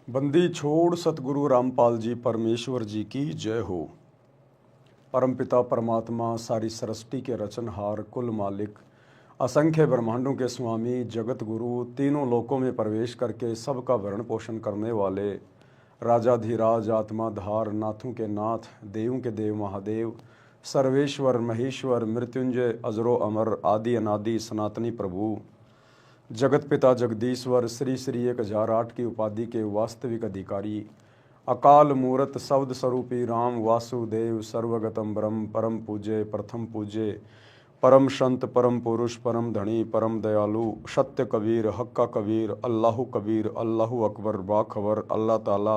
बंदी छोड़ सतगुरु रामपाल जी परमेश्वर जी की जय हो। परमपिता परमात्मा सारी सृष्टि के रचनहार कुल मालिक असंख्य ब्रह्मांडों के स्वामी जगत गुरु तीनों लोकों में प्रवेश करके सबका भरण पोषण करने वाले राजाधिराज आत्माधार नाथों के नाथ देवों के देव महादेव सर्वेश्वर महेश्वर मृत्युंजय अजरो अमर आदि अनादि सनातनी प्रभु जगत पिता जगदीश्वर श्री श्री 1008 की उपाधि के वास्तविक अधिकारी अकाल मूरत शब्द स्वरूपी राम वासुदेव सर्वगतम ब्रह्म परम पूज्य प्रथम पूज्य परम संत परम पुरुष परम धनी परम दयालु सत्य कबीर हक्का कबीर अल्लाहु अकबर बाखबर अल्लाह ताला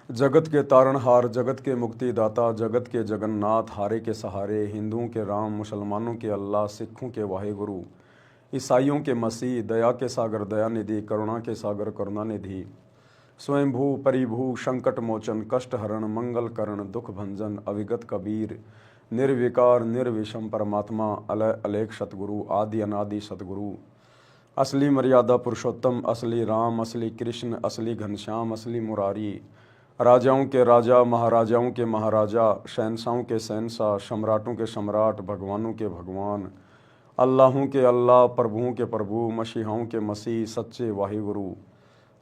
जगत के तारणहार जगत के मुक्तिदाता जगत के जगन्नाथ हारे के सहारे हिंदुओं के राम मुसलमानों के अल्लाह सिखों के वाहेगुरु ईसाइयों के मसीह दया के सागर दया निधि करुणा के सागर करुणा निधि स्वयंभू परिभू संकट मोचन कष्ट हरण मंगल करण दुख भंजन अविगत कबीर निर्विकार निर्विषम परमात्मा अलय अलेख सतगुरु आदि अनादि सतगुरु असली मर्यादा पुरुषोत्तम असली राम असली कृष्ण असली घनश्याम असली मुरारी राजाओं के राजा महाराजाओं के महाराजा शहंशाहों के शहंशाह सम्राटों के सम्राट भगवानों के भगवान अल्लाहों के अल्लाह प्रभुओं के प्रभु मसीहाओं के मसीह सच्चे वाहिगुरु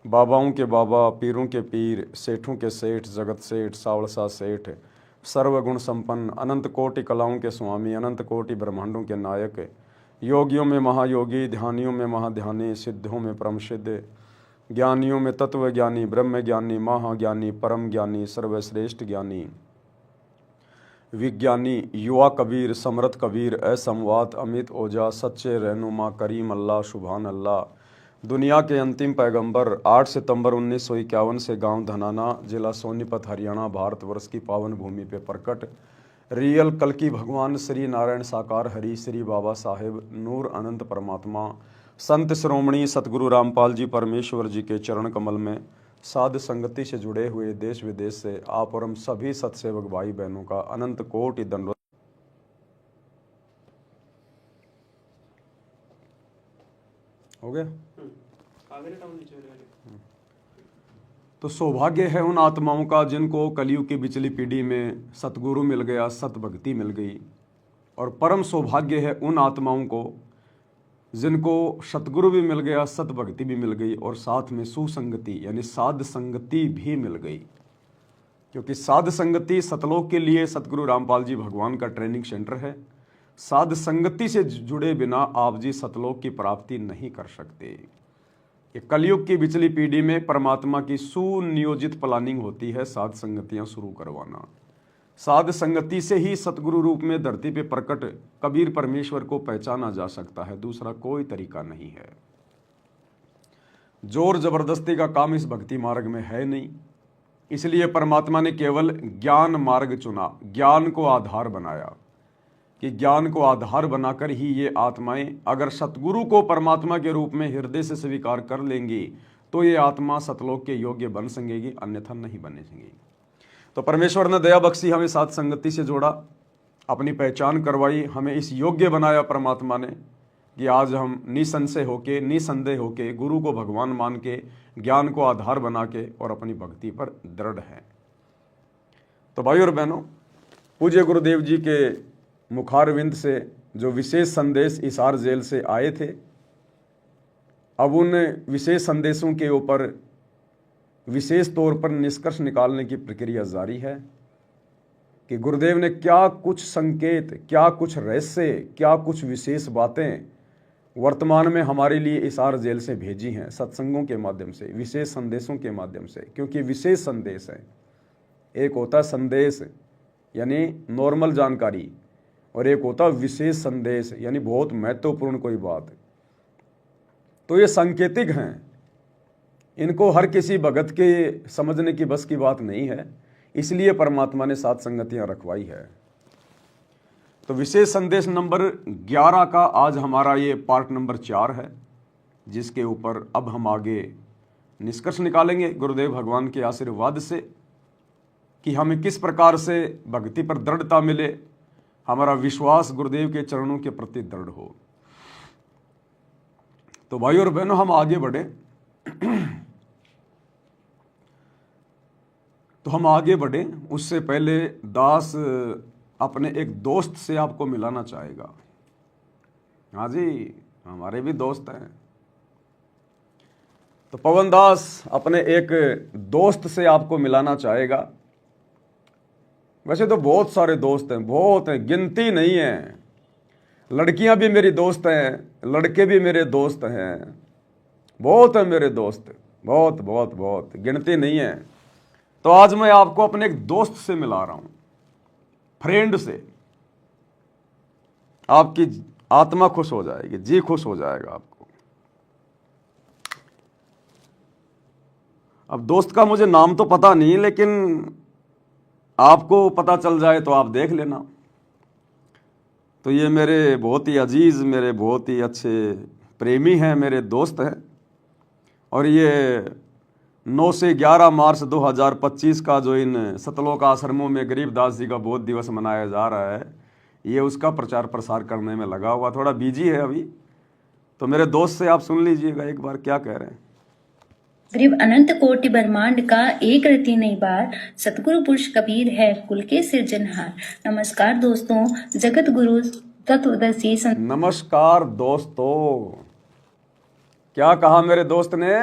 बाबाओं के बाबा पीरों के पीर सेठों के सेठ जगत सेठ सावलसा सेठ सर्वगुण संपन्न अनंत कोटि कलाओं के स्वामी अनंत कोटि ब्रह्मांडों के नायक योगियों में महायोगी ध्यानियों में महाध्यानी सिद्धों में परम सिद्ध ज्ञानियों में तत्व ज्ञानी ब्रह्म ज्ञानी महाज्ञानी परम ज्ञानी सर्वश्रेष्ठ ज्ञानी विज्ञानी युवा कबीर समर्थ कबीर असमवात अमित ओझा सच्चे रहनुमा करीम अल्लाह सुभान अल्लाह दुनिया के अंतिम पैगंबर 8 सितंबर 1951 से गांव धनाना जिला सोनीपत हरियाणा भारतवर्ष की पावन भूमि पे प्रकट रियल कल की भगवान श्री नारायण साकार हरि श्री बाबा साहेब नूर अनंत परमात्मा संत श्रोमणी सतगुरु रामपाल जी परमेश्वर जी के चरण कमल में साध संगति से जुड़े हुए देश विदेश से आप और हम सभी सत्सेवक भाई बहनों का अनंत कोटि दंडवत। हो गया। तो सौभाग्य है उन आत्माओं का जिनको कलयुग की बिचली पीढ़ी में सतगुरु मिल गया सतभक्ति मिल गई और परम सौभाग्य है उन आत्माओं को जिनको सतगुरु भी मिल गया सतभक्ति भी मिल गई और साथ में सुसंगति यानी साध संगति भी मिल गई, क्योंकि साध संगति सतलोक के लिए सतगुरु रामपाल जी भगवान का ट्रेनिंग सेंटर है। साध संगति से जुड़े बिना आप जी सतलोक की प्राप्ति नहीं कर सकते। ये कलयुग की बिचली पीढ़ी में परमात्मा की सुनियोजित प्लानिंग होती है साध संगतियां शुरू करवाना। साध संगति से ही सतगुरु रूप में धरती पे प्रकट कबीर परमेश्वर को पहचाना जा सकता है, दूसरा कोई तरीका नहीं है। जोर जबरदस्ती का काम इस भक्ति मार्ग में है नहीं, इसलिए परमात्मा ने केवल ज्ञान मार्ग चुना, ज्ञान को आधार बनाया कि ज्ञान को आधार बनाकर ही ये आत्माएं अगर सतगुरु को परमात्मा के रूप में हृदय से स्वीकार कर लेंगी तो ये आत्मा सतलोक के योग्य बन सकेगी, अन्यथा नहीं बने सकेगी। तो परमेश्वर ने दया बख्शी, हमें साथ संगति से जोड़ा, अपनी पहचान करवाई, हमें इस योग्य बनाया परमात्मा ने कि आज हम निसंशय होके निसंदेह होके गुरु को भगवान मान के ज्ञान को आधार बना के और अपनी भक्ति पर दृढ़ हैं। तो भाई और बहनों, पूज्य गुरुदेव जी के मुखारविंद से जो विशेष संदेश हिसार जेल से आए थे, अब उन विशेष संदेशों के ऊपर विशेष तौर पर निष्कर्ष निकालने की प्रक्रिया जारी है कि गुरुदेव ने क्या कुछ संकेत, क्या कुछ रहस्य, क्या कुछ विशेष बातें वर्तमान में हमारे लिए हिसार जेल से भेजी हैं सत्संगों के माध्यम से, विशेष संदेशों के माध्यम से। क्योंकि विशेष संदेश है, एक होता संदेश यानी नॉर्मल जानकारी और एक होता विशेष संदेश यानी बहुत महत्वपूर्ण कोई बात। तो ये सांकेतिक हैं, इनको हर किसी भगत के समझने की बस की बात नहीं है, इसलिए परमात्मा ने सात संगतियां रखवाई है। तो विशेष संदेश नंबर 11 का आज हमारा ये पार्ट नंबर 4 है, जिसके ऊपर अब हम आगे निष्कर्ष निकालेंगे गुरुदेव भगवान के आशीर्वाद से कि हमें किस प्रकार से भक्ति पर दृढ़ता मिले, हमारा विश्वास गुरुदेव के चरणों के प्रति दृढ़ हो। तो भाई और बहनों, हम आगे बढ़े। तो हम आगे बढ़ें उससे पहले दास अपने एक दोस्त से आपको मिलाना चाहेगा। हाँ जी, हमारे भी दोस्त हैं। तो पवन दास अपने एक दोस्त से आपको मिलाना चाहेगा। वैसे तो बहुत सारे दोस्त हैं, बहुत हैं, गिनती नहीं है। लड़कियां भी मेरी दोस्त हैं, लड़के भी मेरे दोस्त हैं, बहुत हैं मेरे दोस्त, बहुत बहुत बहुत, गिनती नहीं है। तो आज मैं आपको अपने एक दोस्त से मिला रहा हूं, फ्रेंड से। आपकी आत्मा खुश हो जाएगी, जी खुश हो जाएगा आपको। अब दोस्त का मुझे नाम तो पता नहीं, लेकिन आपको पता चल जाए तो आप देख लेना। तो ये मेरे बहुत ही अजीज, मेरे बहुत ही अच्छे प्रेमी हैं, मेरे दोस्त हैं। और ये 9 से 11 मार्च 2025 का जो इन सतलोक आश्रमों में गरीबदास जी का बोध दिवस मनाया जा रहा है, ये उसका प्रचार प्रसार करने में लगा हुआ, थोड़ा बिजी है अभी। तो मेरे दोस्त से आप सुन लीजिएगा एक बार क्या कह रहे हैं। गरीब अनंत कोटि ब्रह्मांड का एक रति नहीं बार, सतगुरु पुरुष कबीर है कुल के सिरजनहार। नमस्कार दोस्तों, जगत गुरु तत्वदर्शी नमस्कार दोस्तों, क्या कहा मेरे दोस्त ने?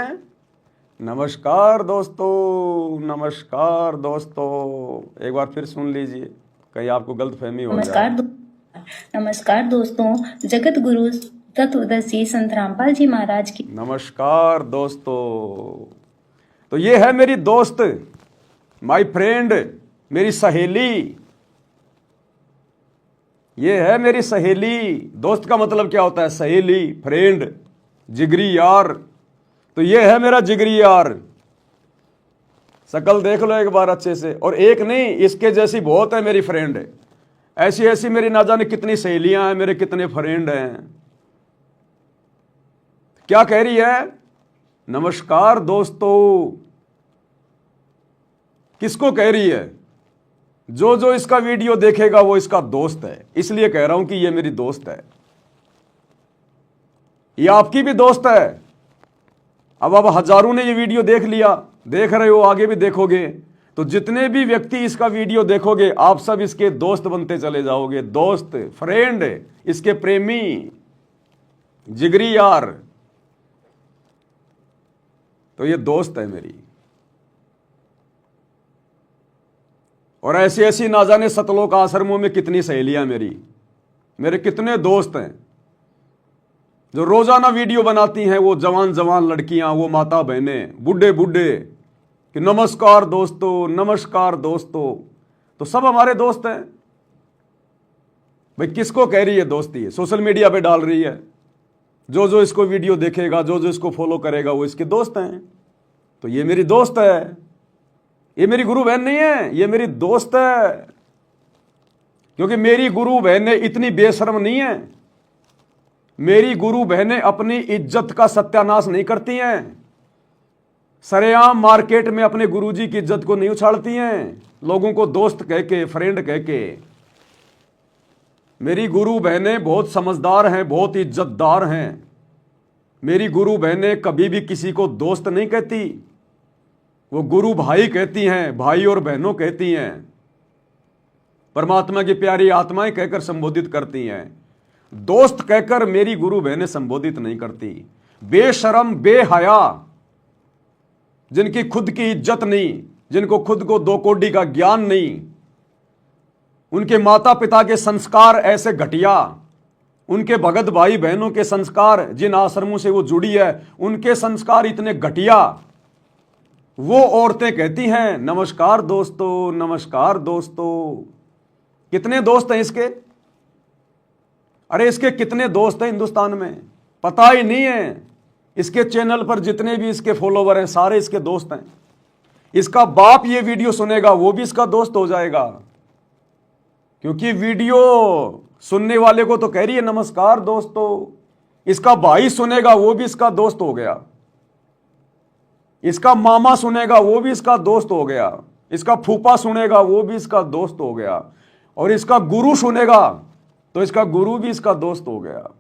नमस्कार दोस्तों, नमस्कार दोस्तों। एक बार फिर सुन लीजिए, कहीं आपको गलतफहमी हो जाए। नमस्कार दोस्तों, जगत गुरु तत्वदर्शी संत रामपाल जी महाराज की नमस्कार दोस्तों। तो ये है मेरी दोस्त, माय फ्रेंड, मेरी सहेली। ये है मेरी सहेली। दोस्त का मतलब क्या होता है? सहेली, फ्रेंड, जिगरी यार। तो ये है मेरा जिगरी यार। शकल देख लो एक बार अच्छे से। और एक नहीं, इसके जैसी बहुत है मेरी फ्रेंड। ऐसी ऐसी मेरी ना जाने कितनी सहेलियां हैं, मेरे कितने फ्रेंड हैं। क्या कह रही है? नमस्कार दोस्तों। किसको कह रही है? जो जो इसका वीडियो देखेगा वो इसका दोस्त है। इसलिए कह रहा हूं कि ये मेरी दोस्त है। ये आपकी भी दोस्त है। अब हजारों ने ये वीडियो देख लिया, देख रहे हो, आगे भी देखोगे। तो जितने भी व्यक्ति इसका वीडियो देखोगे, आप सब इसके दोस्त बनते चले जाओगे। दोस्त, फ्रेंड, इसके प्रेमी, जिगरी यार। तो ये दोस्त है मेरी। और ऐसी ऐसी ना जाने सतलोक आश्रमों में कितनी सहेलियां मेरे कितने दोस्त हैं जो रोजाना वीडियो बनाती हैं। वो जवान जवान लड़कियां, वो माता बहनें, बूढ़े बूढ़े, कि नमस्कार दोस्तों, नमस्कार दोस्तों। तो सब हमारे दोस्त हैं भाई। किसको कह रही है दोस्ती? सोशल मीडिया पे डाल रही है। जो जो इसको वीडियो देखेगा, जो जो इसको फॉलो करेगा, वो इसके दोस्त हैं। तो ये मेरी दोस्त है। ये मेरी गुरु बहन नहीं है, ये मेरी दोस्त है। क्योंकि मेरी गुरु बहनें इतनी बेशर्म नहीं है। मेरी गुरु बहनें अपनी इज्जत का सत्यानाश नहीं करती हैं। सरेआम मार्केट में अपने गुरुजी की इज्जत को नहीं उछालती हैं, लोगों को दोस्त कह के, फ्रेंड कह के। मेरी गुरु बहनें बहुत समझदार हैं, बहुत इज्जतदार हैं। मेरी गुरु बहनें कभी भी किसी को दोस्त नहीं कहती। वो गुरु भाई कहती हैं, भाई और बहनों कहती हैं। परमात्मा की प्यारी आत्माएं कहकर संबोधित करती हैं। दोस्त कहकर मेरी गुरु बहनें संबोधित नहीं करती। बेशरम, बेहया, जिनकी खुद की इज्जत नहीं, जिनको खुद को दो कौड़ी का ज्ञान नहीं, उनके माता पिता के संस्कार ऐसे घटिया, उनके भगत भाई बहनों के संस्कार, जिन आश्रमों से वो जुड़ी है, उनके संस्कार इतने घटिया। वो औरतें कहती हैं नमस्कार दोस्तों, नमस्कार दोस्तों। कितने दोस्त हैं इसके? अरे इसके कितने दोस्त हैं हिंदुस्तान में, पता ही नहीं है। इसके चैनल पर जितने भी इसके फॉलोवर हैं, सारे इसके दोस्त हैं। इसका बाप ये वीडियो सुनेगा, वो भी इसका दोस्त हो जाएगा। क्योंकि वीडियो सुनने वाले को तो कह रही है नमस्कार दोस्तों। इसका भाई सुनेगा, वो भी इसका दोस्त हो गया। इसका मामा सुनेगा, वो भी इसका दोस्त हो गया। इसका फूफा सुनेगा, वो भी इसका दोस्त हो गया। और इसका गुरु सुनेगा तो इसका गुरु भी इसका दोस्त हो गया।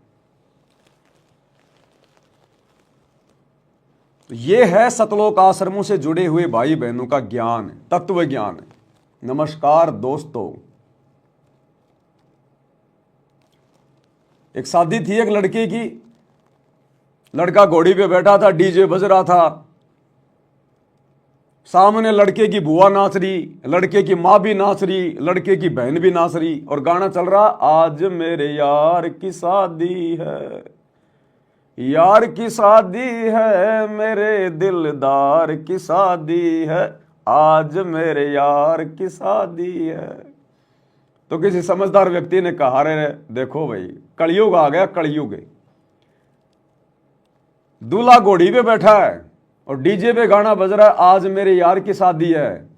तो ये है सतलोक आश्रमों से जुड़े हुए भाई बहनों का ज्ञान, तत्व ज्ञान। नमस्कार दोस्तों, एक शादी थी एक लड़के की, लड़का घोड़ी पे बैठा था, डीजे बज रहा था, सामने लड़के की बुआ नाच रही, लड़के की माँ भी नाच रही, लड़के की बहन भी नाच रही, और गाना चल रहा, आज मेरे यार की शादी है, यार की शादी है, मेरे दिलदार की शादी है, आज मेरे यार की शादी है। तो किसी समझदार व्यक्ति ने कहा, रे देखो भाई, कलयुग आ गया, कलयुग। दूल्हा घोड़ी पे बैठा है और डीजे पे गाना बज रहा है, आज मेरे यार की शादी है,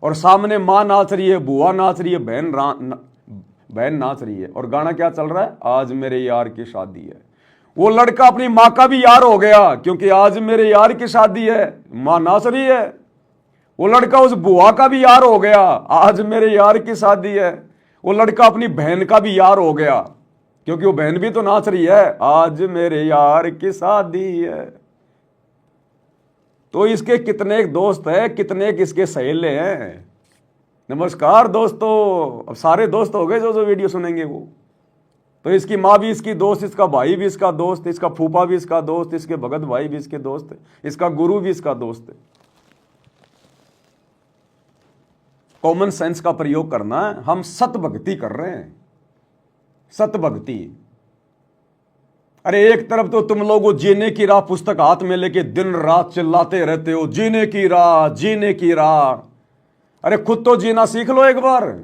और सामने माँ नाच रही है, बुआ नाच रही है, बहन नाच रही है, और गाना क्या चल रहा है, आज मेरे यार की शादी है। वो लड़का अपनी माँ का भी यार हो गया, क्योंकि आज मेरे यार की शादी है, माँ नाच रही है। वो लड़का उस बुआ का भी यार हो गया, आज मेरे यार की शादी है। वो लड़का अपनी बहन का भी यार हो गया, क्योंकि वो बहन भी तो नाच रही है, आज मेरे यार की शादी है। तो इसके कितने दोस्त हैं, कितने इसके सहेले हैं। नमस्कार दोस्तों, अब सारे दोस्त हो गए जो वीडियो सुनेंगे वो। तो इसकी माँ भी इसकी दोस्त, इसका भाई भी इसका दोस्त, इसका फूफा भी इसका दोस्त, इसके भगत भाई भी इसके दोस्त, इसका गुरु भी इसका दोस्त है। कॉमन सेंस का प्रयोग करना है। हम सत भक्ति कर रहे हैं, सत भक्ति। अरे एक तरफ तो तुम लोग जीने की राह पुस्तक हाथ में लेके दिन रात चिल्लाते रहते हो, जीने की राह, जीने की राह। अरे खुद तो जीना सीख लो एक बार।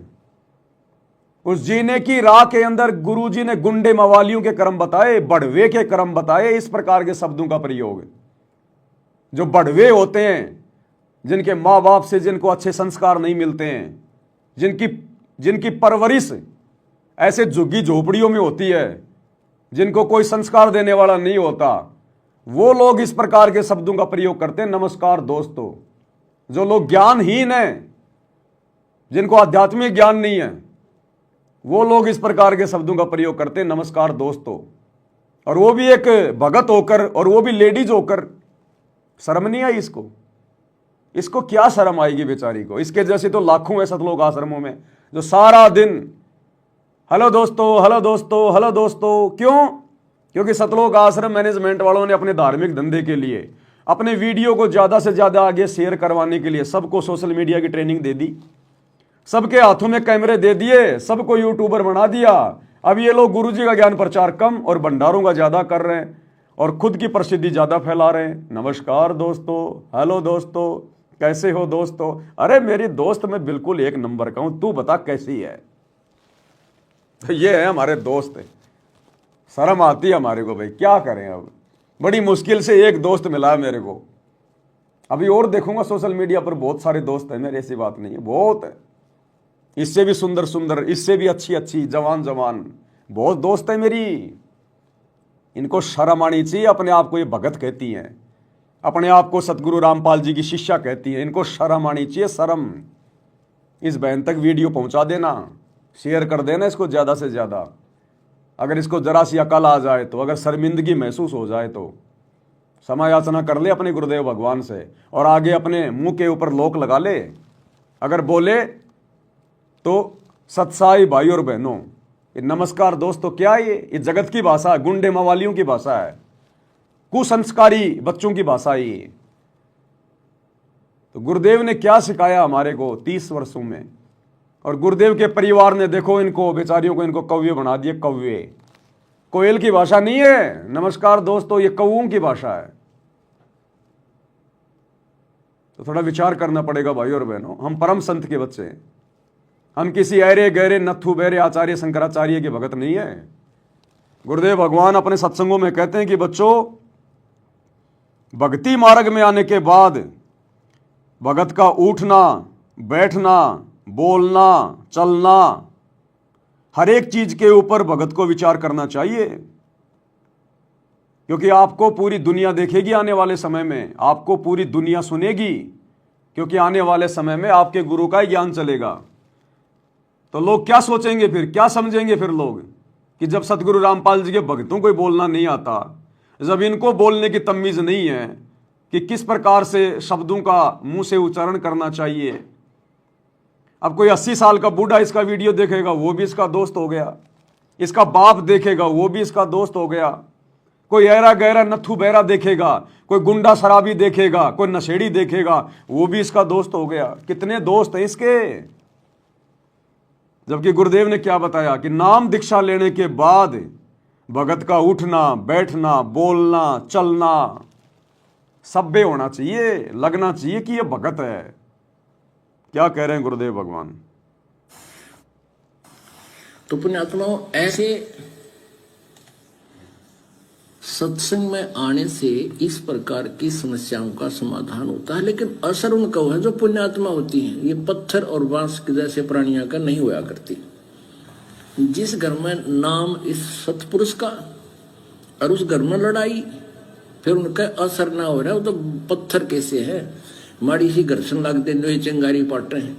उस जीने की राह के अंदर गुरुजी ने गुंडे मवालियों के कर्म बताए, बढ़वे के कर्म बताए। इस प्रकार के शब्दों का प्रयोग, जो बढ़वे होते हैं, जिनके माँ बाप से जिनको अच्छे संस्कार नहीं मिलते हैं, जिनकी परवरिश ऐसे झुग्गी झोपड़ियों में होती है, जिनको कोई संस्कार देने वाला नहीं होता, वो लोग इस प्रकार के शब्दों का प्रयोग करते हैं। नमस्कार दोस्तों, जो लोग ज्ञानहीन हैं, जिनको आध्यात्मिक ज्ञान नहीं है, वो लोग इस प्रकार के शब्दों का प्रयोग करते हैं। नमस्कार दोस्तों, और वो भी एक भगत होकर, और वो भी लेडीज होकर। शर्म नहीं आई इसको क्या शर्म आएगी बेचारी को। इसके जैसे तो लाखों हैं सतलोक आश्रमों में, जो सारा दिन हेलो दोस्तों, हेलो दोस्तों, हेलो दोस्तों। क्यों? क्योंकि सतलोक आश्रम मैनेजमेंट वालों ने अपने धार्मिक धंधे के लिए, अपने वीडियो को ज्यादा से ज्यादा आगे शेयर करवाने के लिए सबको सोशल मीडिया की ट्रेनिंग दे दी, सबके हाथों में कैमरे दे दिए, सबको यूट्यूबर बना दिया। अब ये लोग गुरुजी का ज्ञान प्रचार कम और भंडारों का ज्यादा कर रहे हैं, और खुद की प्रसिद्धि ज्यादा फैला रहे हैं। नमस्कार दोस्तों, हेलो दोस्तों, कैसे हो दोस्तों? अरे मेरी दोस्त मैं बिल्कुल एक नंबर का हूं, तू बता कैसी है? ये है हमारे दोस्त। शर्म आती है हमारे को भाई, क्या करें। अब बड़ी मुश्किल से एक दोस्त मिला है मेरे को। अभी और देखूंगा सोशल मीडिया पर, बहुत सारे दोस्त हैं मेरे, ऐसी बात नहीं है, बहुत है। इससे भी सुंदर सुंदर, इससे भी अच्छी अच्छी, जवान जवान बहुत दोस्त है मेरी। इनको शर्म आनी चाहिए। अपने आप को ये भगत कहती हैं, अपने आप को सतगुरु रामपाल जी की शिष्या कहती हैं। इनको शर्म आनी चाहिए, शर्म। इस बहन तक वीडियो पहुंचा देना, शेयर कर देना इसको ज़्यादा से ज़्यादा। अगर इसको जरा सी अकल आ जाए तो, अगर शर्मिंदगी महसूस हो जाए तो क्षमा याचना कर ले अपने गुरुदेव भगवान से, और आगे अपने मुंह के ऊपर लोक लगा ले। अगर बोले तो सत्साई भाई और बहनों, ये नमस्कार दोस्तों क्या है? ये जगत की भाषा, गुंडे मवालियों की भाषा है, कुसंस्कारी बच्चों की भाषा है ये। तो गुरुदेव ने क्या सिखाया हमारे को 30 वर्षों में, और गुरुदेव के परिवार ने देखो इनको बेचारियों को, इनको कौवे बना दिए। कौवे कोयल की भाषा नहीं है नमस्कार दोस्तों, ये कौओं की भाषा है। तो थोड़ा विचार करना पड़ेगा भाई और बहनों। हम परम संत के बच्चे हैं, हम किसी ऐरे गहरे नत्थु बैरे आचार्य शंकराचार्य के भगत नहीं है। गुरुदेव भगवान अपने सत्संगों में कहते हैं कि बच्चों, भक्ति मार्ग में आने के बाद भगत का उठना, बैठना, बोलना, चलना, हर एक चीज के ऊपर भगत को विचार करना चाहिए। क्योंकि आपको पूरी दुनिया देखेगी आने वाले समय में, आपको पूरी दुनिया सुनेगी, क्योंकि आने वाले समय में आपके गुरु का ही ज्ञान चलेगा। तो लोग क्या सोचेंगे फिर, क्या समझेंगे फिर लोग, कि जब सतगुरु रामपाल जी के भक्तों को बोलना नहीं आता, जब इनको बोलने की तमीज नहीं है, कि किस प्रकार से शब्दों का मुंह से उच्चारण करना चाहिए। अब कोई 80 साल का बूढ़ा इसका वीडियो देखेगा, वो भी इसका दोस्त हो गया। इसका बाप देखेगा, वो भी इसका दोस्त हो गया। कोई ऐरा गहरा नथु बहरा देखेगा, कोई गुंडा शराबी देखेगा, कोई नशेड़ी देखेगा, वो भी इसका दोस्त हो गया। कितने दोस्त हैं इसके। जबकि गुरुदेव ने क्या बताया कि नाम दीक्षा लेने के बाद भगत का उठना, बैठना, बोलना, चलना सभ्य होना चाहिए, लगना चाहिए कि ये भगत है। क्या कह रहे हैं गुरुदेव भगवान। तो पुण्यात्माओं, ऐसे सत्संग में आने से इस प्रकार की समस्याओं का समाधान होता है, लेकिन असर उनका है जो पुण्यात्मा होती हैं। ये पत्थर और बांस के जैसे प्राणियों का नहीं हुआ करती। जिस घर में नाम इस सतपुरुष का और उस घर में लड़ाई, फिर उनका असर ना हो रहा है, वो तो पत्थर कैसे है, माड़ी सी घर्षण लगते नो चिंगारी पाटे हैं।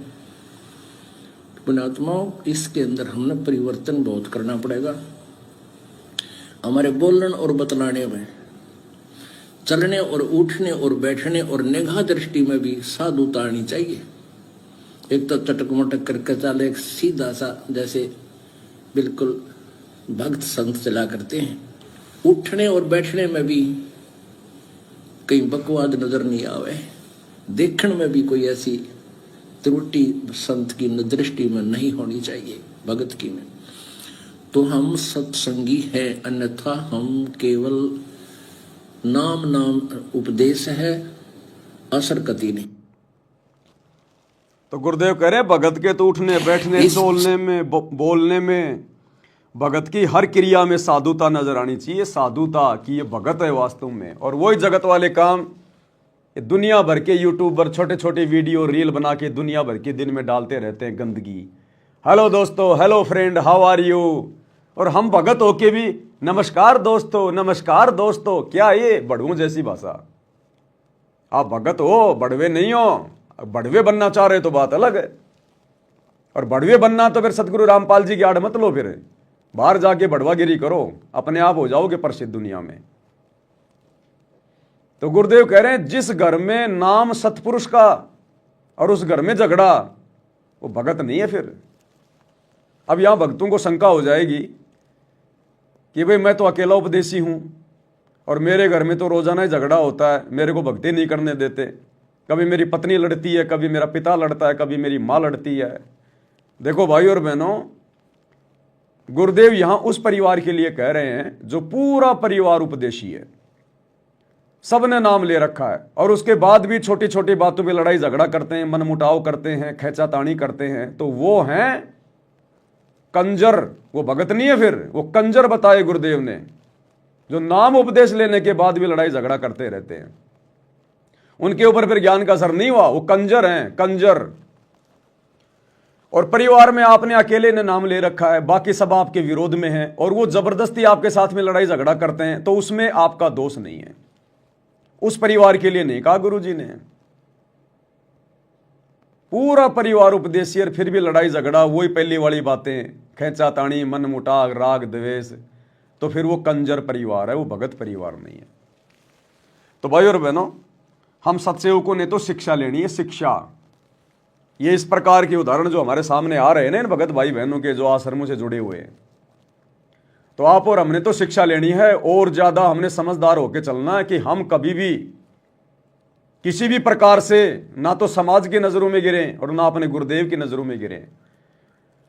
पुण्यात्माओं, इसके अंदर हमने परिवर्तन बहुत करना पड़ेगा। हमारे बोलने और बतलाने में, चलने और उठने और बैठने और निगाह दृष्टि में भी साधुता आनी चाहिए। एक तो चटक मटक करके चले, एक सीधा सा जैसे बिल्कुल भक्त संत चला करते हैं। उठने और बैठने में भी कहीं बकवाद नजर नहीं आवे, देखने में भी कोई ऐसी त्रुटि संत की दृष्टि में नहीं होनी चाहिए, भगत की में। तो हम सत्संगी हैं, अन्यथा हम केवल नाम उपदेश है, असर कति नहीं। तो गुरुदेव कह रहे भगत के तो उठने, बैठने, चलने में, बोलने में, भगत की हर क्रिया में साधुता नजर आनी चाहिए। साधुता की ये भगत है वास्तव में। और वही जगत वाले काम दुनिया भर के यूट्यूबर छोटे छोटे वीडियो रील बना के दुनिया भर के दिन में डालते रहते हैं गंदगी। हेलो दोस्तों, hello friend, how are you. और हम भगत होके भी नमस्कार दोस्तों, नमस्कार दोस्तों। क्या ये बड़वों जैसी भाषा। आप भगत हो, बड़वे नहीं हो। बड़वे बनना चाह रहे तो बात अलग है। और बड़वे बनना तो फिर सतगुरु रामपाल जी की आड़ मत लो, फिर बाहर जाके बड़वागिरी करो, अपने आप हो जाओगे प्रसिद्ध दुनिया में। तो गुरुदेव कह रहे हैं जिस घर में नाम सतपुरुष का और उस घर में झगड़ा, वो भगत नहीं है। फिर अब यहां भक्तों को शंका हो जाएगी कि भाई मैं तो अकेला उपदेशी हूं और मेरे घर में तो रोजाना ही झगड़ा होता है, मेरे को भक्ति नहीं करने देते। कभी मेरी पत्नी लड़ती है, कभी मेरा पिता लड़ता है, कभी मेरी माँ लड़ती है। देखो भाई और बहनों, गुरुदेव यहां उस परिवार के लिए कह रहे हैं जो पूरा परिवार उपदेशी है, सबने नाम ले रखा है और उसके बाद भी छोटी छोटी बातों पे लड़ाई झगड़ा करते हैं, मनमुटाव करते हैं, खींचातानी करते हैं, तो वो हैं कंजर। वो भगत नहीं है, फिर वो कंजर बताए गुरुदेव ने, जो नाम उपदेश लेने के बाद भी लड़ाई झगड़ा करते रहते हैं। उनके ऊपर फिर ज्ञान का असर नहीं हुआ, वो कंजर हैं, कंजर। और परिवार में आपने अकेले ने नाम ले रखा है, बाकी सब आपके विरोध में हैं और वो जबरदस्ती आपके साथ में लड़ाई झगड़ा करते हैं, तो उसमें आपका दोष नहीं है। उस परिवार के लिए नहीं कहा गुरुजी ने। पूरा परिवार उपदेशी और फिर भी लड़ाई झगड़ा, वही पहली वाली बातें, खींचातानी, मनमुटाव, राग द्वेष, तो फिर वो कंजर परिवार है, वो भगत परिवार नहीं है। तो भाई और बहनों, हम सत्सेवकों ने तो शिक्षा लेनी है, शिक्षा। ये इस प्रकार के उदाहरण जो हमारे सामने आ रहे हैं ना इन भगत भाई बहनों के जो आश्रमों से जुड़े हुए हैं, तो आप और हमने तो शिक्षा लेनी है। और ज्यादा हमने समझदार होकर चलना है कि हम कभी भी किसी भी प्रकार से ना तो समाज की नजरों में गिरें और ना अपने गुरुदेव की नजरों में गिरें।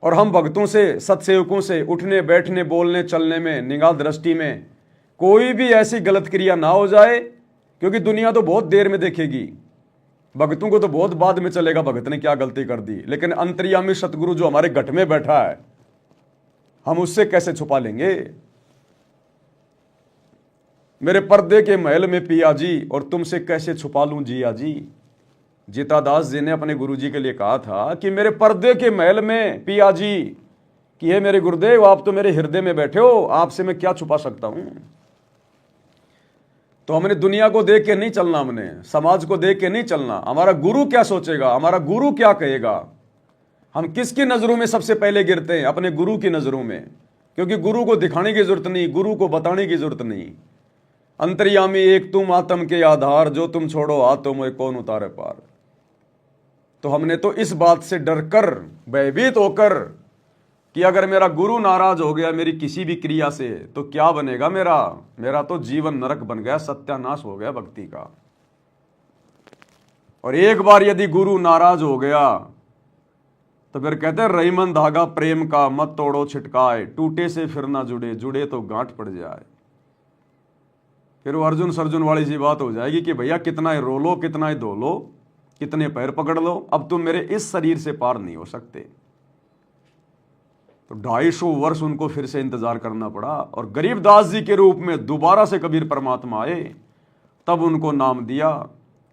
और हम भक्तों से, सत्सेवकों से उठने, बैठने, बोलने, चलने में, निगाह दृष्टि में कोई भी ऐसी गलत क्रिया ना हो जाए, क्योंकि दुनिया तो बहुत देर में देखेगी, भक्तों को तो बहुत बाद में चलेगा भगत ने क्या गलती कर दी। लेकिन अंतर्यामी सतगुरु जो हमारे घट में बैठा है, हम उससे कैसे छुपा लेंगे। मेरे पर्दे के महल में पिया जी और तुमसे कैसे छुपा लूं जिया जी। जीतादास जी ने अपने गुरुजी के लिए कहा था कि मेरे पर्दे के महल में पिया जी, कि हे मेरे गुरुदेव, आप तो मेरे हृदय में बैठे हो, आपसे मैं क्या छुपा सकता हूं। तो हमने दुनिया को देख के नहीं चलना, हमने समाज को देख के नहीं चलना। हमारा गुरु क्या सोचेगा, हमारा गुरु क्या कहेगा। हम किसकी नजरों में सबसे पहले गिरते हैं? अपने गुरु की नजरों में। क्योंकि गुरु को दिखाने की जरूरत नहीं, गुरु को बताने की जरूरत नहीं। अंतर्यामी एक तुम आत्म के आधार, जो तुम छोड़ो हाथों में कौन उतारे पार। तो हमने तो इस बात से डर कर, भयभीत होकर कि अगर मेरा गुरु नाराज हो गया मेरी किसी भी क्रिया से तो क्या बनेगा मेरा तो जीवन नरक बन गया, सत्यानाश हो गया भक्ति का। और एक बार यदि गुरु नाराज हो गया तो फिर कहते हैं रहीमन धागा प्रेम का मत तोड़ो छिटकाए, टूटे से फिर ना जुड़े, जुड़े तो गांठ पड़ जाए। फिर वो अर्जुन सर्जुन वाली सी बात हो जाएगी कि भैया कितना ही रो लो, कितना ही धो लो, कितने पैर पकड़ लो, अब तुम मेरे इस शरीर से पार नहीं हो सकते। तो 250 वर्ष उनको फिर से इंतजार करना पड़ा। और गरीबदास जी के रूप में दोबारा से कबीर परमात्मा आए, तब उनको नाम दिया।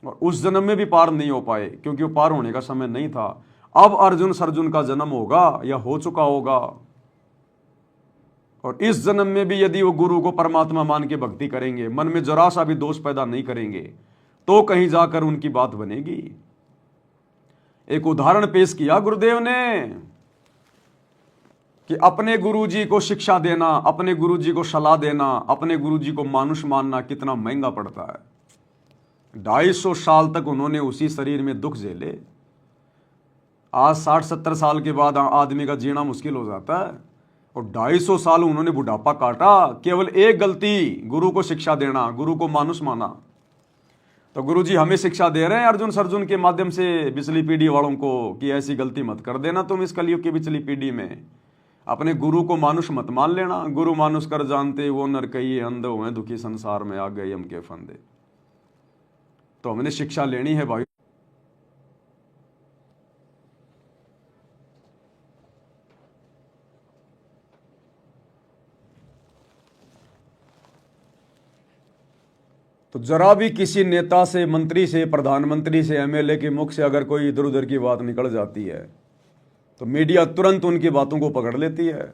और उस जन्म में भी पार नहीं हो पाए क्योंकि वो पार होने का समय नहीं था। अब अर्जुन सर्जुन का जन्म होगा या हो चुका होगा। और इस जन्म में भी यदि वो गुरु को परमात्मा मान के भक्ति करेंगे, मन में जरा सा भी दोष पैदा नहीं करेंगे, तो कहीं जाकर उनकी बात बनेगी। एक उदाहरण पेश किया गुरुदेव ने कि अपने गुरुजी को शिक्षा देना, अपने गुरुजी को सलाह देना, अपने गुरुजी को मानुष मानना कितना महंगा पड़ता है। 250 साल तक उन्होंने उसी शरीर में दुख झेले। आज 60-70 साल के बाद आदमी का जीना मुश्किल हो जाता है, और 250 साल उन्होंने बुढ़ापा काटा केवल एक गलती, गुरु को शिक्षा देना, गुरु को मानुष माना। तो गुरुजी हमें शिक्षा दे रहे हैं अर्जुन सर्जुन के माध्यम से बिचली पीढ़ी वालों को कि ऐसी गलती मत कर देना तुम इस कलयुग की बिचली पीढ़ी में, अपने गुरु को मानुष मत मान लेना। गुरु मानुष कर जानते वो नर कही अंध हुए दुखी संसार में आ गए हम के फंदे। तो हमने शिक्षा लेनी है भाई। तो जरा भी किसी नेता से, मंत्री से, प्रधानमंत्री से, एमएलए के मुख से अगर कोई इधर उधर की बात निकल जाती है तो मीडिया तुरंत उनकी बातों को पकड़ लेती है,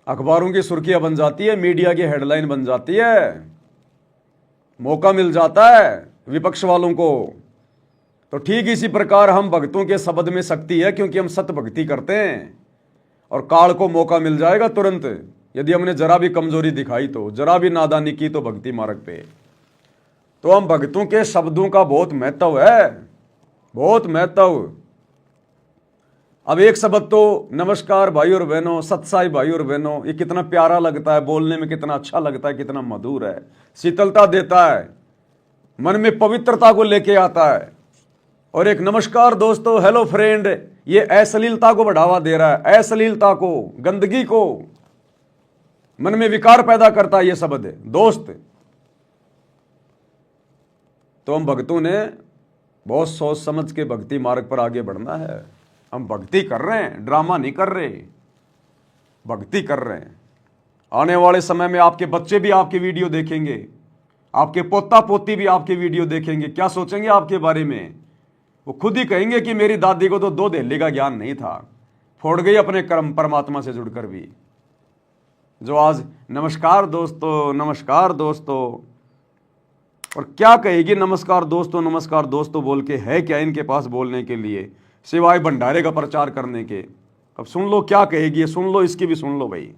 अखबारों की सुर्खियां बन जाती है, मीडिया की हेडलाइन बन जाती है, मौका मिल जाता है विपक्ष वालों को। तो ठीक इसी प्रकार हम भक्तों के शब्द में शक्ति है क्योंकि हम सत्य भक्ति करते हैं, और काल को मौका मिल जाएगा तुरंत। यदि हमने जरा भी कमजोरी दिखाई तो, जरा भी नादानी की तो भक्ति मार्ग पे, तो हम भक्तों के शब्दों का बहुत महत्व है, बहुत महत्व। अब एक शब्द तो नमस्कार भाई और बहनों, सत्साई भाई और बहनों, ये कितना प्यारा लगता है, बोलने में कितना अच्छा लगता है, कितना मधुर है, शीतलता देता है, मन में पवित्रता को लेके आता है। और एक नमस्कार दोस्तों, हेलो फ्रेंड, ये अश्लीलता को बढ़ावा दे रहा है, अश्लीलता को, गंदगी को, मन में विकार पैदा करता है ये शब्द है दोस्त। तो हम भक्तों ने बहुत सोच समझ के भक्ति मार्ग पर आगे बढ़ना है। हम भक्ति कर रहे हैं, ड्रामा नहीं कर रहे, भक्ति कर रहे हैं। आने वाले समय में आपके बच्चे भी आपकी वीडियो देखेंगे, आपके पोता पोती भी आपकी वीडियो देखेंगे। क्या सोचेंगे आपके बारे में? वो खुद ही कहेंगे कि मेरी दादी को तो 2 धेले का ज्ञान नहीं था, फोड़ गई अपने कर्म परमात्मा से जुड़कर भी। जो आज नमस्कार दोस्तों, नमस्कार दोस्तों, और क्या कहेगी नमस्कार दोस्तों बोल के? है क्या इनके पास बोलने के लिए सिवाय भंडारे का प्रचार करने के? अब सुन लो क्या कहेगी, सुन लो, इसकी भी सुन लो भाई।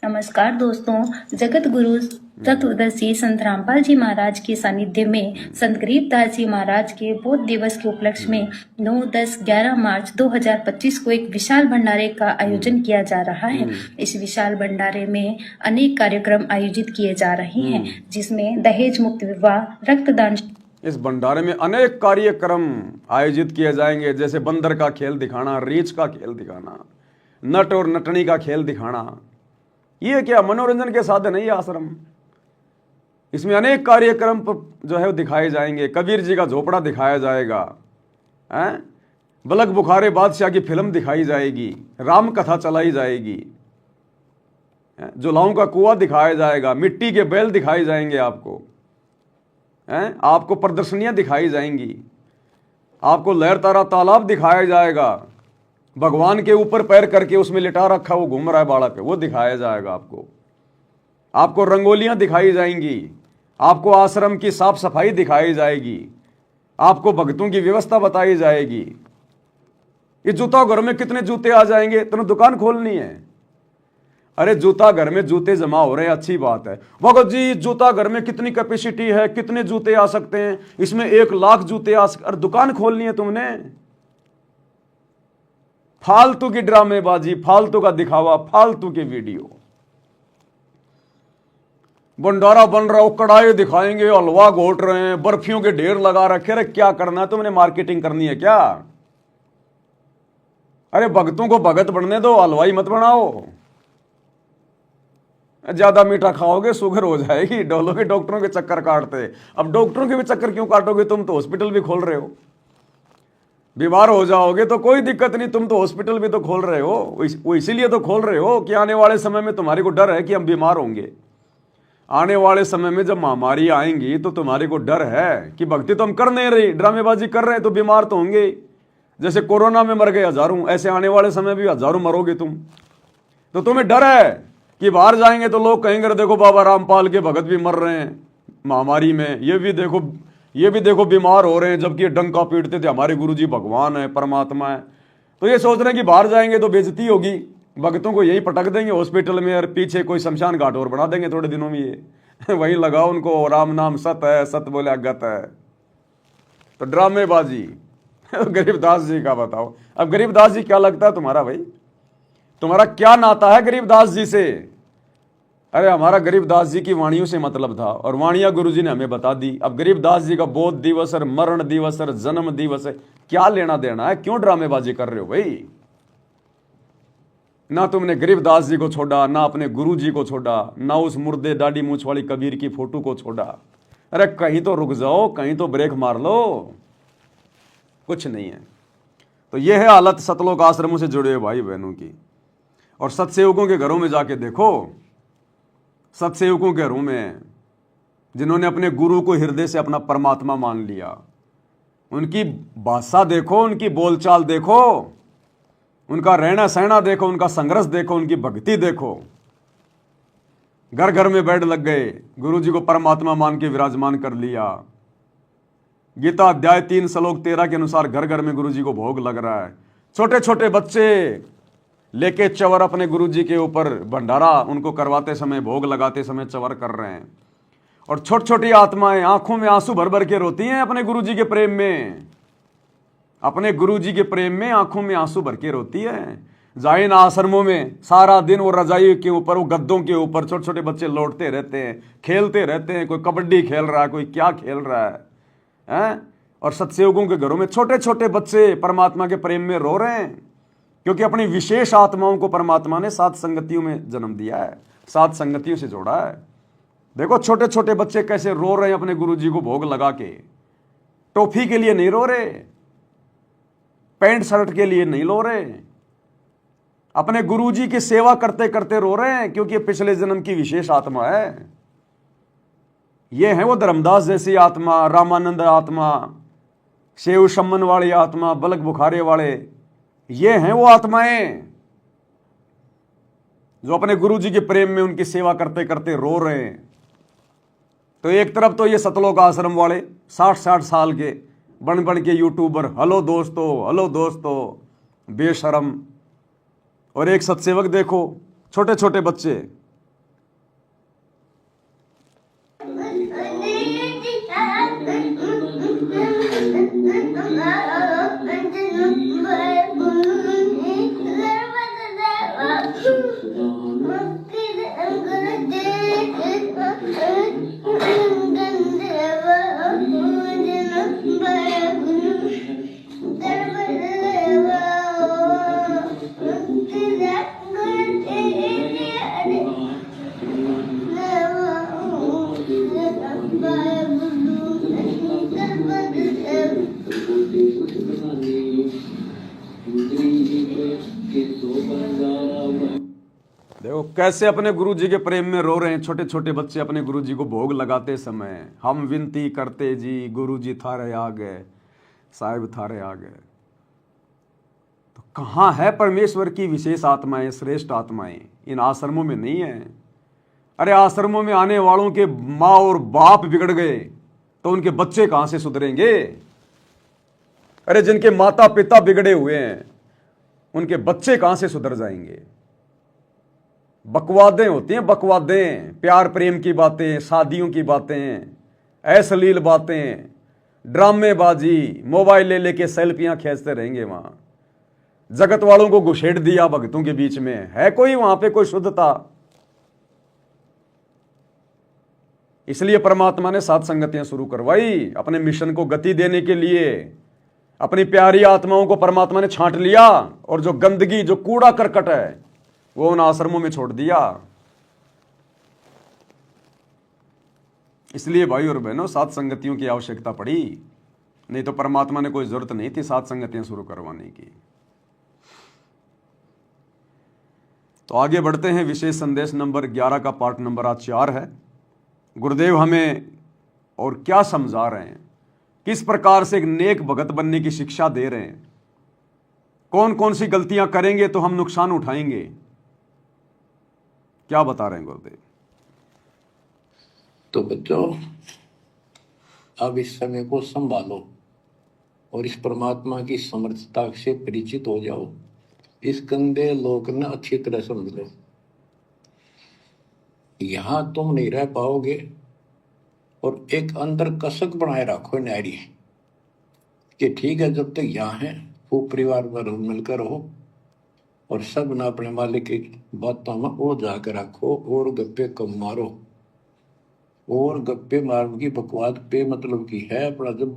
नमस्कार दोस्तों, जगत गुरु चतुर्दशी संत रामपाल जी महाराज के सानिध्य में संत गरीबदास जी महाराज के बोध दिवस के उपलक्ष्य में 9, 10, 11 मार्च 2025 को एक विशाल भंडारे का आयोजन किया जा रहा है। इस विशाल भंडारे में अनेक कार्यक्रम आयोजित किए जा रहे हैं, जिसमें दहेज मुक्त विवाह, रक्तदान। इस भंडारे में अनेक कार्यक्रम आयोजित किए जाएंगे, जैसे बंदर का खेल दिखाना, रीछ का खेल दिखाना, नट और नटनी का खेल दिखाना। ये क्या मनोरंजन के साधन है ये आश्रम? इसमें अनेक कार्यक्रम जो है वो दिखाए जाएंगे। कबीर जी का झोपड़ा दिखाया जाएगा, बलक बुखारे बादशाह की फिल्म दिखाई जाएगी, राम कथा चलाई जाएगी, जुलाओं का कुआं दिखाया जाएगा, मिट्टी के बैल दिखाए जाएंगे आपको, आपको प्रदर्शनियां दिखाई जाएंगी, आपको लहर तारा तालाब दिखाया जाएगा, भगवान के ऊपर पैर करके उसमें लिटा रखा वो घूम रहा है बाड़ा पे, वो दिखाया जाएगा आपको रंगोलियां दिखाई जाएंगी, आपको आश्रम की साफ सफाई दिखाई जाएगी, आपको भक्तों की व्यवस्था बताई जाएगी। ये जूता घर में कितने जूते आ जाएंगे, तुम्हें दुकान खोलनी है। अरे जूता घर में जूते जमा हो रहे हैं, अच्छी बात है। भगत जी जूता घर में कितनी कैपेसिटी है, कितने जूते आ सकते हैं, इसमें 1 लाख जूते आ सकते। अरे दुकान खोलनी है तुमने। फालतू की ड्रामेबाजी, फालतू का दिखावा, फालतू की वीडियो। भंडारा बन रहा हो, कढ़ाई दिखाएंगे, हलवा घोट रहे हैं, बर्फियों के ढेर लगा रखे। अरे क्या करना है तुमने, मार्केटिंग करनी है क्या? अरे भगतों को भगत बनने दो, हलवाई मत बनाओ। ज्यादा मीठा खाओगे शुगर हो जाएगी, डोलोगे डॉक्टरों के चक्कर काटते। अब डॉक्टरों के भी चक्कर क्यों काटोगे, तुम तो हॉस्पिटल भी खोल रहे हो। बीमार हो जाओगे तो कोई दिक्कत नहीं, तुम तो हॉस्पिटल भी तो खोल रहे हो। वो इसीलिए तो खोल रहे हो कि आने वाले समय में तुम्हारे को डर है कि हम बीमार होंगे। आने वाले समय में जब महामारी आएंगी तो तुम्हारे को डर है कि भक्ति तो हम कर नहीं रही, ड्रामेबाजी कर रहे हैं, तो बीमार तो होंगे। जैसे कोरोना में मर गए हजारों, ऐसे आने वाले समय भी हजारों मरोगे तुम। तो तुम्हें डर है कि बाहर जाएंगे तो लोग कहेंगे देखो बाबा रामपाल के भगत भी मर रहे हैं महामारी में, ये भी देखो बीमार हो रहे हैं, जबकि ये डंका पीटते थे हमारे गुरुजी भगवान है, परमात्मा है। तो ये सोच रहे हैं कि बाहर जाएंगे तो बेइज्जती होगी, भक्तों को यही पटक देंगे हॉस्पिटल में, और पीछे कोई शमशान घाट और बना देंगे थोड़े दिनों में। ये वहीं लगाओ उनको, राम नाम सत है, सत बोले अगत है। तो ड्रामेबाजी। गरीबदास जी का बताओ, अब गरीबदास जी क्या लगता है तुम्हारा भाई? तुम्हारा क्या नाता है गरीबदास जी से? अरे हमारा गरीबदास जी की वाणियों से मतलब था, और वाणियां गुरुजी ने हमें बता दी। अब गरीबदास जी का बोध दिवस और मरण दिवस और जन्म दिवस है, क्या लेना देना है? क्यों ड्रामेबाजी कर रहे हो भाई? ना तुमने गरीबदास जी को छोड़ा, ना अपने गुरु जी को छोड़ा, ना उस मुर्दे दाढ़ी मूछ वाली कबीर की फोटो को छोड़ा। अरे कहीं तो रुक जाओ, कहीं तो ब्रेक मार लो। कुछ नहीं है। तो यह है हालत सतलोक आश्रमों से जुड़े हुए भाई बहनों की। और सत्सेवकों के घरों में जाके देखो, सत्सेवकों के घरों में जिन्होंने अपने गुरु को हृदय से अपना परमात्मा मान लिया, उनकी भाषा देखो, उनकी बोलचाल देखो, उनका रहना सहना देखो, उनका संघर्ष देखो, उनकी भक्ति देखो। घर घर में बेड लग गए, गुरु जी को परमात्मा मान के विराजमान कर लिया। गीता अध्याय 3 श्लोक 13 के अनुसार घर घर में गुरु जी को भोग लग रहा है। छोटे छोटे बच्चे लेके चवर अपने गुरु जी के ऊपर भंडारा उनको करवाते समय, भोग लगाते समय चवर कर रहे हैं। और छोटी छोटी आत्माएं आंखों में आंसू भर भर के रोती हैं अपने गुरु जी के प्रेम में, अपने गुरु जी के प्रेम में आंखों में आंसू भर के रोती है। जाइन आश्रमों में सारा दिन वो रजाई के ऊपर, वो गद्दों के ऊपर छोटे छोटे बच्चे लौटते रहते हैं, खेलते रहते हैं। कोई कबड्डी खेल रहा है, कोई क्या खेल रहा है? और सत्सेवकों के घरों में छोटे छोटे बच्चे परमात्मा के प्रेम में रो रहे हैं, क्योंकि अपनी विशेष आत्माओं को परमात्मा ने 7 संगतियों में जन्म दिया है, 7 संगतियों से जोड़ा है। देखो छोटे छोटे बच्चे कैसे रो रहे हैं अपने गुरु जी को भोग लगा के। टॉफी के लिए नहीं रो रहे, पैंट शर्ट के लिए नहीं रो रहे, अपने गुरुजी की सेवा करते करते रो रहे हैं, क्योंकि पिछले जन्म की विशेष आत्मा है। ये है वो धर्मदास जैसी आत्मा, रामानंद आत्मा, शेव शमन वाली आत्मा, बलक बुखारे वाले। ये हैं वो आत्माएं जो अपने गुरुजी के प्रेम में उनकी सेवा करते करते रो रहे हैं। तो एक तरफ तो ये सतलोक आश्रम वाले 60-60 साल के बन बन के यूट्यूबर, हेलो दोस्तों बेशरम। और एक सत्सेवक देखो, छोटे छोटे बच्चे। देखो कैसे अपने गुरु जी के प्रेम में रो रहे हैं छोटे छोटे बच्चे अपने गुरु जी को भोग लगाते समय। हम विनती करते जी, गुरु जी थारे आ गए, साहिब थारे आ गए। तो कहाँ है परमेश्वर की विशेष आत्माएं, श्रेष्ठ आत्माएं? इन आश्रमों में नहीं है। अरे आश्रमों में आने वालों के माँ और बाप बिगड़ गए तो उनके बच्चे कहां से सुधरेंगे? अरे जिनके माता पिता बिगड़े हुए हैं उनके बच्चे कहां से सुधर जाएंगे? बकवादें होती हैं, बकवादें, प्यार प्रेम की बातें, शादियों की बातें, अश्लील बातें, ड्रामेबाजी, मोबाइल ले लेके सेल्फियां खींचते रहेंगे। वहां जगत वालों को घुसेड़ दिया भक्तों के बीच में, है कोई वहां पे कोई शुद्धता? इसलिए परमात्मा ने सात संगतियां शुरू करवाई, अपने मिशन को गति देने के लिए। अपनी प्यारी आत्माओं को परमात्मा ने छांट लिया और जो गंदगी, जो कूड़ा करकट है, वो उन आश्रमों में छोड़ दिया। इसलिए भाई और बहनों, सात संगतियों की आवश्यकता पड़ी, नहीं तो परमात्मा ने कोई जरूरत नहीं थी सात संगतियां शुरू करवाने की। तो आगे बढ़ते हैं। विशेष संदेश नंबर 11 का पार्ट नंबर आज 4 है। गुरुदेव हमें और क्या समझा रहे हैं, किस प्रकार से एक नेक भगत बनने की शिक्षा दे रहे हैं, कौन कौन सी गलतियां करेंगे तो हम नुकसान उठाएंगे, क्या बता रहे हैं गुरुदेव? तो बच्चों, अब इस समय को संभालो और इस परमात्मा की समर्थता से परिचित हो जाओ। इस गंदे लोक ने अच्छी तरह समझ लो। यहां तुम नहीं रह पाओगे और एक अंदर कसक बनाए रखो नारी कि ठीक है, जब तक यहाँ है खूब परिवार में मिलकर रहो और सब ना अपने मालिक की बातों में वो जाकर रखो और गप्पे कम मारो। और गप्पे मारने की बकवाद पे मतलब की है अपना जब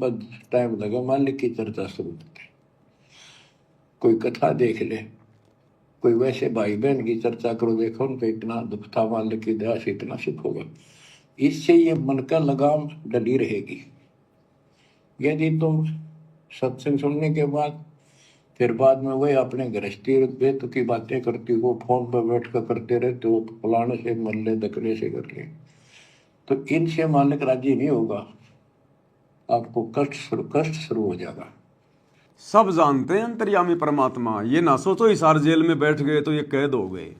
टाइम लगा मालिक की चर्चा शुरू करते, कोई कथा देख ले, कोई वैसे भाई बहन की चर्चा करो, देखो उनको इतना दुख था, मालिक की दया से इतना सुख होगा। इससे ये मन का लगाम डली रहेगी। यदि तुम सत्संग सुनने के बाद फिर बाद में वही अपने गृहस्थी बेत की बातें करती हो, फोन पर बैठ कर करते रहते हो, फलाने से मर ले, दकने से कर ले, तो इनसे मालिक राजी नहीं होगा, आपको कष्ट शुरू हो जाएगा। सब जानते हैं अंतर्यामी परमात्मा, ये ना सोचो हिसार जेल में बैठ गए तो ये कैद हो गए।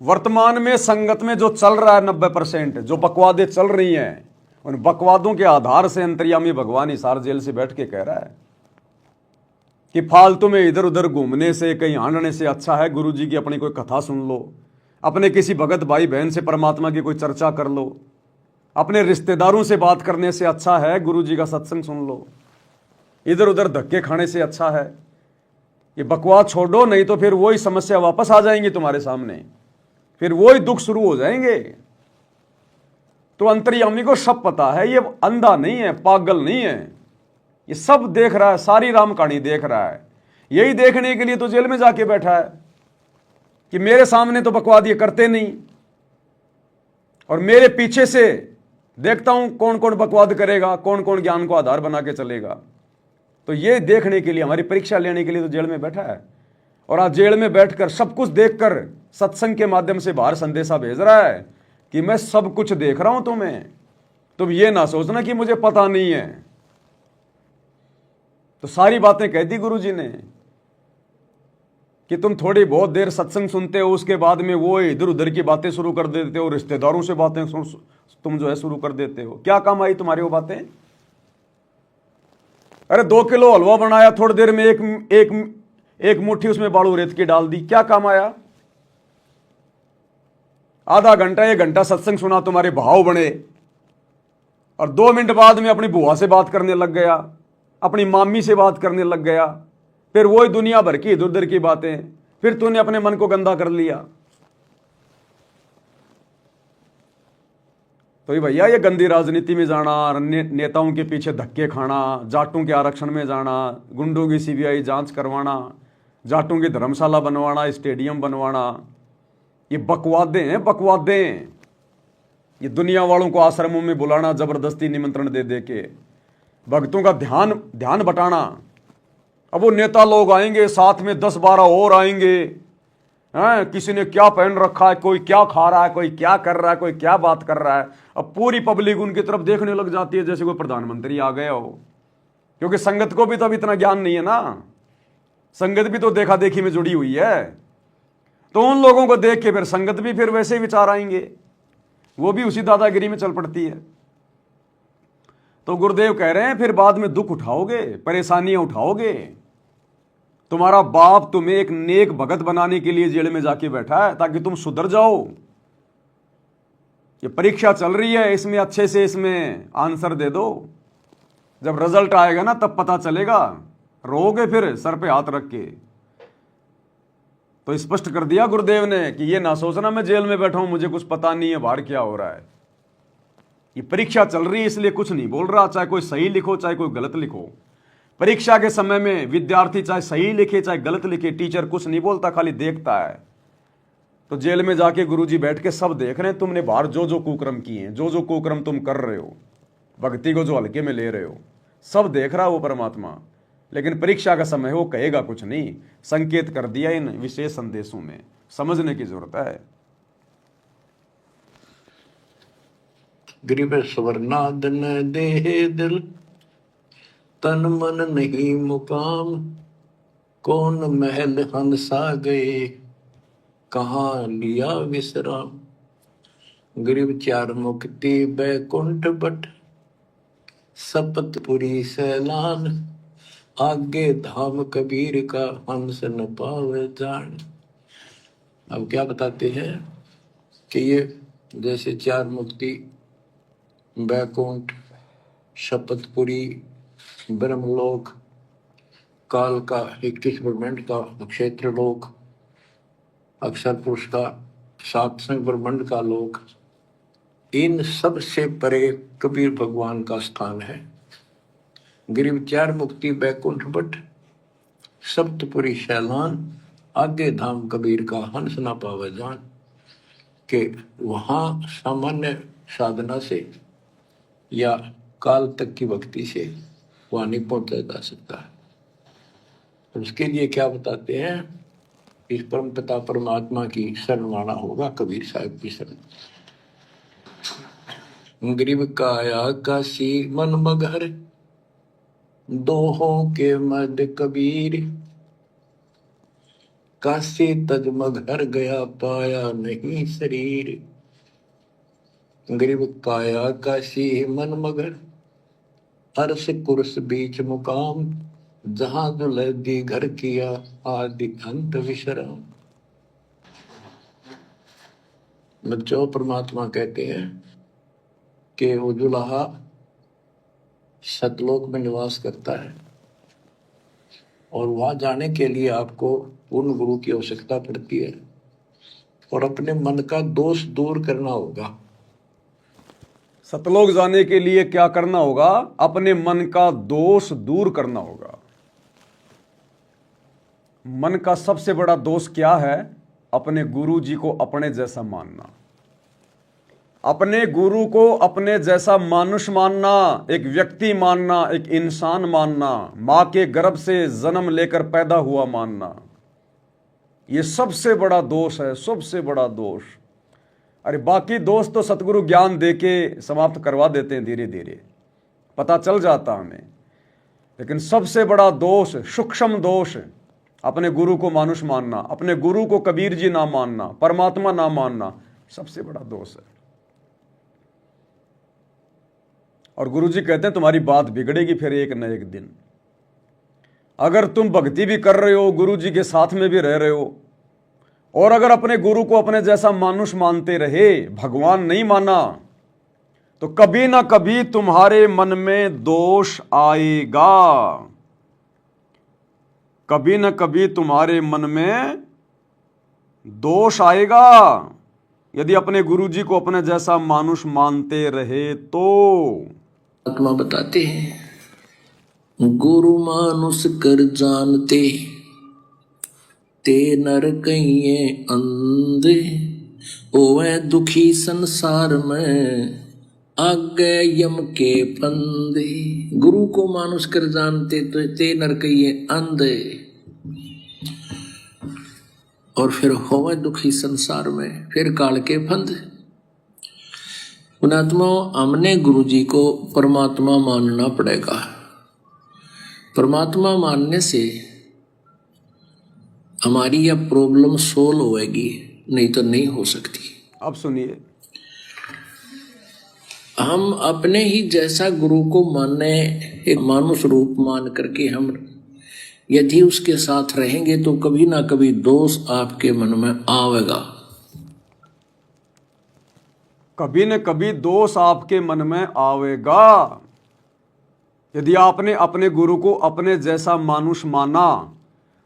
वर्तमान में संगत में जो चल रहा है 90%, जो बकवादें चल रही हैं, उन बकवादों के आधार से अंतर्यामी भगवान हिसार जेल से बैठ के कह रहा है कि फालतू में इधर उधर घूमने से, कहीं हांडने से अच्छा है गुरु जी की अपनी कोई कथा सुन लो, अपने किसी भगत भाई बहन से परमात्मा की कोई चर्चा कर लो, अपने रिश्तेदारों से बात करने से अच्छा है गुरु जी का सत्संग सुन लो, इधर उधर धक्के खाने से अच्छा है। ये बकवाद छोड़ो, नहीं तो फिर वही समस्या वापस आ जाएंगी तुम्हारे सामने, फिर वही दुख शुरू हो जाएंगे। तो अंतर्यामी को सब पता है, ये अंधा नहीं है, पागल नहीं है, ये सब देख रहा है, सारी राम कहानी देख रहा है। यही देखने के लिए तो जेल में जाके बैठा है कि मेरे सामने तो बकवाद ये करते नहीं और मेरे पीछे से देखता हूं कौन कौन बकवाद करेगा, कौन कौन ज्ञान को आधार बना के चलेगा। तो ये देखने के लिए, हमारी परीक्षा लेने के लिए तो जेल में बैठा है। और आज जेल में बैठकर सब कुछ देखकर सत्संग के माध्यम से बाहर संदेशा भेज रहा है कि मैं सब कुछ देख रहा हूं तुम्हें, तुम ये ना सोचना कि मुझे पता नहीं है। तो सारी बातें कह दी गुरु जी ने कि तुम थोड़ी बहुत देर सत्संग सुनते हो, उसके बाद में वो इधर उधर की बातें शुरू कर देते हो, रिश्तेदारों से बातें तुम जो है शुरू कर देते हो। क्या काम आई तुम्हारी वो बातें? अरे 2 किलो हलवा बनाया, थोड़ी देर में एक मुट्ठी उसमें बालू रेत की डाल दी, क्या काम आया? आधा घंटा 1 घंटा सत्संग सुना, तुम्हारे भाव बने, और 2 मिनट बाद में अपनी बुआ से बात करने लग गया, अपनी मामी से बात करने लग गया, फिर वही दुनिया भर की इधर उधर की बातें, फिर तूने अपने मन को गंदा कर लिया। तो भैया ये गंदी राजनीति में जाना, नेताओं के पीछे धक्के खाना, जाटों के आरक्षण में जाना, गुंडों की सीबीआई जांच करवाना, जाटों की धर्मशाला बनवाना, स्टेडियम बनवाना, ये बकवादें हैं, बकवादें। ये दुनिया वालों को आश्रमों में बुलाना, जबरदस्ती निमंत्रण दे दे के भक्तों का ध्यान बटाना। अब वो नेता लोग आएंगे, साथ में 10-12 और आएंगे, हैं, किसी ने क्या पहन रखा है, कोई क्या खा रहा है, कोई क्या कर रहा है, कोई क्या बात कर रहा है। अब पूरी पब्लिक उनकी तरफ देखने लग जाती है जैसे कोई प्रधानमंत्री आ गया हो, क्योंकि संगत को भी तो अब इतना ज्ञान नहीं है ना, संगत भी तो देखा देखी में जुड़ी हुई है। तो उन लोगों को देख के फिर संगत भी फिर वैसे ही विचार आएंगे, वो भी उसी दादागिरी में चल पड़ती है। तो गुरुदेव कह रहे हैं फिर बाद में दुख उठाओगे, परेशानियां उठाओगे, तुम्हारा बाप तुम्हें एक नेक भगत बनाने के लिए जेल में जाके बैठा है ताकि तुम सुधर जाओ। ये परीक्षा चल रही है, इसमें अच्छे से इसमें आंसर दे दो। जब रिजल्ट आएगा ना तब पता चलेगा, रोगे फिर सर पे हाथ रख के। तो स्पष्ट कर दिया गुरुदेव ने कि ये ना सोचना मैं जेल में बैठा हूं, मुझे कुछ पता नहीं है बाहर क्या हो रहा है। ये परीक्षा चल रही है इसलिए कुछ नहीं बोल रहा, चाहे कोई सही लिखो चाहे कोई गलत लिखो। परीक्षा के समय में विद्यार्थी चाहे सही लिखे चाहे गलत लिखे, टीचर कुछ नहीं बोलता, खाली देखता है। तो जेल में जाके गुरुजी बैठ के सब देख रहे हैं तुमने बाहर जो जो कुकर्म किए हैं, जो जो कुकर्म तुम कर रहे हो, भक्ति को जो हल्के में ले रहे हो, सब देख रहा है वो परमात्मा। लेकिन परीक्षा का समय वो कहेगा कुछ नहीं, संकेत कर दिया इन विशेष संदेशों में, समझने की जरूरत है। गरीब स्वर्णाद न दे दिल, तन मन नहीं मुकाम, कौन महल हंसा गए, कहाँ लिया विश्राम। गरीब चार मुक्ति बैकुंठ बट, सपतपुरी सैलान, आगे धाम कबीर का हंस न पावे जान। अब क्या बताते हैं कि ये जैसे चार मुक्ति, बैकुंठ, शपथपुरी, ब्रह्मलोक, काल का 21 ब्रह्मांड का क्षेत्र लोक, अक्षर पुरुष का सातसंग ब्रह्मांड का लोक, इन सब से परे कबीर भगवान का स्थान है। गिरिव चार मुक्ति बैकुंठ बट, सप्तपुरी शैलान, आगे धाम कबीर का हंस ना पावे जान। के वहां सामान्य साधना से या काल तक की भक्ति से वहां नहीं पहुंचा जा सकता है। तो उसके लिए क्या बताते हैं, इस परम पिता परमात्मा की शरण माना होगा, कबीर साहब की शरण। गरीब काया काशी मन मगर, दोहों के मद कबीर, काशी तज मगर गया पाया नहीं शरीर। गरीब काया काशी मन मगर, अर्श कुर्स बीच मुकाम, जहां दुलहदी घर किया आदि अंत विश्राम। बच्चों, परमात्मा कहते हैं कि वो दुल्हा सतलोक में निवास करता है और वहां जाने के लिए आपको पूर्ण गुरु की आवश्यकता पड़ती है और अपने मन का दोष दूर करना होगा। सतलोक जाने के लिए क्या करना होगा? अपने मन का दोष दूर करना होगा। मन का सबसे बड़ा दोष क्या है? अपने गुरु जी को अपने जैसा मानना, अपने गुरु को अपने जैसा मानुष मानना, एक व्यक्ति मानना, एक इंसान मानना, मां के गर्भ से जन्म लेकर पैदा हुआ मानना, यह सबसे बड़ा दोष है, सबसे बड़ा दोष। अरे बाकी दोष तो सतगुरु ज्ञान देके समाप्त करवा देते हैं, धीरे धीरे पता चल जाता हमें। लेकिन सबसे बड़ा दोष, सूक्ष्म दोष, अपने गुरु को मानुष मानना, अपने गुरु को कबीर जी ना मानना, परमात्मा ना मानना, सबसे बड़ा दोष है। और गुरु जी कहते हैं तुम्हारी बात बिगड़ेगी फिर एक न एक दिन। अगर तुम भक्ति भी कर रहे हो, गुरु जी के साथ में भी रह रहे हो, और अगर अपने गुरु को अपने जैसा मानुष मानते रहे, भगवान नहीं माना, तो कभी ना कभी तुम्हारे मन में दोष आएगा। कभी ना कभी तुम्हारे मन में दोष आएगा यदि अपने गुरु जी को अपने जैसा मानुष मानते रहे तो। आत्मा बताते हैं, गुरु मानुष कर जानते, ते नर कहिए अंधे, ओवे दुखी संसार में, आगे यम के फंदे। गुरु को मानुष कर जानते तो ते नर कहिए अंधे, और फिर होवे दुखी संसार में, फिर काल के फंदे। पुणात्माओं, हमने गुरु जी को परमात्मा मानना पड़ेगा। परमात्मा मानने से हमारी यह प्रॉब्लम सोल्व होएगी, नहीं तो नहीं हो सकती। अब सुनिए, हम अपने ही जैसा गुरु को माने, एक मानुष रूप मान करके हम यदि उसके साथ रहेंगे तो कभी ना कभी दोष आपके मन में आवेगा। कभी न कभी दोष आपके मन में आवेगा। यदि आपने अपने गुरु को अपने जैसा मानुष माना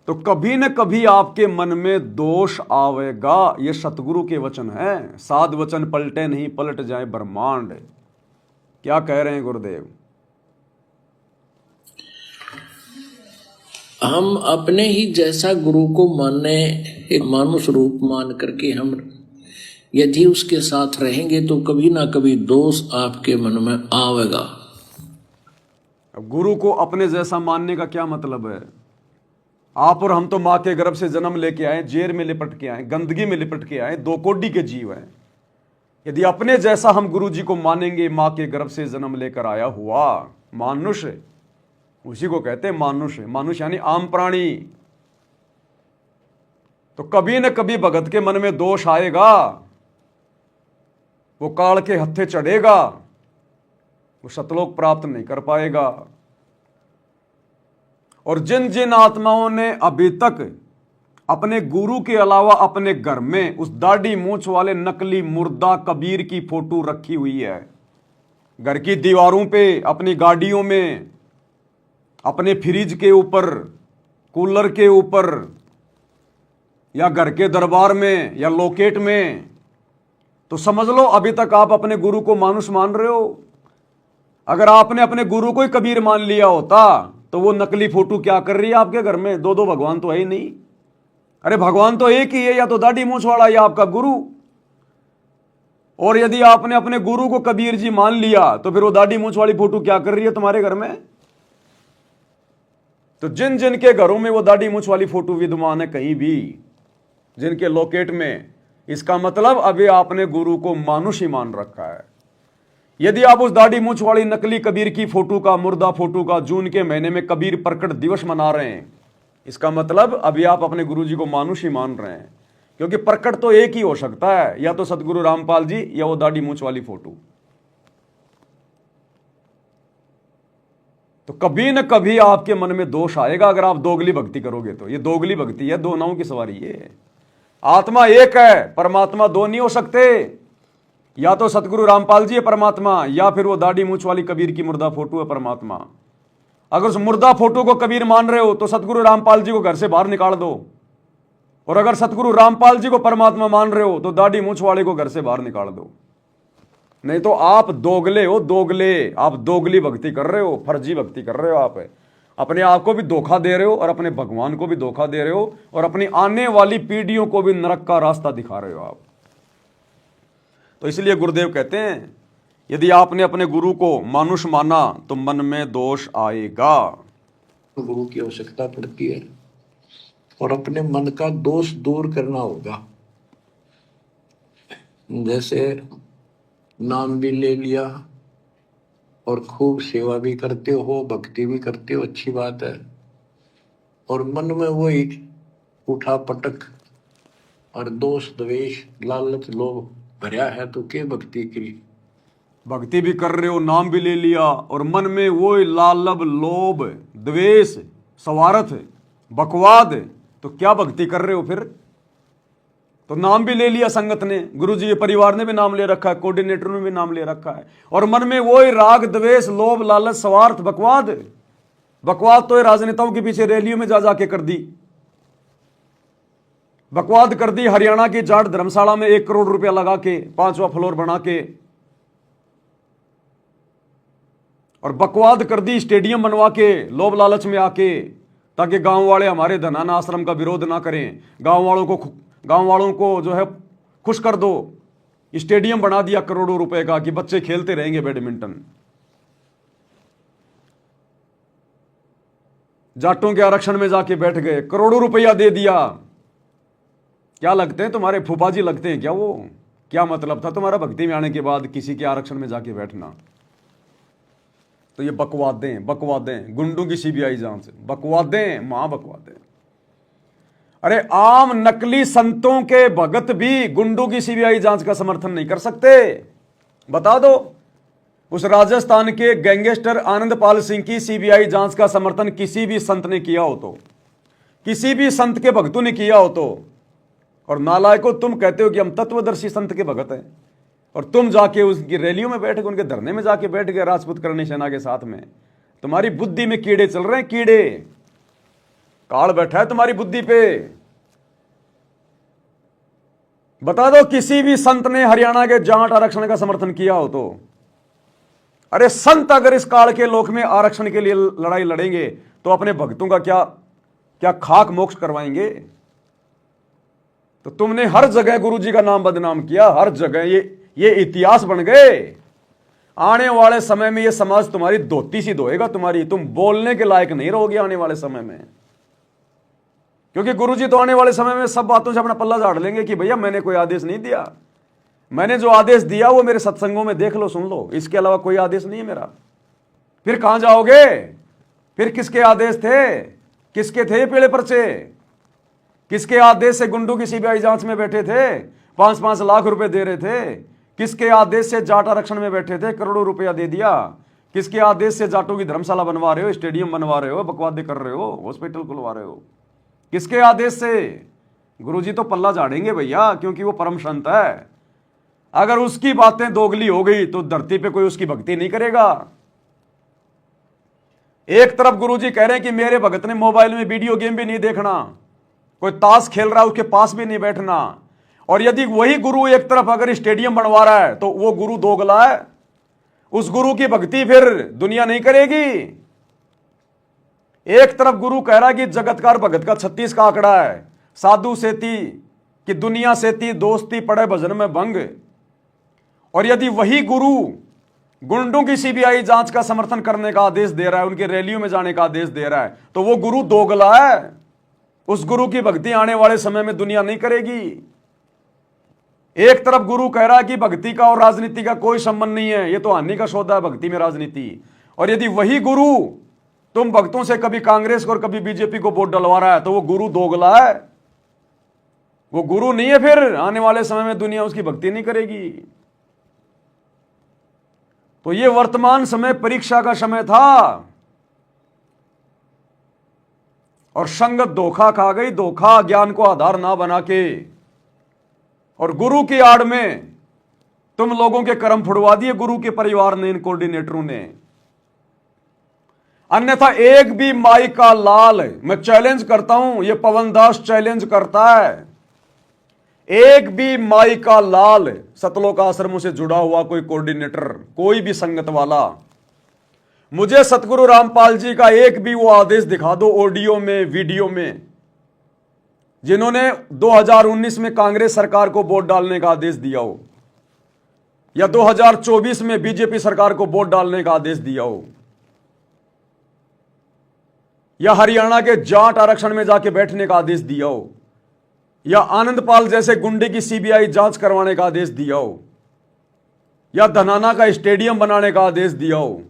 तो कभी न कभी आपके मन में दोष आवेगा। ये सतगुरु के वचन हैं। साध वचन पलटे नहीं, पलट जाए ब्रह्मांड। क्या कह रहे हैं गुरुदेव? हम अपने ही जैसा गुरु को माने, एक मानुष रूप मान करके हम यदि उसके साथ रहेंगे तो कभी ना कभी दोष आपके मन में आवेगा। अब गुरु को अपने जैसा मानने का क्या मतलब है? आप और हम तो मां के गर्भ से जन्म लेके आए, जेर में लिपट के आए, गंदगी में लिपट के आए, दो कोडी के जीव हैं। यदि अपने जैसा हम गुरु जी को मानेंगे, मां के गर्भ से जन्म लेकर आया हुआ मानुष, उसी को कहते हैं मानुष। मानुष यानी आम प्राणी। तो कभी न कभी भगत के मन में दोष आएगा, वो काल के हत्थे चढ़ेगा, वो सतलोक प्राप्त नहीं कर पाएगा। और जिन जिन आत्माओं ने अभी तक अपने गुरु के अलावा अपने घर में उस दाढ़ी मूंछ वाले नकली मुर्दा कबीर की फोटो रखी हुई है, घर की दीवारों पे, अपनी गाड़ियों में, अपने फ्रिज के ऊपर, कूलर के ऊपर, या घर के दरबार में, या लोकेट में, तो समझ लो अभी तक आप अपने गुरु को मानुष मान रहे हो। अगर आपने अपने गुरु को ही कबीर मान लिया होता तो वो नकली फोटो क्या कर रही है आपके घर में? दो दो भगवान तो है ही नहीं। अरे भगवान तो एक ही है, या तो दाढ़ी मूंछ वाला या आपका गुरु। और यदि आपने अपने गुरु को कबीर जी मान लिया तो फिर वो दाढ़ी मूंछ वाली फोटो क्या कर रही है तुम्हारे घर में? तो जिन जिन के घरों में वो दाढ़ी मूंछ वाली फोटो विद्यमान है कहीं भी, जिनके लोकेट में, इसका मतलब अभी आपने गुरु को मानुष ही मान रखा है। यदि आप उस दाढ़ी मूंछ वाली नकली कबीर की फोटो का, मुर्दा फोटो का, जून के महीने में कबीर प्रकट दिवस मना रहे हैं, इसका मतलब अभी आप अपने गुरु जी को मानुष ही मान रहे हैं। क्योंकि प्रकट तो एक ही हो सकता है, या तो सतगुरु रामपाल जी या वो दाढ़ी मूंछ वाली फोटो। तो कभी न कभी आपके मन में दोष आएगा अगर आप दोगली भक्ति करोगे तो। ये दोगली भक्ति है, दो नावों की सवारी है। आत्मा एक है, परमात्मा दो नहीं हो सकते। या तो सतगुरु रामपाल जी है परमात्मा, या फिर वो दाढ़ी मूंछ वाली कबीर की मुर्दा फोटो है परमात्मा। अगर उस मुर्दा फोटो को कबीर मान रहे हो तो सतगुरु रामपाल जी को घर से बाहर निकाल दो। और अगर सतगुरु रामपाल जी को परमात्मा मान रहे हो तो दाढ़ी मूंछ वाले को घर से बाहर निकाल दो। नहीं तो आप दोगले हो, दोगले। आप दोगली भक्ति कर रहे हो, फर्जी भक्ति कर रहे हो। आप अपने आप को भी धोखा दे रहे हो और अपने भगवान को भी धोखा दे रहे हो, और अपनी आने वाली पीढ़ियों को भी नरक का रास्ता दिखा रहे हो आप। तो इसलिए गुरुदेव कहते हैं यदि आपने अपने गुरु को मानुष माना तो मन में दोष आएगा। गुरु की आवश्यकता पड़ती है और अपने मन का दोष दूर करना होगा। जैसे नाम भी ले लिया और खूब सेवा भी करते हो, भक्ति भी करते हो, अच्छी बात है, और मन में वही उठा पटक और दोष, द्वेष, लालच, लोभ भरया है तो के भक्ति करी? भक्ति भी कर रहे हो, नाम भी ले लिया, और मन में वो लालब, लोभ, द्वेष, स्वार्थ, बकवाद, तो क्या भक्ति कर रहे हो फिर? तो नाम भी ले लिया संगत ने, गुरु जी परिवार ने भी नाम ले रखा है, कोऑर्डिनेटर ने भी नाम ले रखा है, और मन में वो राग, द्वेष, लोभ, लालच, स्वार्थ, बकवाद। बकवाद तो राजनेताओं के पीछे रैलियों में जा जाके कर दी। बकवाद कर दी हरियाणा की जाट धर्मशाला में 1 करोड़ रुपया लगा के 5वां फ्लोर बना के, और बकवाद कर दी स्टेडियम बनवा के लोभ लालच में आके, ताकि गांव वाले हमारे धनाना आश्रम का विरोध ना करें, गांव वालों को जो है खुश कर दो। स्टेडियम बना दिया करोड़ों रुपए का कि बच्चे खेलते रहेंगे बैडमिंटन। जाटों के आरक्षण में जाके बैठ गए, करोड़ों रुपया दे दिया। क्या लगते हैं तुम्हारे फूफा जी लगते हैं क्या वो? क्या मतलब था तुम्हारा भक्ति में आने के बाद किसी के आरक्षण में जाके बैठना? तो ये बकवादें, गुंडों की सीबीआई जांच, बकवादें, मां बकवादें। अरे आम नकली संतों के भगत भी गुंडों की सीबीआई जांच का समर्थन नहीं कर सकते। बता दो, उस राजस्थान के गैंगस्टर आनंदपाल सिंह की सीबीआई जांच का समर्थन किसी भी संत ने किया हो तो, किसी भी संत के भक्तों ने किया हो तो, और नालायकों तुम कहते हो कि हम तत्वदर्शी संत के भगत हैं, और तुम जाके उसकी रैलियों में बैठ गए, उनके धरने में जाके बैठ गए राजपूत करणी सेना के साथ में। तुम्हारी बुद्धि में कीड़े चल रहे हैं, कीड़े, काल बैठा है तुम्हारी बुद्धि पे। बता दो किसी भी संत ने हरियाणा के जाट आरक्षण का समर्थन किया हो तो। अरे संत अगर इस काल के लोक में आरक्षण के लिए लड़ाई लड़ेंगे तो अपने भक्तों का क्या खाक मोक्ष करवाएंगे? तो तुमने हर जगह गुरुजी का नाम बदनाम किया, हर जगह ये इतिहास बन गए। आने वाले समय में ये समाज तुम्हारी धोती सी धोएगा, तुम बोलने के लायक नहीं रहोगे आने वाले समय में। क्योंकि गुरुजी तो आने वाले समय में सब बातों से अपना पल्ला झाड़ लेंगे कि भैया मैंने कोई आदेश नहीं दिया, मैंने जो आदेश दिया वो मेरे सत्संगों में देख लो, सुन लो, इसके अलावा कोई आदेश नहीं है मेरा। फिर कहां जाओगे? फिर किसके आदेश थे? किसके थे पीले पर्चे? किसके आदेश से गुंडू की सीबीआई जांच में बैठे थे, 5-5 लाख रुपए दे रहे थे? किसके आदेश से जाट आरक्षण में बैठे थे, करोड़ों रुपया दे दिया? किसके आदेश से जाटों की धर्मशाला बनवा रहे हो, स्टेडियम बनवा रहे हो, बकवादे कर रहे हो, हॉस्पिटल खुलवा रहे हो? किसके आदेश से? गुरुजी तो पल्ला झाड़ेंगे भैया, क्योंकि वो परम संत है। अगर उसकी बातें दोगली हो गई तो धरती पे कोई उसकी भक्ति नहीं करेगा। एक तरफ गुरुजी कह रहे हैं कि मेरे भगत ने मोबाइल में वीडियो गेम भी नहीं देखना, कोई ताश खेल रहा है उसके पास भी नहीं बैठना, और यदि वही गुरु एक तरफ अगर स्टेडियम बनवा रहा है तो वो गुरु दोगला है। उस गुरु की भक्ति फिर दुनिया नहीं करेगी। एक तरफ गुरु कह रहा है कि जगतकार भगत का 36 का आंकड़ा है, साधु सेती कि दुनिया सेती दोस्ती पड़े भजन में भंग, और यदि वही गुरु गुंडों की सीबीआई जांच का समर्थन करने का आदेश दे रहा है, उनके रैलियों में जाने का आदेश दे रहा है, तो वो गुरु दोगला है। उस गुरु की भक्ति आने वाले समय में दुनिया नहीं करेगी। एक तरफ गुरु कह रहा है कि भक्ति का और राजनीति का कोई संबंध नहीं है, ये तो हानि का सौदा है भक्ति में राजनीति, और यदि वही गुरु तुम भक्तों से कभी कांग्रेस को और कभी बीजेपी को वोट डलवा रहा है तो वो गुरु दोगला है, वो गुरु नहीं है। फिर आने वाले समय में दुनिया उसकी भक्ति नहीं करेगी। तो ये वर्तमान समय परीक्षा का समय था, और संगत धोखा खा गई, धोखा ज्ञान को आधार ना बना के, और गुरु की आड़ में तुम लोगों के कर्म फुड़वा दिए गुरु के परिवार ने, इन कोऑर्डिनेटरों ने। अन्यथा एक भी माई का लाल, मैं चैलेंज करता हूं, ये पवन दास चैलेंज करता है, एक भी माई का लाल सतलोक आश्रमों से जुड़ा हुआ कोई कोऑर्डिनेटर, कोई भी संगत वाला, मुझे सतगुरु रामपाल जी का एक भी वो आदेश दिखा दो ऑडियो में, वीडियो में, जिन्होंने 2019 में कांग्रेस सरकार को वोट डालने का आदेश दिया हो, या 2024 में बीजेपी सरकार को वोट डालने का आदेश दिया हो, या हरियाणा के जाट आरक्षण में जाके बैठने का आदेश दिया हो, या आनंदपाल जैसे गुंडे की सीबीआई जांच करवाने का आदेश दिया हो, या धनाना का स्टेडियम बनाने का आदेश दिया हो,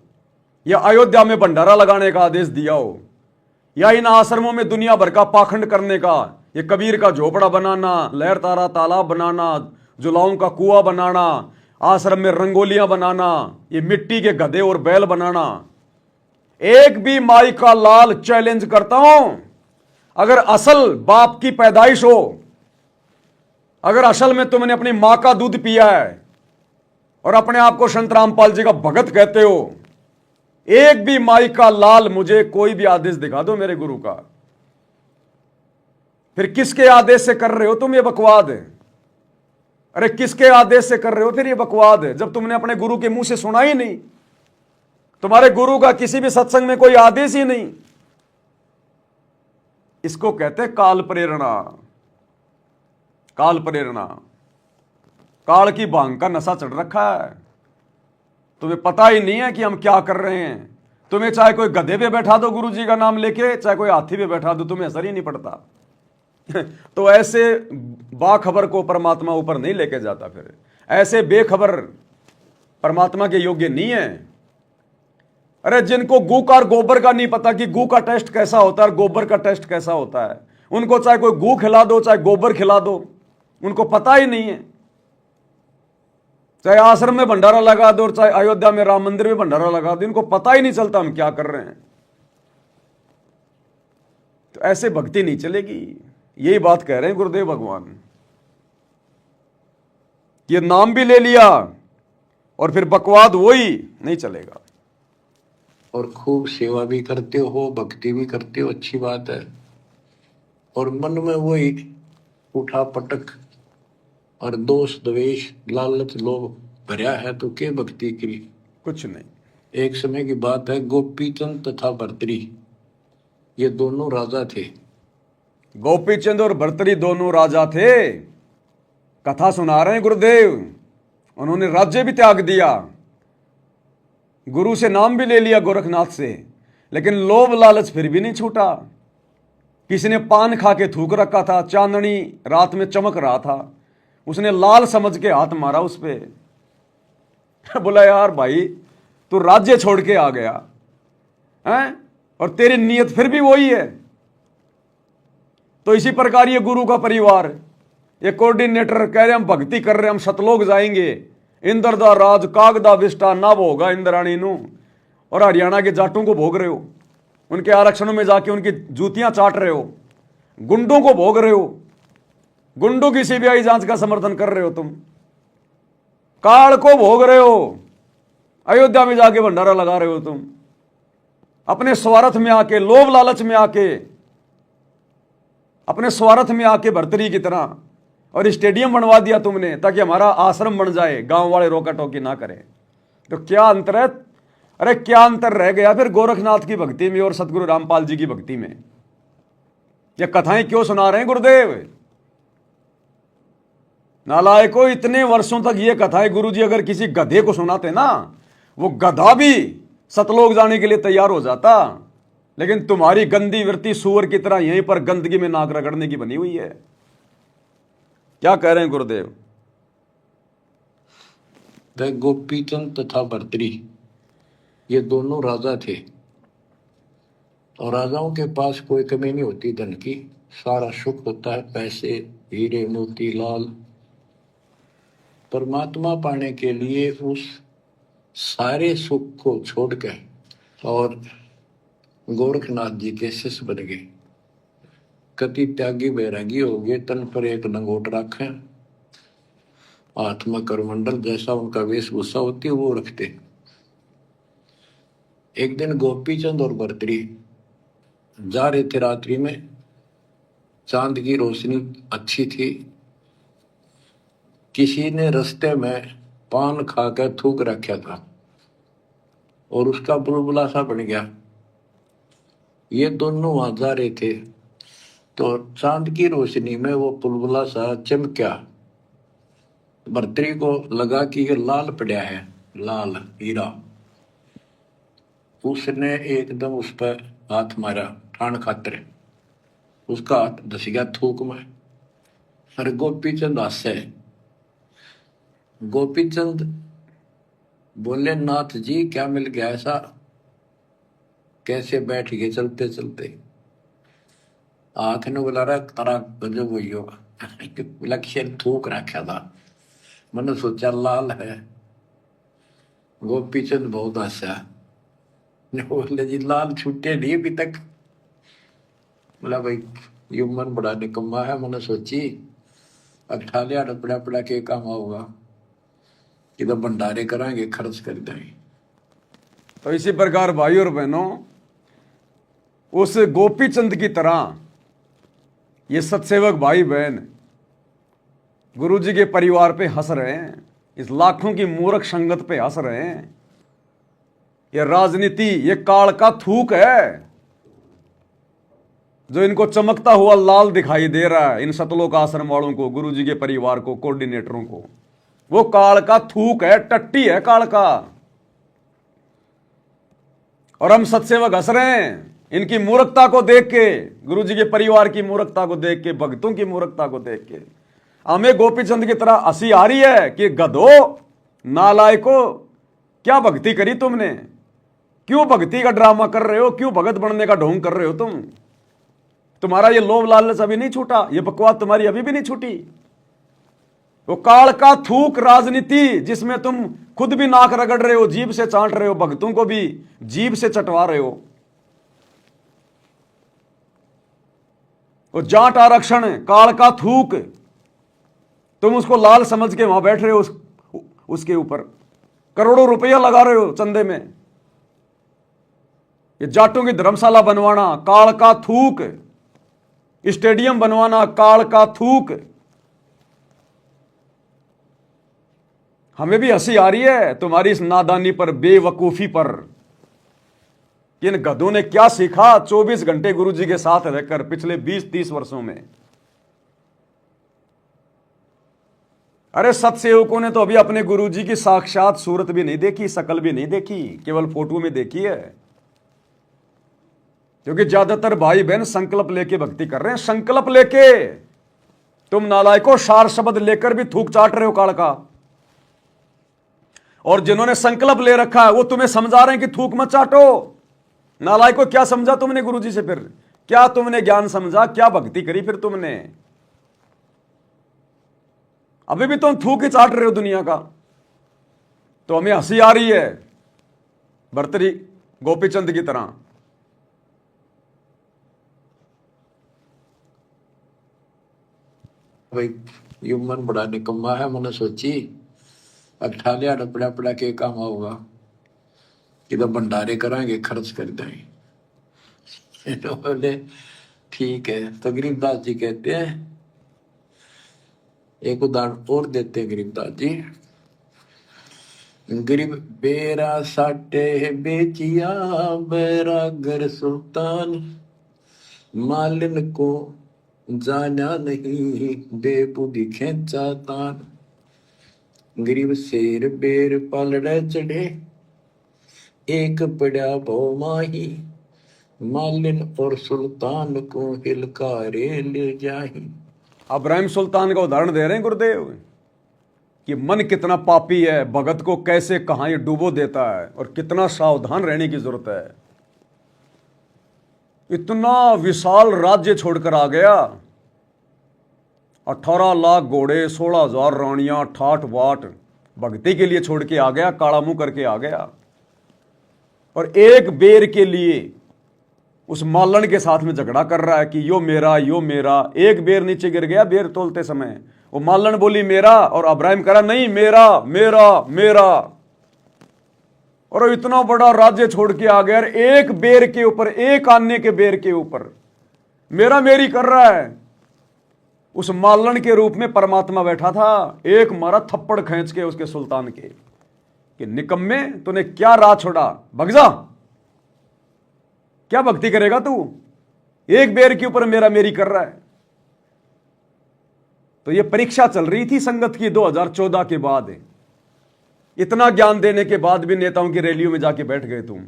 या अयोध्या में भंडारा लगाने का आदेश दिया हो, या इन आश्रमों में दुनिया भर का पाखंड करने का, ये कबीर का झोपड़ा बनाना, लहर तारा तालाब बनाना, जुलाओं का कुआं बनाना, आश्रम में रंगोलियां बनाना, ये मिट्टी के गधे और बैल बनाना, एक भी माई का लाल चैलेंज करता हूं, अगर असल बाप की पैदाइश हो, अगर असल में तुमने अपनी मां का दूध पिया है और अपने आप को संत रामपाल जी का भगत कहते हो, एक भी माई का लाल मुझे कोई भी आदेश दिखा दो मेरे गुरु का। फिर किसके आदेश से कर रहे हो तुम ये बकवाद? अरे किसके आदेश से कर रहे हो फिर ये बकवाद, जब तुमने अपने गुरु के मुंह से सुना ही नहीं? तुम्हारे गुरु का किसी भी सत्संग में कोई आदेश ही नहीं। इसको कहते हैं काल प्रेरणा। काल प्रेरणा, काल की भांग का नशा चढ़ रखा है, तुम्हें पता ही नहीं है कि हम क्या कर रहे हैं। तुम्हें चाहे कोई गधे पे बैठा दो गुरु जी का नाम लेके, चाहे कोई हाथी पे बैठा दो, तुम्हें असर ही नहीं पड़ता। तो ऐसे बाखबर को परमात्मा ऊपर नहीं लेके जाता। फिर ऐसे बेखबर परमात्मा के योग्य नहीं है। अरे जिनको गू का और गोबर का नहीं पता कि गू का टेस्ट कैसा होता है और गोबर का टेस्ट कैसा होता है, उनको चाहे कोई गू खिला दो चाहे गोबर खिला दो, उनको पता ही नहीं है। चाहे आश्रम में भंडारा लगा दो और चाहे अयोध्या में राम मंदिर में भंडारा लगा दो, इनको पता ही नहीं चलता हम क्या कर रहे हैं। तो ऐसे भक्ति नहीं चलेगी। यही बात कह रहे हैं गुरुदेव भगवान। ये नाम भी ले लिया और फिर बकवाद वही नहीं चलेगा। और खूब सेवा भी करते हो, भक्ति भी करते हो, अच्छी बात है। और मन में वही उठा पटक और दोष द्वेष लालच लोभ भरा है तो क्या भक्ति की? कुछ नहीं। एक समय की बात है, गोपीचंद तथा भर्तरी ये दोनों राजा थे। गोपीचंद और भर्तरी दोनों राजा थे। कथा सुना रहे हैं गुरुदेव। उन्होंने राज्य भी त्याग दिया, गुरु से नाम भी ले लिया गोरखनाथ से, लेकिन लोभ लालच फिर भी नहीं छूटा। किसी ने पान खा के थूक रखा था, चांदनी रात में चमक रहा था, उसने लाल समझ के हाथ मारा उस पे। बोला यार भाई तू राज्य छोड़ के आ गया हैं, और तेरी नीयत फिर भी वही है। तो इसी प्रकार ये गुरु का परिवार, ये कोऑर्डिनेटर कह रहे हम भक्ति कर रहे, हम सतलोक जाएंगे, इंद्र दा राज कागदा विष्टा ना भोगा इंद्राणी नू, और हरियाणा के जाटों को भोग रहे हो, उनके आरक्षणों में जाके उनकी जूतियां चाट रहे हो, गुंडों को भोग रहे हो, गुंडों की सीबीआई जांच का समर्थन कर रहे हो, तुम काल को भोग रहे हो, अयोध्या में जाके भंडारा लगा रहे हो तुम, अपने स्वार्थ में आके, लोभ लालच में आके, अपने स्वार्थ में आके भर्तरी की तरह। और स्टेडियम बनवा दिया तुमने ताकि हमारा आश्रम बन जाए, गांव वाले रोका टोकी ना करें। तो क्या अंतर है? अरे क्या अंतर रह गया फिर गोरखनाथ की भक्ति में और सतगुरु रामपाल जी की भक्ति में? ये कथाएं क्यों सुना रहे हैं गुरुदेव? नालायकों, इतने वर्षों तक ये कथाएं गुरुजी अगर किसी गधे को सुनाते ना, वो गधा भी सतलोक जाने के लिए तैयार हो जाता। लेकिन तुम्हारी गंदी वृत्ति सूअर की तरह यहीं पर गंदगी में नाक रगड़ने की बनी हुई है। क्या कह रहे हैं गुरुदेव? वह गोपीचंद तथा भर्तरी ये दोनों राजा थे, और राजाओं के पास कोई कमी नहीं होती धन की, सारा सुख होता है, पैसे हीरे मोती लाल। परमात्मा पाने के लिए उस सारे सुख को छोड़कर और गोरखनाथ जी के शिष्य बन गए। कति त्यागी बैरागी हो गए, तन पर एक लंगोट रखे, हाथ में करमंडल, जैसा उनका वेशभूषा होती है वो रखते। एक दिन गोपीचंद और भर्तरी जा रहे थे रात्रि में, चांद की रोशनी अच्छी थी। किसी ने रास्ते में पान खाकर थूक रखा था और उसका बुलबुला सा बन गया। ये दोनों वहां जा रहे थे तो चांद की रोशनी में वो बुलबुला सा चमका। भर्तरी को लगा कि ये लाल पड़ा है, लाल हीरा। उसने एकदम उस पर हाथ मारा ठाण खातर, उसका हाथ धस गया थूक में। अरे गोपीचंद हंसे। गोपीचंद बोले नाथ जी क्या मिल गया ऐसा, कैसे बैठ गए चलते चलते? हाथ ने बुला रहा तारा गजब हुई हो, लक्ष्य थूक रखा था, मैंने सोचा लाल है। गोपीचंद बहुत हंसा, बोले जी लाल छूटे नहीं अभी तक। बोला भाई ये मन बड़ा निकम्मा है, मैंने सोची अब ठा लिया पड़ा पड़ा के काम होगा, कि तो भंडारे कराएंगे खर्च कर देंगे। तो इसी प्रकार भाई और बहनों, उस गोपीचंद की तरह ये सत्सेवक भाई बहन गुरुजी के परिवार पे हंस रहे हैं, इस लाखों की मूर्ख संगत पे हंस रहे हैं। ये राजनीति, ये काल का थूक है जो इनको चमकता हुआ लाल दिखाई दे रहा है, इन सतलोक आश्रम वालों को, गुरुजी के परिवार को, कोऑर्डिनेटरों को। वो काल का थूक है, टट्टी है काल का। और हम सत्सेवक हंस रहे हैं इनकी मूर्खता को देख के, गुरुजी के परिवार की मूर्खता को देख के, भक्तों की मूर्खता को देख के। हमें गोपीचंद की तरह हंसी आ रही है कि गधो, नालायको, क्या भक्ति करी तुमने? क्यों भक्ति का ड्रामा कर रहे हो? क्यों भगत बनने का ढोंग कर रहे हो तुम? तुम्हारा ये लोभ लालच अभी नहीं छूटा, ये बकवास तुम्हारी अभी भी नहीं छूटी। वो काल का थूक राजनीति जिसमें तुम खुद भी नाक रगड़ रहे हो, जीभ से चाट रहे हो, भक्तों को भी जीभ से चटवा रहे हो। वो जाट आरक्षण, काल का थूक, तुम उसको लाल समझ के वहां बैठ रहे हो, उसके ऊपर करोड़ों रुपया लगा रहे हो चंदे में। ये जाटों की धर्मशाला बनवाना, काल का थूक, स्टेडियम बनवाना, काल का थूक। हमें भी हंसी आ रही है तुम्हारी इस नादानी पर, बेवकूफी पर। इन गधों ने क्या सीखा 24 घंटे गुरुजी के साथ रहकर पिछले 20-30 वर्षों में। अरे सत्सेवकों ने तो अभी अपने गुरुजी की साक्षात सूरत भी नहीं देखी, शकल भी नहीं देखी, केवल फोटो में देखी है। क्योंकि ज्यादातर भाई बहन संकल्प लेके भक्ति कर रहे हैं, संकल्प लेके। तुम नालायकों सार शब्द लेकर भी थूक चाट रहे हो काल का। और जिन्होंने संकल्प ले रखा है वो तुम्हें समझा रहे हैं कि थूक मत चाटो। नालायकों, क्या समझा तुमने गुरुजी से? फिर क्या तुमने ज्ञान समझा? क्या भक्ति करी फिर तुमने? अभी भी तुम थूक ही चाट रहे हो दुनिया का। तो हमें हंसी आ रही है भर्तरी गोपीचंद की तरह। भाई ये मन बड़ा निकम्मा है। मैंने सोची अट्ठा लिया पड़ा पड़ा के काम होगा कि तो भंडारे कराएंगे, खर्च कर देंगे। तो बोले ठीक है। तो गरीबदास जी कहते हैं, एक उदाहरण और देते हैं गरीबदास जी। गरीब बेरा साटे बेचिया बैरागर सुल्तान, मालिन को जाना नहीं बेबुद्धि खेचा तान। गरीब शेर बेर पलड़े चढ़े, एक पड़ा भो माही, मालिन और सुल्तान को हिलकारे ले जाही। इब्राहिम सुल्तान का उदाहरण दे रहे हैं गुरुदेव कि मन कितना पापी है, भगत को कैसे कहां ये डुबो देता है और कितना सावधान रहने की जरूरत है। इतना विशाल राज्य छोड़कर आ गया, 18 लाख घोड़े, 16,000 रानियां, ठाठ बाट भक्ति के लिए छोड़ के आ गया, काला मुंह करके आ गया। और एक बेर के लिए उस मालन के साथ में झगड़ा कर रहा है कि यो मेरा यो मेरा। एक बेर नीचे गिर गया बेर तोलते समय, वो मालन बोली मेरा और इब्राहिम करा नहीं मेरा मेरा मेरा। और इतना बड़ा राज्य छोड़ के आ गया, एक बेर के ऊपर, एक आने के बेर के ऊपर मेरा मेरी कर रहा है। उस मालन के रूप में परमात्मा बैठा था, एक मारा थप्पड़ खींच के उसके सुल्तान के कि निकम्मे तूने क्या राह छोड़ा, भग जा, क्या भक्ति करेगा तू, एक बेर के ऊपर मेरा मेरी कर रहा है। तो ये परीक्षा चल रही थी संगत की 2014 के बाद। इतना ज्ञान देने के बाद भी नेताओं की रैलियों में जाके बैठ गए तुम।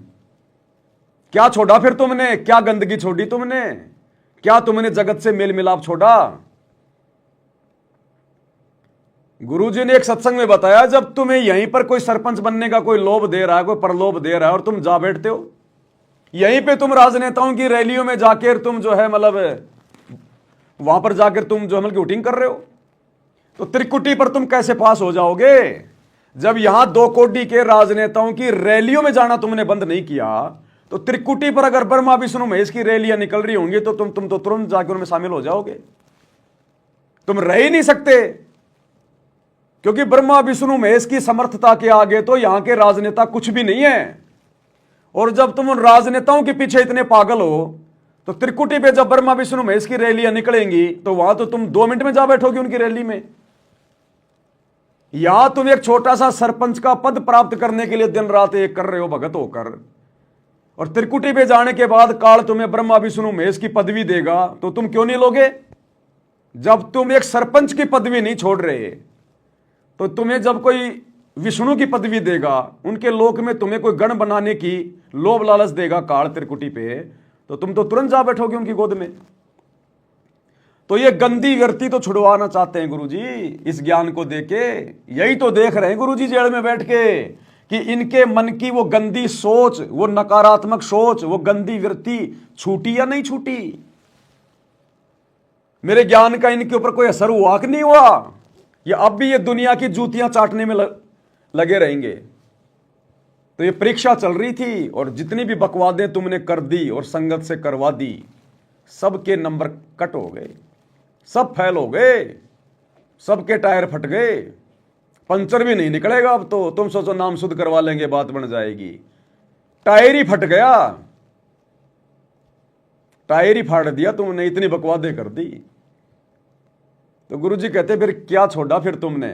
क्या छोड़ा फिर तुमने? क्या गंदगी छोड़ी तुमने? क्या तुमने जगत से मेल मिलाप छोड़ा? गुरुजी ने एक सत्संग में बताया, जब तुम्हें यहीं पर कोई सरपंच बनने का कोई लोभ दे रहा है, कोई प्रलोभ दे रहा है और तुम जा बैठते हो, यहीं पे तुम राजनेताओं की रैलियों में जाकर तुम जो है मतलब वहां पर जाकर तुम जो है वोटिंग कर रहे हो, तो त्रिकुटी पर तुम कैसे पास हो जाओगे? जब यहां 2 कोटी के राजनेताओं की रैलियों में जाना तुमने बंद नहीं किया, तो त्रिकुटी पर अगर ब्रह्मा विष्णु महेश की रैलियां निकल रही होंगी तो तुम तो तुरंत जाकर उनमें शामिल हो जाओगे। तुम रह ही नहीं सकते, क्योंकि ब्रह्मा विष्णु महेश की समर्थता के आगे तो यहां के राजनेता कुछ भी नहीं है। और जब तुम उन राजनेताओं के पीछे इतने पागल हो, तो त्रिकुटी पे जब ब्रह्मा विष्णु महेश की रैलियां निकलेंगी तो वहां तो तुम 2 मिनट में जा बैठोगे उनकी रैली में। यहां तुम एक छोटा सा सरपंच का पद प्राप्त करने के लिए दिन रात एक कर रहे हो भगत होकर, और त्रिकुटी पे जाने के बाद काल तुम्हें ब्रह्मा विष्णु महेश की पदवी देगा तो तुम क्यों नहीं लोगे? जब तुम एक सरपंच की पदवी नहीं छोड़ रहे, तो तुम्हें जब कोई विष्णु की पदवी देगा, उनके लोक में तुम्हें कोई गण बनाने की लोभ लालच देगा काल त्रिकुटी पे, तो तुम तो तुरंत जा बैठोगे उनकी गोद में। तो ये गंदी व्यक्ति तो छुड़वाना चाहते हैं गुरुजी इस ज्ञान को देके। यही तो देख रहे हैं गुरुजी जेल में बैठ के कि इनके मन की वो गंदी सोच, वो नकारात्मक सोच, वो गंदी वृत्ति छूटी या नहीं छूटी। मेरे ज्ञान का इनके ऊपर कोई असर हुआ कि नहीं हुआ? ये अब भी ये दुनिया की जूतियां चाटने में लगे रहेंगे। तो ये परीक्षा चल रही थी और जितनी भी बकवादें तुमने कर दी और संगत से करवा दी, सबके नंबर कट हो गए, सब फेल हो गए, सबके टायर फट गए, पंचर भी नहीं निकलेगा अब तो। तुम सोचो नाम शुद्ध करवा लेंगे बात बन जाएगी, टायर ही फट गया, टायर ही फाड़ दिया तुमने, इतनी बकवादें कर दी। तो गुरुजी कहते फिर क्या छोड़ा फिर तुमने।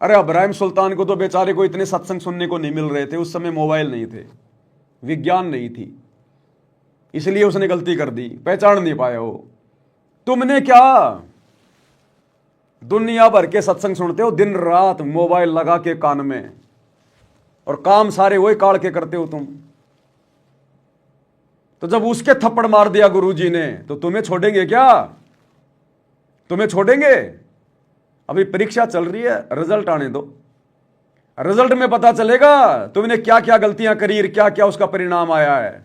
अरे इब्राहिम सुल्तान को तो बेचारे को इतने सत्संग सुनने को नहीं मिल रहे थे, उस समय मोबाइल नहीं थे, विज्ञान नहीं थी, इसलिए उसने गलती कर दी, पहचान नहीं पाया वो। तुमने क्या दुनिया भर के सत्संग सुनते हो, दिन रात मोबाइल लगा के कान में, और काम सारे वही काट के करते हो तुम। तो जब उसके थप्पड़ मार दिया गुरुजी ने, तो तुम्हें छोड़ेंगे क्या? तुम्हें छोड़ेंगे? अभी परीक्षा चल रही है, रिजल्ट आने दो, रिजल्ट में पता चलेगा तुमने क्या क्या गलतियां करी और क्या क्या उसका परिणाम आया है।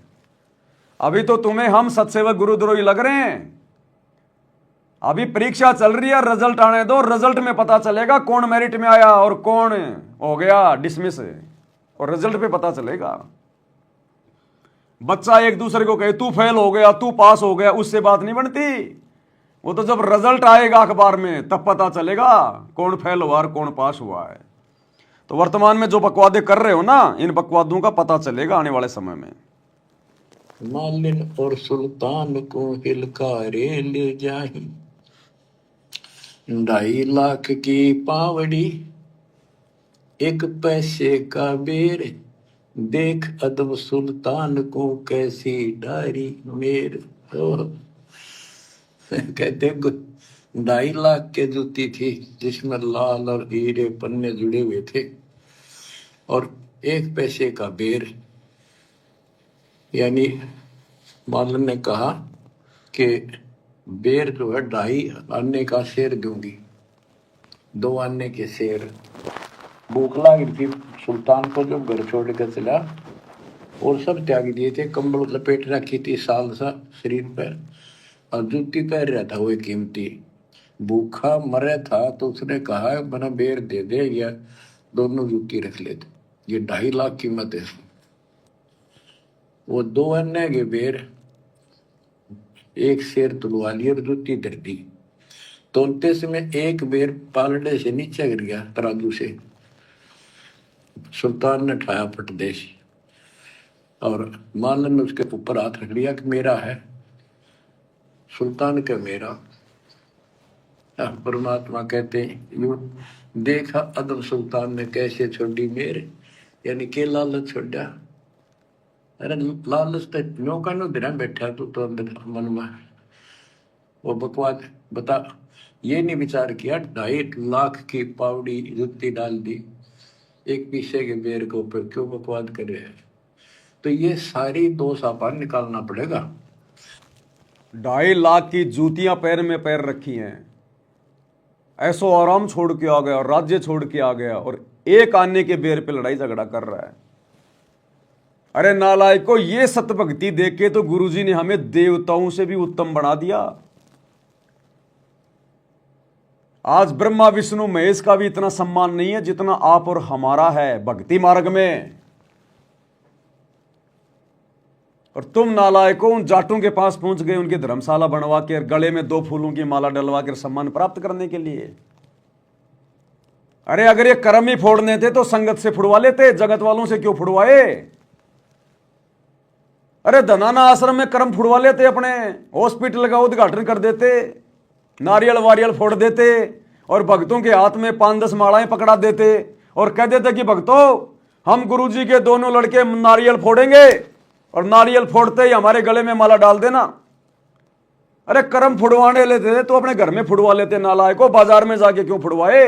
अभी तो तुम्हें हम सत्सेवक गुरुद्रोही लग रहे हैं। अभी परीक्षा चल रही है, रिजल्ट आने दो, रिजल्ट में पता चलेगा कौन मेरिट में आया और कौन हो गया डिसमिस, और रिजल्ट पे पता चलेगा। बच्चा एक दूसरे को कहे तू फेल हो गया, तू पास हो गया, उससे बात नहीं बनती। वो तो जब रिजल्ट आएगा अखबार में तब पता चलेगा कौन फेल हुआ और कौन पास हुआ है। तो वर्तमान में जो बकवादे कर रहे हो ना, इन बकवादों का पता चलेगा आने वाले समय में। मालिन और सुल्तान को हिलकारे ले जाही, 2.5 लाख की पावड़ी, 1 पैसे का बेर, देख अदब सुल्तान को कैसी डारी मेर। कहते 2.5 लाख के जूती थी जिसमें लाल और हीरे पन्ने जुड़े हुए थे, और 1 पैसे का बेर। यानी मालन ने कहा कि बेर जो है 2.5 आने का शेर दूंगी, 2 आने के शेर। भूख लगी थी सुल्तान को, जो घर छोड़ कर चला, और सब त्याग दिए थे, कंबल लपेट रखी थी साल सा शरीर पर, और जूती पहन रहा था वो कीमती। भूखा मरे था तो उसने कहा बना बेर दे दे या दोनों जूती रख लेते, ये 2.5 लाख कीमत है। वो 2 अन्य के बेर, 1 शेर तुलवा लिया और जूती धर दी। तोलते समय 1 बेर पालने से नीचे गिर गया तराजू से। सुल्तान ने उठाया पटदेश और मालन ने उसके ऊपर हाथ रख लिया कि मेरा है। सुल्तान का मेरा। परमात्मा कहते हैं देखा अदब सुल्तान ने कैसे छोड़ी मेरे, यानी के लालच छोड़ा। अरे लालच तो नौका नो दिन बैठा तू तो अंदर मन में वो बकवाद बता, ये नहीं विचार किया 2.5 लाख की पावड़ी जुत्ती डाल दी 1 पीसे के बेर के ऊपर, क्यों बकवाद करे है। तो ये सारी दोष अपन निकालना पड़ेगा। 2.5 लाख की जूतियां पैर में पैर रखी हैं, ऐसो आराम छोड़ के आ गया और राज्य छोड़ के आ गया, और 1 आने के बेर पे लड़ाई झगड़ा कर रहा है। अरे नालायक को, ये सतभक्ति देख के तो गुरुजी ने हमें देवताओं से भी उत्तम बना दिया। आज ब्रह्मा विष्णु महेश का भी इतना सम्मान नहीं है जितना आप और हमारा है भक्ति मार्ग में। और तुम नालायकों उन जाटों के पास पहुंच गए, उनकी धर्मशाला बनवा के गले में 2 फूलों की माला डलवा कर सम्मान प्राप्त करने के लिए। अरे अगर ये कर्म ही फोड़ने थे तो संगत से फुड़वा लेते, जगत वालों से क्यों फुड़वाए। अरे धनाना आश्रम में कर्म फुड़वा लेते, अपने हॉस्पिटल का उद्घाटन कर देते, नारियल वारियल फोड़ देते और भक्तों के हाथ में 5-10 मालाएं पकड़ा देते और कह देते कि भक्तों हम गुरुजी के दोनों लड़के नारियल फोड़ेंगे और नारियल फोड़ते ही हमारे गले में माला डाल देना। अरे कर्म फुड़वाने लेते थे तो अपने घर में फुड़वा लेते, नालायको बाजार में जाके क्यों फुड़वाए।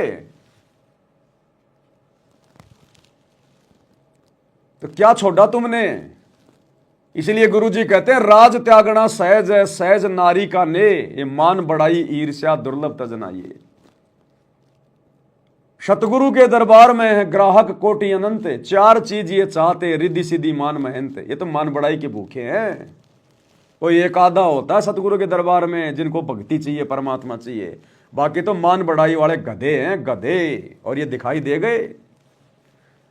तो क्या छोड़ा तुमने। इसलिए गुरुजी कहते हैं राज त्यागना सहज है, सहज नारी का ने, ये मान बढ़ाई ईर्ष्या दुर्लभ तजनाइए। सतगुरु के दरबार में है ग्राहक कोटि अनंत, 4 चीज ये चाहते रिद्धि सिद्धि मान महंत। ये तो मान बढ़ाई के भूखे हैं। कोई एक आधा होता है सतगुरु के दरबार में जिनको भक्ति चाहिए, परमात्मा चाहिए, बाकी तो मान बढ़ाई वाले गधे हैं, गधे। और ये दिखाई दे गए।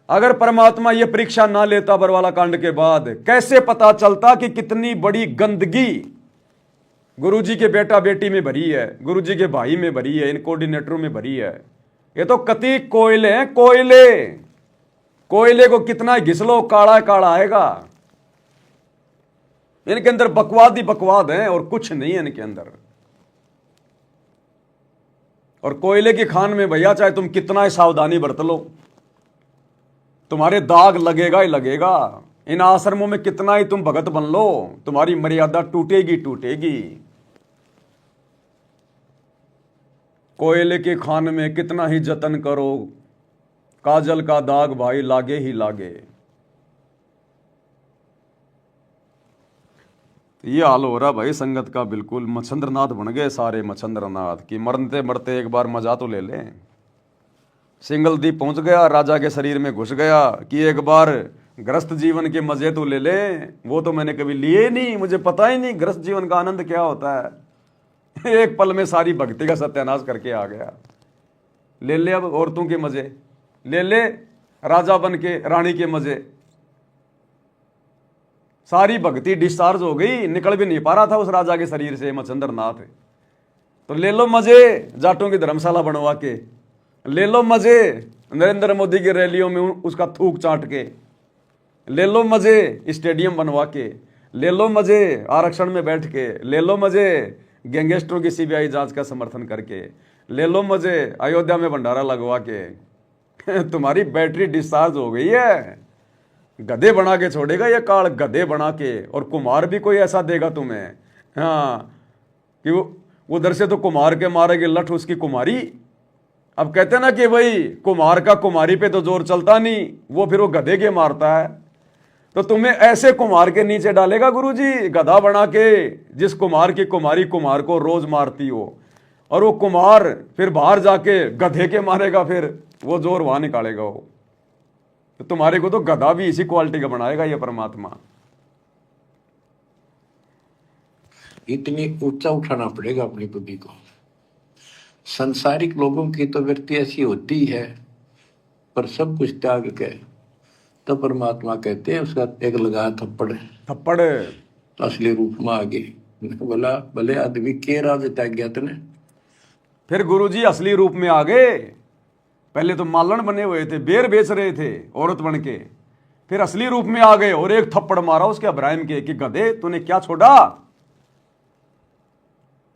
अगर परमात्मा ये परीक्षा ना लेता बरवाला कांड के बाद, कैसे पता चलता कि कितनी बड़ी गंदगी गुरुजी के बेटा बेटी में भरी है, गुरुजी के भाई में भरी है, इन कोऑर्डिनेटरों में भरी है। ये तो कति कोयले हैं, कोयले। कोयले को कितना घिसलो काला काला आएगा। इनके अंदर बकवाद ही बकवाद है और कुछ नहीं है इनके अंदर। और कोयले की खान में भैया चाहे तुम कितना ही सावधानी बरत लो, तुम्हारे दाग लगेगा ही लगेगा। इन आश्रमों में कितना ही तुम भगत बन लो, तुम्हारी मर्यादा टूटेगी टूटेगी। कोयले की खान में कितना ही जतन करो, काजल का दाग भाई लागे ही लागे। ये हाल हो रहा भाई संगत का। बिल्कुल मच्छंद्रनाथ बन गए सारे मच्छंद्रनाथ कि मरते मरते एक बार मजा तो ले लें। सिंगल दीप पहुंच गया, राजा के शरीर में घुस गया कि एक बार ग्रस्त जीवन के मजे तो ले लें। वो तो मैंने कभी लिए नहीं, मुझे पता ही नहीं ग्रस्त जीवन का आनंद क्या होता है। एक पल में सारी भक्ति का सत्यानाश करके आ गया। ले ले अब औरतों के मजे, ले ले राजा बन के रानी के मजे। सारी भक्ति डिस्चार्ज हो गई, निकल भी नहीं पा रहा था उस राजा के शरीर से मच्छंद्रनाथ। तो ले लो मजे जाटों की धर्मशाला बनवा के, ले लो मजे नरेंद्र मोदी की रैलियों में उसका थूक चाट के, ले लो मजे स्टेडियम बनवा के, ले लो मजे आरक्षण में बैठ के, ले लो मजे गैंगस्टरों की सीबीआई जांच का समर्थन करके, ले लो मजे अयोध्या में भंडारा लगवा के। तुम्हारी बैटरी डिस्चार्ज हो गई है। गधे बना के छोड़ेगा ये काल, गधे बना के। और कुमार भी कोई ऐसा देगा तुम्हें, हाँ, कि वो उधर से तो कुमार के मारेगी लठ उसकी कुमारी। अब कहते ना कि भाई कुमार का कुमारी पे तो जोर चलता नहीं, वो फिर वो गधे के मारता है। तो तुम्हें ऐसे कुमार के नीचे डालेगा गुरुजी, गधा बना के, जिस कुमार की कुमारी कुमार को रोज मारती हो। और वो कुमार फिर बाहर जाके गधे के मारेगा, फिर वो जोर वहां निकालेगा वो। तो तुम्हारे को तो गधा भी इसी क्वालिटी का बनाएगा ये परमात्मा। इतनी ऊंचा उठाना पड़ेगा अपनी बुद्धि को। संसारिक लोगों की तो वृत्ति ऐसी होती है, पर सब कुछ त्याग के तो परमात्मा कहते हैं उसका एक लगा थप्पड़ थप्पड़ तो असली रूप में आ गई। बोला भले आदमी के राज त्याग गया तने। फिर गुरुजी असली रूप में आ गए। पहले तो मालन बने हुए थे, बेर बेच रहे थे औरत बन के, फिर असली रूप में आ गए और एक थप्पड़ मारा उसके इब्राहिम के कि गधे तूने क्या छोड़ा।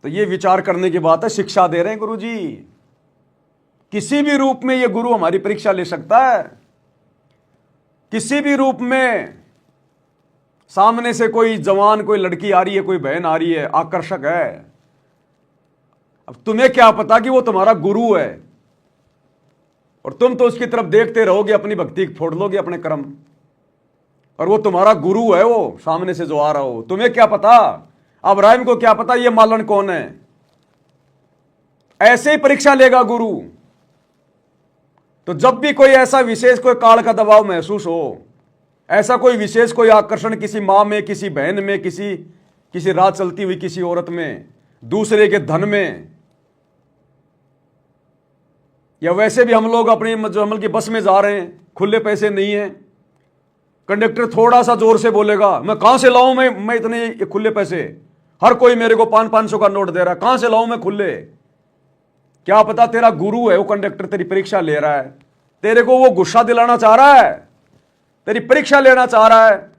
तो ये विचार करने की बात है, शिक्षा दे रहे हैं गुरुजी। किसी भी रूप में ये गुरु हमारी परीक्षा ले सकता है। किसी भी रूप में सामने से कोई जवान, कोई लड़की आ रही है, कोई बहन आ रही है, आकर्षक है। अब तुम्हें क्या पता कि वो तुम्हारा गुरु है, और तुम तो उसकी तरफ देखते रहोगे, अपनी भक्ति फोड़ लोगे अपने कर्म। और वो तुम्हारा गुरु है, वो सामने से जो आ रहा हो। तुम्हें क्या पता, अब्राहिम को क्या पता ये मालन कौन है। ऐसे ही परीक्षा लेगा गुरु। तो जब भी कोई ऐसा विशेष कोई काल का दबाव महसूस हो, ऐसा कोई विशेष कोई आकर्षण किसी मां में, किसी बहन में, किसी राह चलती हुई किसी औरत में, दूसरे के धन में, या वैसे भी हम लोग अपने जो अमल की बस में जा रहे हैं, खुले पैसे नहीं है, कंडक्टर थोड़ा सा जोर से बोलेगा, मैं कहां से लाऊं मैं इतने खुले पैसे, हर कोई मेरे को 500 का नोट दे रहा है, कहां से लाऊं मैं खुले। क्या पता तेरा गुरु है वो कंडक्टर, तेरी परीक्षा ले रहा है, तेरे को वो गुस्सा दिलाना चाह रहा है, तेरी परीक्षा लेना चाह रहा है।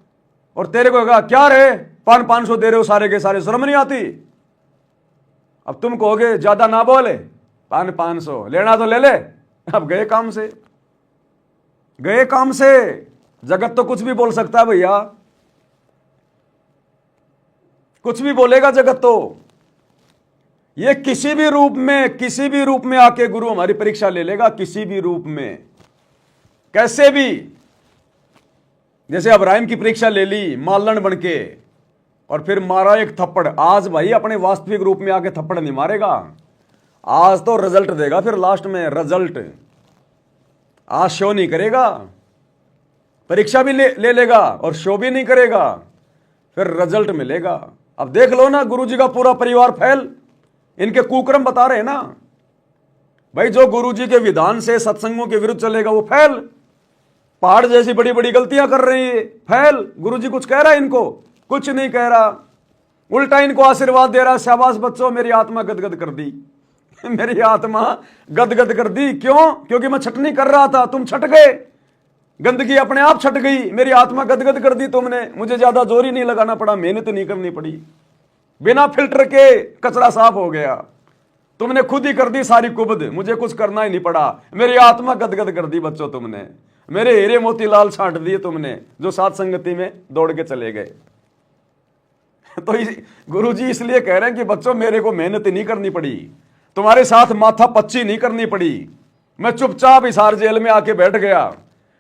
और तेरे को कहा क्या रे 500 दे रहे हो सारे के सारे, शर्म नहीं आती। अब तुम कहोगे ज्यादा ना बोले, 500 लेना तो ले ले। अब गए काम से, गए काम से। जगत तो कुछ भी बोल सकता है भैया, कुछ भी बोलेगा जगत तो। ये किसी भी रूप में आके गुरु हमारी परीक्षा ले लेगा, किसी भी रूप में, कैसे भी। जैसे अब्राहिम की परीक्षा ले ली मालन बन के, और फिर मारा एक थप्पड़। आज भाई अपने वास्तविक रूप में आके थप्पड़ नहीं मारेगा, आज तो रिजल्ट देगा। फिर लास्ट में रिजल्ट आज शो नहीं करेगा, परीक्षा भी ले लेगा और शो भी नहीं करेगा, फिर रिजल्ट मिलेगा। अब देख लो ना, गुरुजी का पूरा परिवार फैल, इनके कुक्रम बता रहे हैं ना, भाई जो गुरुजी के विधान से सत्संगों के विरुद्ध चलेगा वो फैल। पहाड़ जैसी बड़ी बड़ी गलतियां कर रही है, फैल। गुरुजी कुछ कह रहा है इनको? कुछ नहीं कह रहा, उल्टा इनको आशीर्वाद दे रहा। शाबाश बच्चों, मेरी आत्मा गदगद कर दी मेरी आत्मा गदगद कर दी। क्यों? क्योंकि मैं छटनी कर रहा था, तुम छट गए, गंदगी अपने आप छट गई, मेरी आत्मा गदगद कर दी तुमने। मुझे ज्यादा जोर ही नहीं लगाना पड़ा, मेहनत नहीं करनी पड़ी, बिना फिल्टर के कचरा साफ हो गया। तुमने खुद ही कर दी सारी कुबद, मुझे कुछ करना ही नहीं पड़ा। मेरी आत्मा गदगद कर दी बच्चों तुमने, मेरे हीरे मोती लाल छांट दिए तुमने, जो साथ संगति में दौड़ के चले गए। तो गुरुजी इसलिए कह रहे हैं कि बच्चों मेरे को मेहनत नहीं करनी पड़ी, तुम्हारे साथ माथा पच्ची नहीं करनी पड़ी। मैं चुपचाप हिसार जेल में आके बैठ गया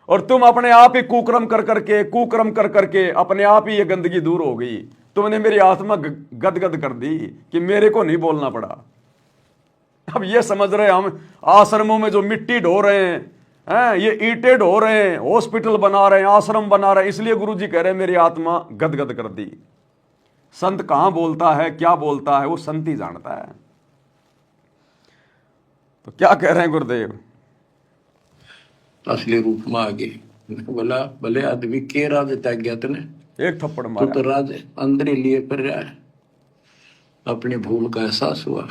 और तुम अपने आप ही कुकर्म कर करके अपने आप ही ये गंदगी दूर हो गई। तुमने मेरी आत्मा गदगद कर दी कि मेरे को नहीं बोलना पड़ा। अब ये समझ रहे हम आश्रमों में जो मिट्टी ढो रहे हैं, ये ईंटें ढो रहे हैं, हॉस्पिटल बना रहे हैं, आश्रम बना रहे हैं, इसलिए गुरुजी कह रहे हैं मेरी आत्मा गदगद कर दी। संत कहां बोलता है, क्या बोलता है, वो संत ही जानता है। तो क्या कह रहे हैं गुरुदेव? असली रूप में आ गए। बोला भले आदमी के राज त्याग गया तने, एक थप्पड़ मारा। तो राज अंदर ही लिए पर रहा है। अपनी भूल का एहसास हुआ,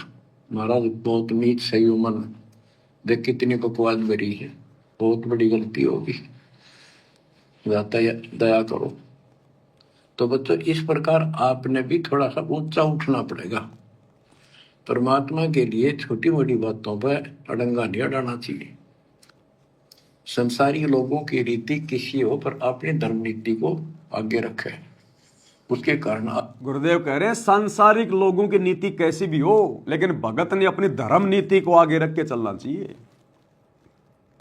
महाराज बहुत नीच सही हो मन, देख कितनी बकवास भरी है, बहुत बड़ी गलती होगी, दया करो। तो बच्चों इस प्रकार आपने भी थोड़ा सा ऊंचा उठना पड़ेगा। परमात्मा के लिए छोटी मोटी बातों पर अड़ंगा नहीं अड़ाना चाहिए। संसारी लोगों की रीति किसी हो, पर अपनी धर्म नीति को आगे रखे। उसके कारण गुरुदेव कह रहे हैं सांसारिक लोगों की नीति कैसी भी हो, लेकिन भगत ने अपनी धर्म नीति को आगे रख के चलना चाहिए।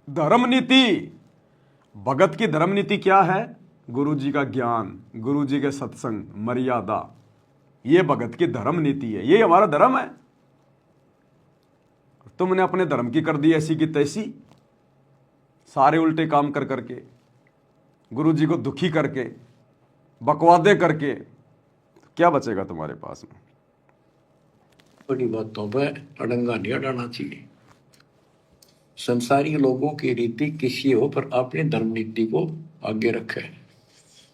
धर्म नीति, भगत की धर्म नीति क्या है? गुरु जी का ज्ञान, गुरु जी के सत्संग, मर्यादा, ये भगत की धर्म नीति है, ये हमारा धर्म है। तुमने अपने धर्म की कर दी ऐसी की तैसी, सारे उल्टे काम कर करके, गुरु जी को दुखी करके, बकवादे करके, क्या बचेगा तुम्हारे पास में? बड़ी बातों पर अड़ंगा नहीं अड़ाना चाहिए। संसारी लोगों की रीति किसी हो, पर अपनी धर्म नीति को आगे रखे।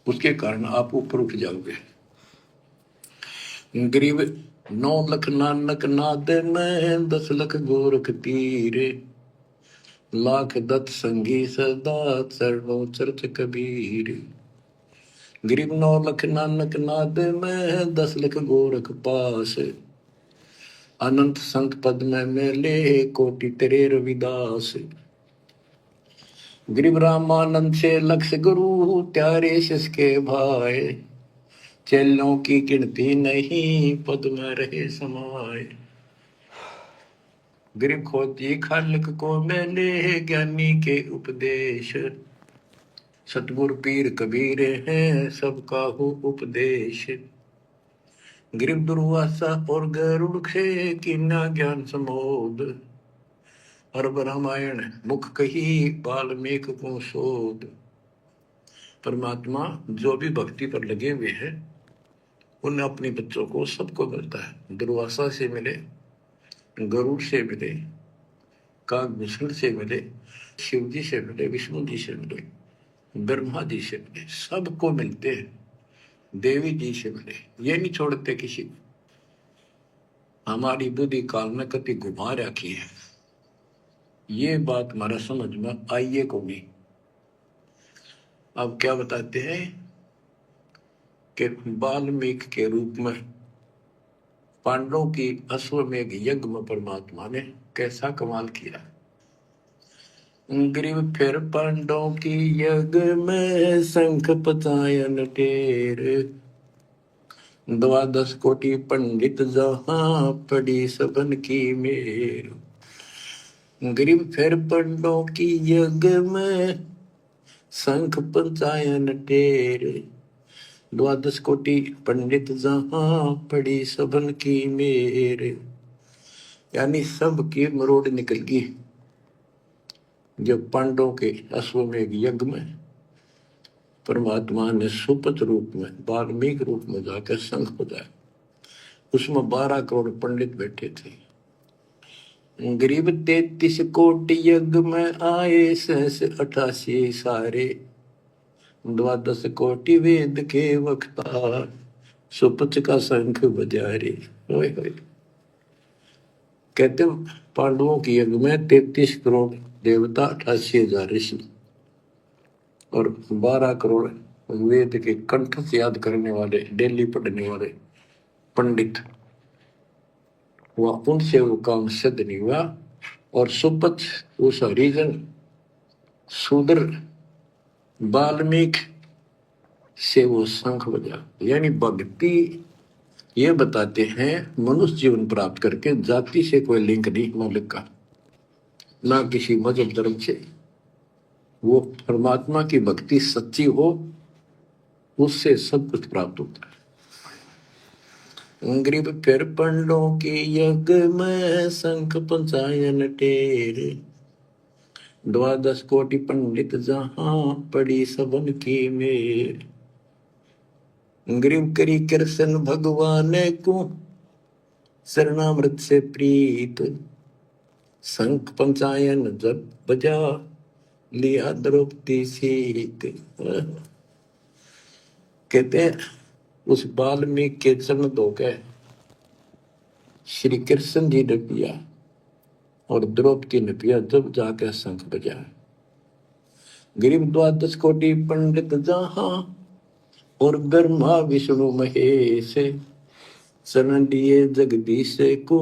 उसके कारण आप ऊपर उठ जाओगे। गरीब 9 लाख नानक नाद में 10 लाख गोरख तीरे, लाख दत्त संगी सदा चरणों चर्च कबीर। गरीब 9 लाख नानक नाद में 10 लाख गोरख पास, अनंत संत पद में मेले कोटि तेरे रविदास। गरीब रामानंद से लक्ष्य गुरु त्यारे शिष्य भाई, चेलों की गिनती नहीं पद में रहे समाये। गरीब खोजी खालक को मेले ज्ञानी के उपदेश, सतगुरु पीर कबीर हैं सबका हो उपदेश। गरीब दुर्वासा और गरुड़ से कीना ज्ञान समोद, अरब रामायण मुख कही वाल्मीक को शोध। परमात्मा जो भी भक्ति पर लगे हुए हैं उन्हें अपने बच्चों को सबको मिलता है। दुर्वासा से मिले, गरुड़ से मिले, काकभूषण से मिले, शिव जी से मिले, विष्णु जी से मिले, ब्रह्मा जी से मिले, सबको मिलते हैं। देवी जी से मिले, ये नहीं छोड़ते किसी को। हमारी बुद्धि काल में कति घुमा रखी है, ये बात हमारा समझ में आइए को नहीं। अब क्या बताते हैं कि वाल्मीकि के रूप में पांडवों की अश्वमेघ यज्ञ में परमात्मा ने कैसा कमाल किया। गरीब फिर पांडवों की यज्ञ में शंख पचायन टेर, 12 कोटि पंडित जहां पड़ी सबन की मेर। गरीब फिर पांडवों की यज्ञ में शंख पंचायन टेर, 12 कोटि पंडित जहां पड़ी सबन की मेर। यानी सबकी मरोड़ निकल गई जब पांडवों के अश्वमेघ यज्ञ में परमात्मा ने सुपथ रूप में, वाल्मीकि रूप में जाकर शंख बजाया। उसमें 12 करोड़ पंडित बैठे थे। गरीब 33 कोटि यज्ञ में आए, सहस 88 सारे, 12 कोटि वेद के वक्ता, सुपच का शंख बजारे। ओए होए। कहते पांडवों की यज्ञ में 33 करोड़ देवता, 88,000 ऋषि और 12 करोड़ वेद के कंठ से याद करने वाले, डेली पढ़ने वाले पंडित, वह उनसे वो काम सिद्ध नहीं हुआ। और सुपथ उस हरिजन शूद्र वाल्मीकि से वो शंख बजा। यानी भक्ति ये बताते हैं मनुष्य जीवन प्राप्त करके जाति से कोई लिंक नहीं मालिक का, ना किसी मजहब धर्म से। वो परमात्मा की भक्ति सच्ची हो, उससे सब कुछ प्राप्त होता है। गरीब फिर पंडों के यज्ञ में शंख पंचायन टेरे, 12 कोटि पंडित जहां पड़ी सबन की मेर। गरीब करी कृष्ण भगवान को शरणामृत से प्रीत, शंख पंचायन जब बजा लिया द्रौपदी सीत। कहते हैं उस वाल्मीकि के चरण धोके श्री कृष्ण जी ने पिया और द्रौपदी ने पिया, जब जाके शंख बजा। गरीब 12 कोटि पंडित जहां और ब्रह्मा विष्णु महेश, शरण दिए जगदीश को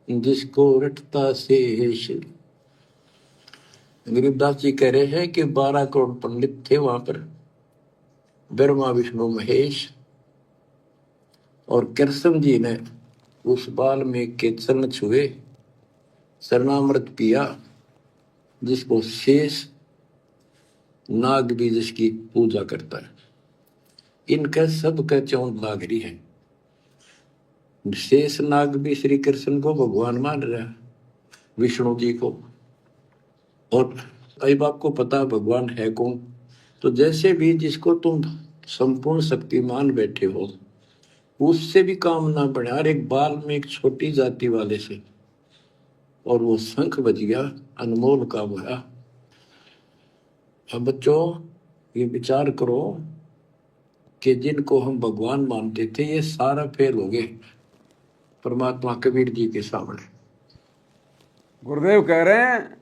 जिसको रटता शेष। गरीबदास जी कह रहे हैं कि 12 करोड़ पंडित थे वहां पर, ब्रह्मा विष्णु महेश, और कृष्ण जी ने उस वाल्मीकि के चरण छुए, शरणामृत पिया, जिसको शेष नाग भी जिसकी पूजा करता है। इनका सबका चौंध नागरी है। शेष नाग भी श्री कृष्ण को भगवान मान रहा है, विष्णु जी को। और अब आपको पता भगवान है कौन, तो जैसे भी जिसको तुम संपूर्ण शक्तिमान बैठे हो, उससे भी काम ना बढ़े। हर एक बाल में एक छोटी जाति वाले से, और वो शंख बज गया, अनमोल काम हुआ। अब बच्चों ये विचार करो कि जिनको हम भगवान मानते थे ये सारा फेल हो गए परमात्मा कबीर जी के सामने। गुरुदेव कह रहे हैं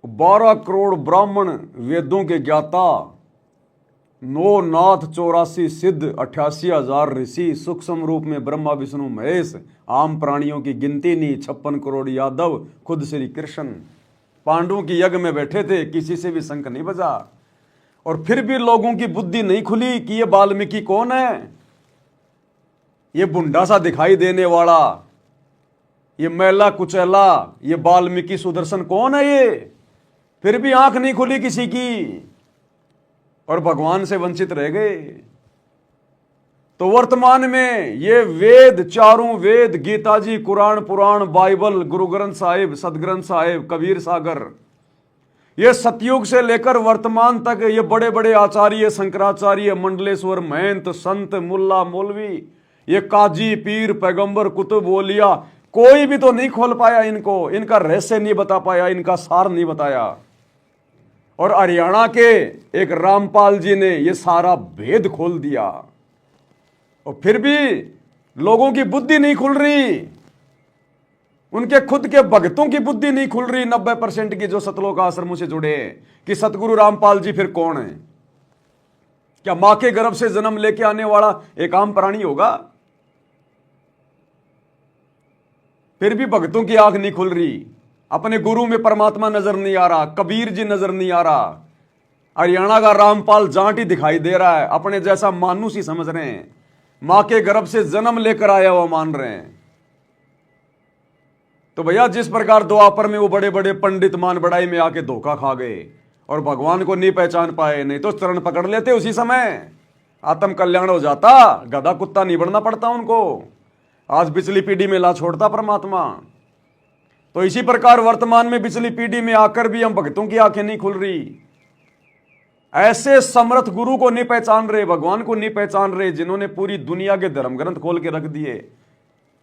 12 करोड़ ब्राह्मण वेदों के ज्ञाता, 9 नाथ 84 सिद्ध, 88,000 ऋषि, सूक्ष्म रूप में ब्रह्मा विष्णु महेश, आम प्राणियों की गिनती नहीं, 56 करोड़ यादव, खुद श्री कृष्ण पांडवों की यज्ञ में बैठे थे, किसी से भी शंख नहीं बजा। और फिर भी लोगों की बुद्धि नहीं खुली कि ये वाल्मीकि कौन है, ये बुंडा सा दिखाई देने वाला, ये मैला कुचैला, ये वाल्मीकि सुदर्शन कौन है ये। फिर भी आंख नहीं खुली किसी की और भगवान से वंचित रह गए। तो वर्तमान में ये वेद, चारों वेद, गीता जी, कुरान, पुराण, बाइबल, गुरु ग्रंथ साहिब, सदग्रंथ साहिब, कबीर सागर, ये सतयुग से लेकर वर्तमान तक ये बड़े बड़े आचार्य, शंकराचार्य, मंडलेश्वर, महंत, संत, मुल्ला, मौलवी, ये काजी, पीर, पैगंबर, कुतुब, ओलिया, कोई भी तो नहीं खोल पाया इनको, इनका रहस्य नहीं बता पाया, इनका सार नहीं बताया। और हरियाणा के एक रामपाल जी ने ये सारा भेद खोल दिया। और फिर भी लोगों की बुद्धि नहीं खुल रही, उनके खुद के भक्तों की बुद्धि नहीं खुल रही, 90% की जो सतलोक आश्रमों से जुड़े, कि सतगुरु रामपाल जी फिर कौन है। क्या मां के गर्भ से जन्म लेके आने वाला एक आम प्राणी होगा। फिर भी भक्तों की आंख नहीं खुल रही, अपने गुरु में परमात्मा नजर नहीं आ रहा, कबीर जी नजर नहीं आ रहा, हरियाणा का रामपाल जाट ही दिखाई दे रहा है, अपने जैसा मानुष ही समझ रहे हैं, मां के गर्भ से जन्म लेकर आया हुआ मान रहे हैं। तो भैया जिस प्रकार द्वापर में वो बड़े बड़े पंडित मान बड़ाई में आके धोखा खा गए और भगवान को नहीं पहचान पाए, नहीं तो चरण पकड़ लेते उसी समय, आत्म कल्याण हो जाता, गधा कुत्ता नहीं बनना पड़ता उनको, आज पिछली पीढ़ी में ला छोड़ता परमात्मा। तो इसी प्रकार वर्तमान में पिछली पीढ़ी में आकर भी हम भक्तों की आंखें नहीं खुल रही, ऐसे समर्थ गुरु को नहीं पहचान रहे, भगवान को नहीं पहचान रहे, जिन्होंने पूरी दुनिया के धर्म ग्रंथ खोल के रख दिए,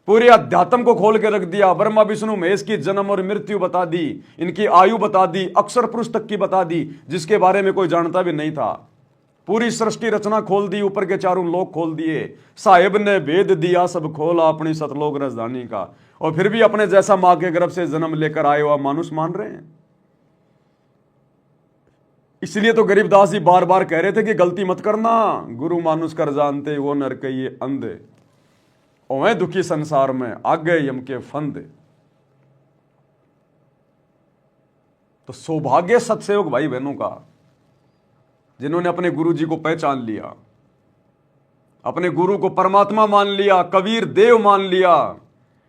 पूरे अध्यात्म को खोल के रख दिया। ब्रह्मा विष्णु महेश की जन्म और मृत्यु बता दी, इनकी आयु बता दी, अक्षर पुरुष तक की बता दी, जिसके बारे में कोई जानता भी नहीं था। पूरी सृष्टि रचना खोल दी, ऊपर के चारों लोक खोल दिए। साहेब ने वेद दिया सब खोला अपनी सतलोक राजधानी का, और फिर भी अपने जैसा मां के गर्भ से जन्म लेकर आए हुआ मानुष मान रहे हैं। इसलिए तो गरीबदास जी बार बार कह रहे थे कि गलती मत करना, गुरु मानुष कर जानते वो नर के ये अंधे, ओए दुखी संसार में आगे यम के फंदे। तो सौभाग्य सत्सेवक भाई बहनों का, जिन्होंने अपने गुरु जी को पहचान लिया, अपने गुरु को परमात्मा मान लिया, कबीर देव मान लिया,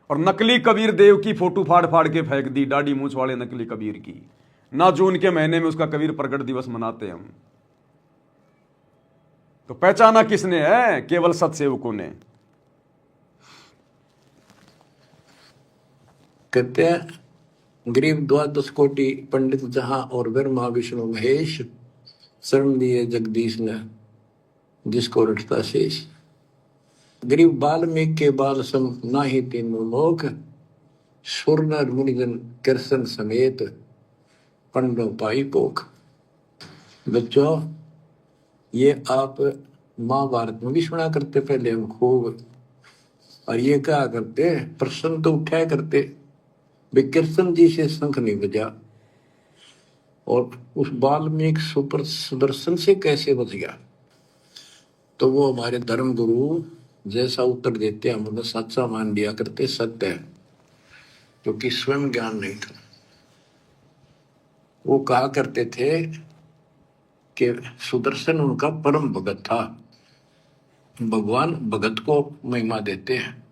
और नकली कबीर देव की फोटो फाड़ फाड़ के फेंक दी, दाढ़ी मूंछ वाले नकली कबीर की। ना जून के महीने में उसका कबीर प्रकट दिवस मनाते हम। तो पहचाना किसने है? केवल सत्सेवकों ने। कहते हैं गरीब द्वादश कोटि पंडित जहां और ब्रह्मा विष्णु महेश, शरण दिए जगदीश ने जिसको रटता शेष। गरीब वाल्मीकि के बाल सम नाही तीनों लोक, सुर नर मुनिजन कृष्ण समेत पंडो पाई पोख। बच्चों, ये आप महाभारत में भी सुना करते पहले हम खूब, और ये क्या करते, प्रश्न तो उठाया करते, कृष्ण जी से शंख नहीं बजा, और उस वाल्मीकि सुपर सुदर्शन से कैसे बच गया। तो वो हमारे धर्म गुरु जैसा उत्तर देते हम उन्हें सच्चा मान लिया करते, सत्य है, क्योंकि स्वयं ज्ञान नहीं था। वो कहा करते थे कि सुदर्शन उनका परम भगत था। भगवान भगत को महिमा देते हैं।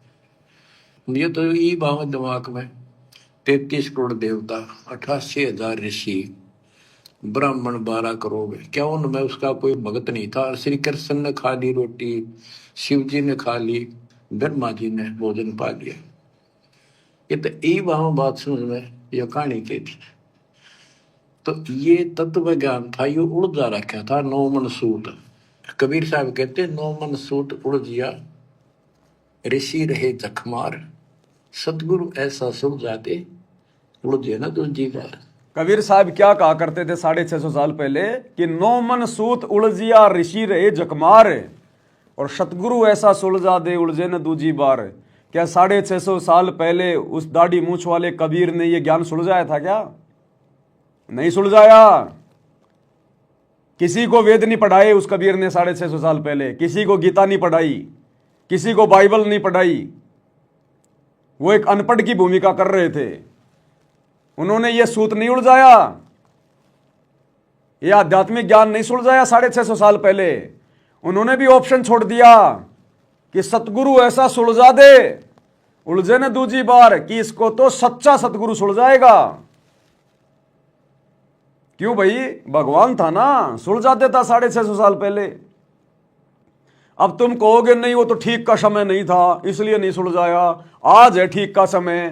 ये तो ये भाव दिमाग में, 33 करोड़ देवता, 88,000 ऋषि, ब्राह्मण 12 करोड़, क्या उनमें उसका कोई भगत नहीं था? श्री कृष्ण ने खा ली रोटी, शिव जी ने खा ली, ब्रह्मा जी ने भोजन पा लिया। ये तो यही वहां बात समझ में यह कहानी की थी। तो ये तत्व ज्ञान था, ये उड़ जा रखा था। 9 मन सूत, कबीर साहब कहते 9 मन सूत उड़ जिया, ऋषि रहे जखमार, सतगुरु ऐसा सुलझा दे उड़ जे ना दूजी बार। कबीर साहब क्या कहा करते थे 650 साल पहले कि 9 मन सूत उलझिया ऋषि रहे जखमार, और सतगुरु ऐसा सुलझा दे उलझे न दूजी बार। क्या 650 साल पहले उस दाढ़ी मूछ वाले कबीर ने यह ज्ञान सुलझाया था? क्या नहीं सुलझाया। किसी को वेद नहीं पढ़ाए उस कबीर ने 650 साल पहले, किसी को गीता नहीं पढ़ाई, किसी को बाइबल नहीं पढ़ाई। वो एक अनपढ़ की भूमिका कर रहे थे। उन्होंने ये सूत नहीं उलझाया, ये आध्यात्मिक ज्ञान नहीं सुलझाया 650 साल पहले। उन्होंने भी ऑप्शन छोड़ दिया कि सतगुरु ऐसा सुलझा दे उलझे न दूजी बार, कि इसको तो सच्चा सतगुरु सुलझाएगा। क्यों भाई? भगवान था ना, सुलझा देता 650 साल पहले। अब तुम कहोगे नहीं वो तो ठीक का समय नहीं था इसलिए नहीं सुलझाया, आज है ठीक का समय।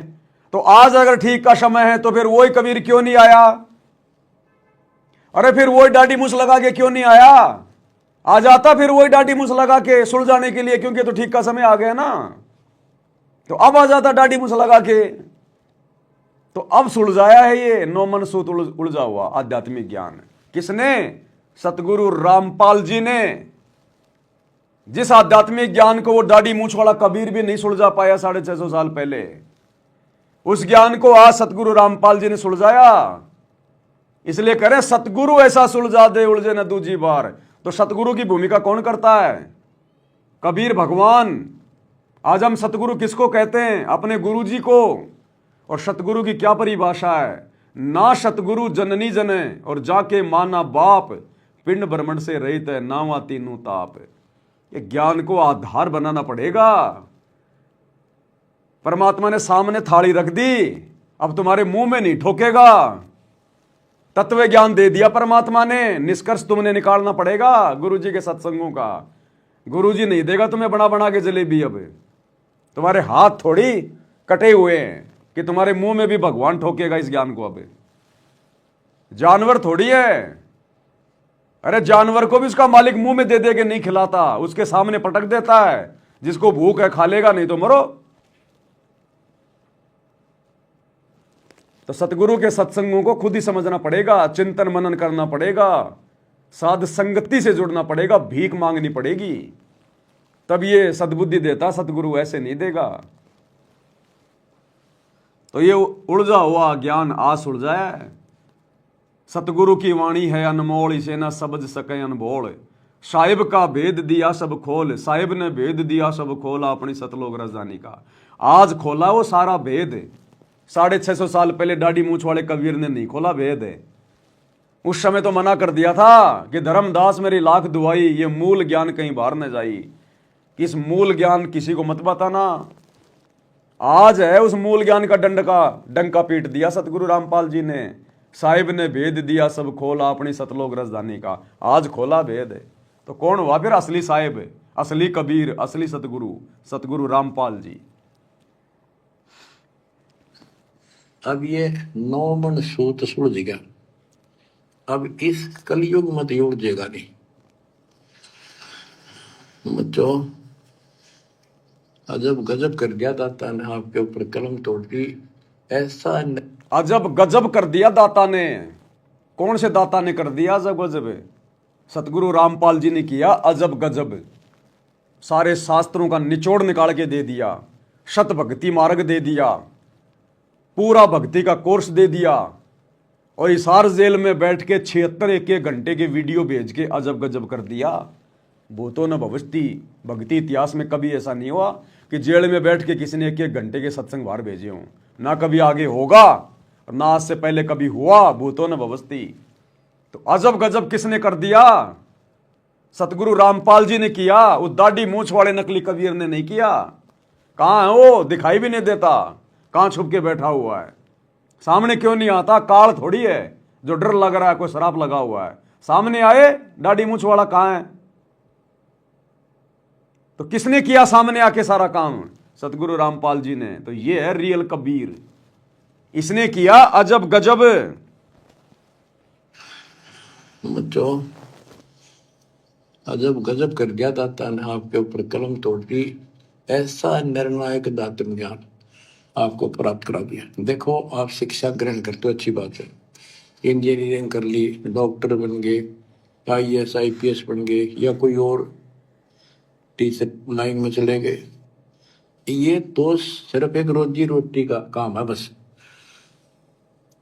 तो आज अगर ठीक का समय है तो फिर वही कबीर क्यों नहीं आया? अरे फिर वही दाढ़ी मूछ लगा के क्यों नहीं आया? आ जाता फिर वही दाढ़ी मूछ लगा के सुलझाने के लिए, क्योंकि तो ठीक का समय आ गया ना। तो अब आ जाता दाढ़ी मूछ लगा के। तो अब सुलझाया है ये 9 मन सूत उलझा हुआ आध्यात्मिक ज्ञान। किसने? सतगुरु रामपाल जी ने। जिस आध्यात्मिक ज्ञान को वो दाढ़ी मूछ वाला कबीर भी नहीं सुलझा पाया 650 साल पहले, उस ज्ञान को आज सतगुरु रामपाल जी ने सुलझाया। इसलिए करें सतगुरु ऐसा सुलझा दे उलझे न दूजी बार। तो सतगुरु की भूमिका कौन करता है? कबीर भगवान। आज हम सतगुरु किसको कहते हैं? अपने गुरु जी को। और सतगुरु की क्या परिभाषा है? ना सतगुरु जननी जने और जाके माना बाप, पिंड भ्रमण से रहित है नावा तीनों ताप। ये ज्ञान को आधार बनाना पड़ेगा। परमात्मा ने सामने थाली रख दी, अब तुम्हारे मुंह में नहीं ठोकेगा। तत्व ज्ञान दे दिया परमात्मा ने, निष्कर्ष तुमने निकालना पड़ेगा गुरु जी के सत्संगों का। गुरु जी नहीं देगा तुम्हें बना बना के जलेबी। अब तुम्हारे हाथ थोड़ी कटे हुए हैं कि तुम्हारे मुंह में भी भगवान ठोकेगा इस ज्ञान को। अब जानवर थोड़ी है। अरे जानवर को भी उसका मालिक मुंह में दे दे के नहीं खिलाता, उसके सामने पटक देता है। जिसको भूख है खा लेगा, नहीं तो मरो। तो सतगुरु के सत्संगों को खुद ही समझना पड़ेगा, चिंतन मनन करना पड़ेगा, साध संगति से जुड़ना पड़ेगा, भीख मांगनी पड़ेगी, तब ये सद्बुद्धि देता सतगुरु, ऐसे नहीं देगा। तो ये उलझा हुआ ज्ञान आज सुलझा है। सतगुरु की वाणी है अनमोल, इसे ना समझ सके अनबोल। साहिब का भेद दिया सब खोल, साहिब ने भेद दिया सब खोला अपनी सतलोक राजधानी का। आज खोला वो सारा भेद। 650 साल पहले दाढ़ी मूछ वाले कबीर ने नहीं खोला भेद है। उस समय तो मना कर दिया था कि धर्मदास मेरी लाख दुआई, ये मूल ज्ञान कहीं बाहर न जाई, कि इस मूल ज्ञान किसी को मत बताना। आज है उस मूल ज्ञान का डंका पीट दिया सतगुरु रामपाल जी ने। साहिब ने भेद दिया सब खोला अपनी सतलोक राजधानी का। आज खोला भेद है तो कौन हुआ फिर असली साहिब, असली कबीर, असली सतगुरु, सतगुरु रामपाल जी। अब ये 9 मन सूत सुलझ गया। अब इस कलयुग मत उलझेगा नहीं बच्चों। अजब गजब कर दिया दाता ने आपके ऊपर कलम तोड़ दी। ऐसा अजब गजब कर दिया दाता ने। कौन से दाता ने कर दिया अजब गजब? सतगुरु रामपाल जी ने किया अजब गजब। सारे शास्त्रों का निचोड़ निकाल के दे दिया, शत भक्ति मार्ग दे दिया, पूरा भक्ति का कोर्स दे दिया, और हिसार जेल में बैठ के 76 एक घंटे के वीडियो भेज के अजब गजब कर दिया। भूतो न भविष्यति, भक्ति इतिहास में कभी ऐसा नहीं हुआ कि जेल में बैठ के किसी ने 1 घंटे के सत्संग बाहर भेजे हों। ना कभी आगे होगा और ना आज से पहले कभी हुआ। भूतो न भविष्यति। तो अजब गजब किसने कर दिया? सतगुरु रामपाल जी ने किया। उस दाढ़ी मूछ वाले नकली कबीर ने नहीं किया। कहां है वो? दिखाई भी नहीं देता। कहां छुप के बैठा हुआ है? सामने क्यों नहीं आता? काल थोड़ी है जो डर लग रहा है कोई शराब लगा हुआ है। सामने आए, दाढ़ी मूछ वाला कहां है? तो किसने किया सामने आके सारा काम? सतगुरु रामपाल जी ने। तो ये है रियल कबीर, इसने किया अजब गजब। बच्चों अजब गजब कर दिया दाता ने आपके ऊपर कलम तोड़ दी। ऐसा निर्णायक दातन ज्ञान आपको प्राप्त करा दिया। देखो आप शिक्षा ग्रहण करते हो, अच्छी बात है। इंजीनियरिंग कर ली, डॉक्टर बन गए, IAS IPS बन गए, या कोई और टीचर लाइन में चले गए। ये तो सिर्फ एक रोजी रोटी का काम है बस,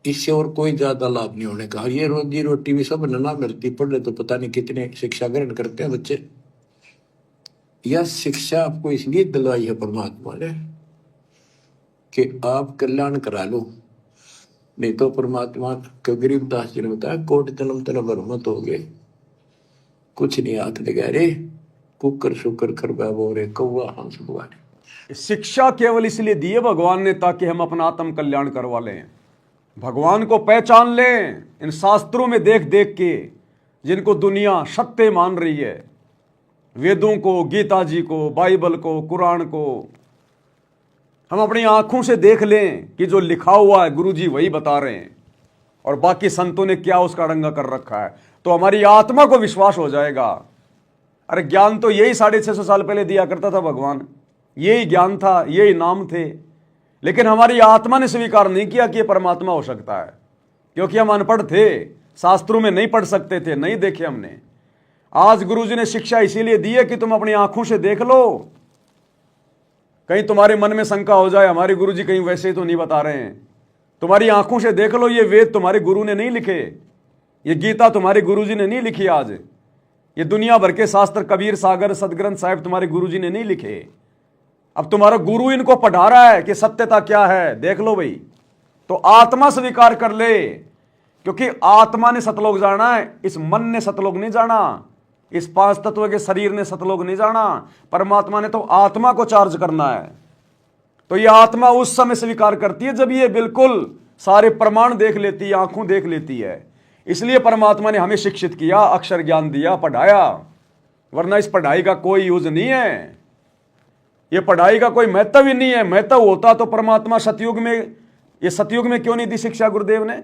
इससे और कोई ज्यादा लाभ नहीं होने का। ये रोजी रोटी भी सब ना मिलती, पढ़े तो पता नहीं कितने शिक्षा ग्रहण करते हैं बच्चे। यह शिक्षा आपको इसलिए दिलवाई है परमात्मा ने कि आप कल्याण करा लो। नहीं तो परमात्मा के गरीबदास जी ने बताया, कोट जन्म तेरा भरमत हो गए, कुछ नहीं हाथ लगा रे, कुकर शुकर खरबा बोरे कौआ हंस बुआरे। शिक्षा केवल इसलिए दी है भगवान ने ताकि हम अपना आत्म कल्याण करवा लें, भगवान को पहचान लें। इन शास्त्रों में देख देख के जिनको दुनिया सत्य मान रही है, वेदों को, गीता जी को, बाइबल को, कुरान को, हम अपनी आंखों से देख लें कि जो लिखा हुआ है गुरुजी वही बता रहे हैं, और बाकी संतों ने क्या उसका रंगा कर रखा है, तो हमारी आत्मा को विश्वास हो जाएगा। अरे ज्ञान तो यही 650 साल पहले दिया करता था भगवान, यही ज्ञान था, यही नाम थे। लेकिन हमारी आत्मा ने स्वीकार नहीं किया कि यह परमात्मा हो सकता है, क्योंकि हम अनपढ़ थे, शास्त्रों में नहीं पढ़ सकते थे, नहीं देखे हमने। आज गुरुजी ने शिक्षा इसीलिए दी है कि तुम अपनी आंखों से देख लो। कहीं तुम्हारे मन में शंका हो जाए, हमारे गुरुजी कहीं वैसे ही तो नहीं बता रहे हैं। तुम्हारी आंखों से देख लो, ये वेद तुम्हारे गुरु ने नहीं लिखे, ये गीता तुम्हारे गुरुजी ने नहीं लिखी। आज ये दुनिया भर के शास्त्र, कबीर सागर, सदग्रंथ साहिब तुम्हारे गुरुजी ने नहीं लिखे। अब तुम्हारा गुरु इनको पढ़ा रहा है कि सत्यता क्या है, देख लो भाई। तो आत्मा स्वीकार कर ले, क्योंकि आत्मा ने सतलोक जाना है, इस मन ने सतलोक नहीं जाना, इस 5 तत्व के शरीर ने सतलोक नहीं जाना। परमात्मा ने तो आत्मा को चार्ज करना है। तो ये आत्मा उस समय स्वीकार करती है जब ये बिल्कुल सारे प्रमाण देख लेती है, आंखों देख लेती है। इसलिए परमात्मा ने हमें शिक्षित किया, अक्षर ज्ञान दिया, पढ़ाया, वरना इस पढ़ाई का कोई यूज नहीं है। ये पढ़ाई का कोई महत्व ही नहीं है। महत्व होता तो परमात्मा सतयुग में, ये सतयुग में क्यों नहीं दी शिक्षा गुरुदेव ने?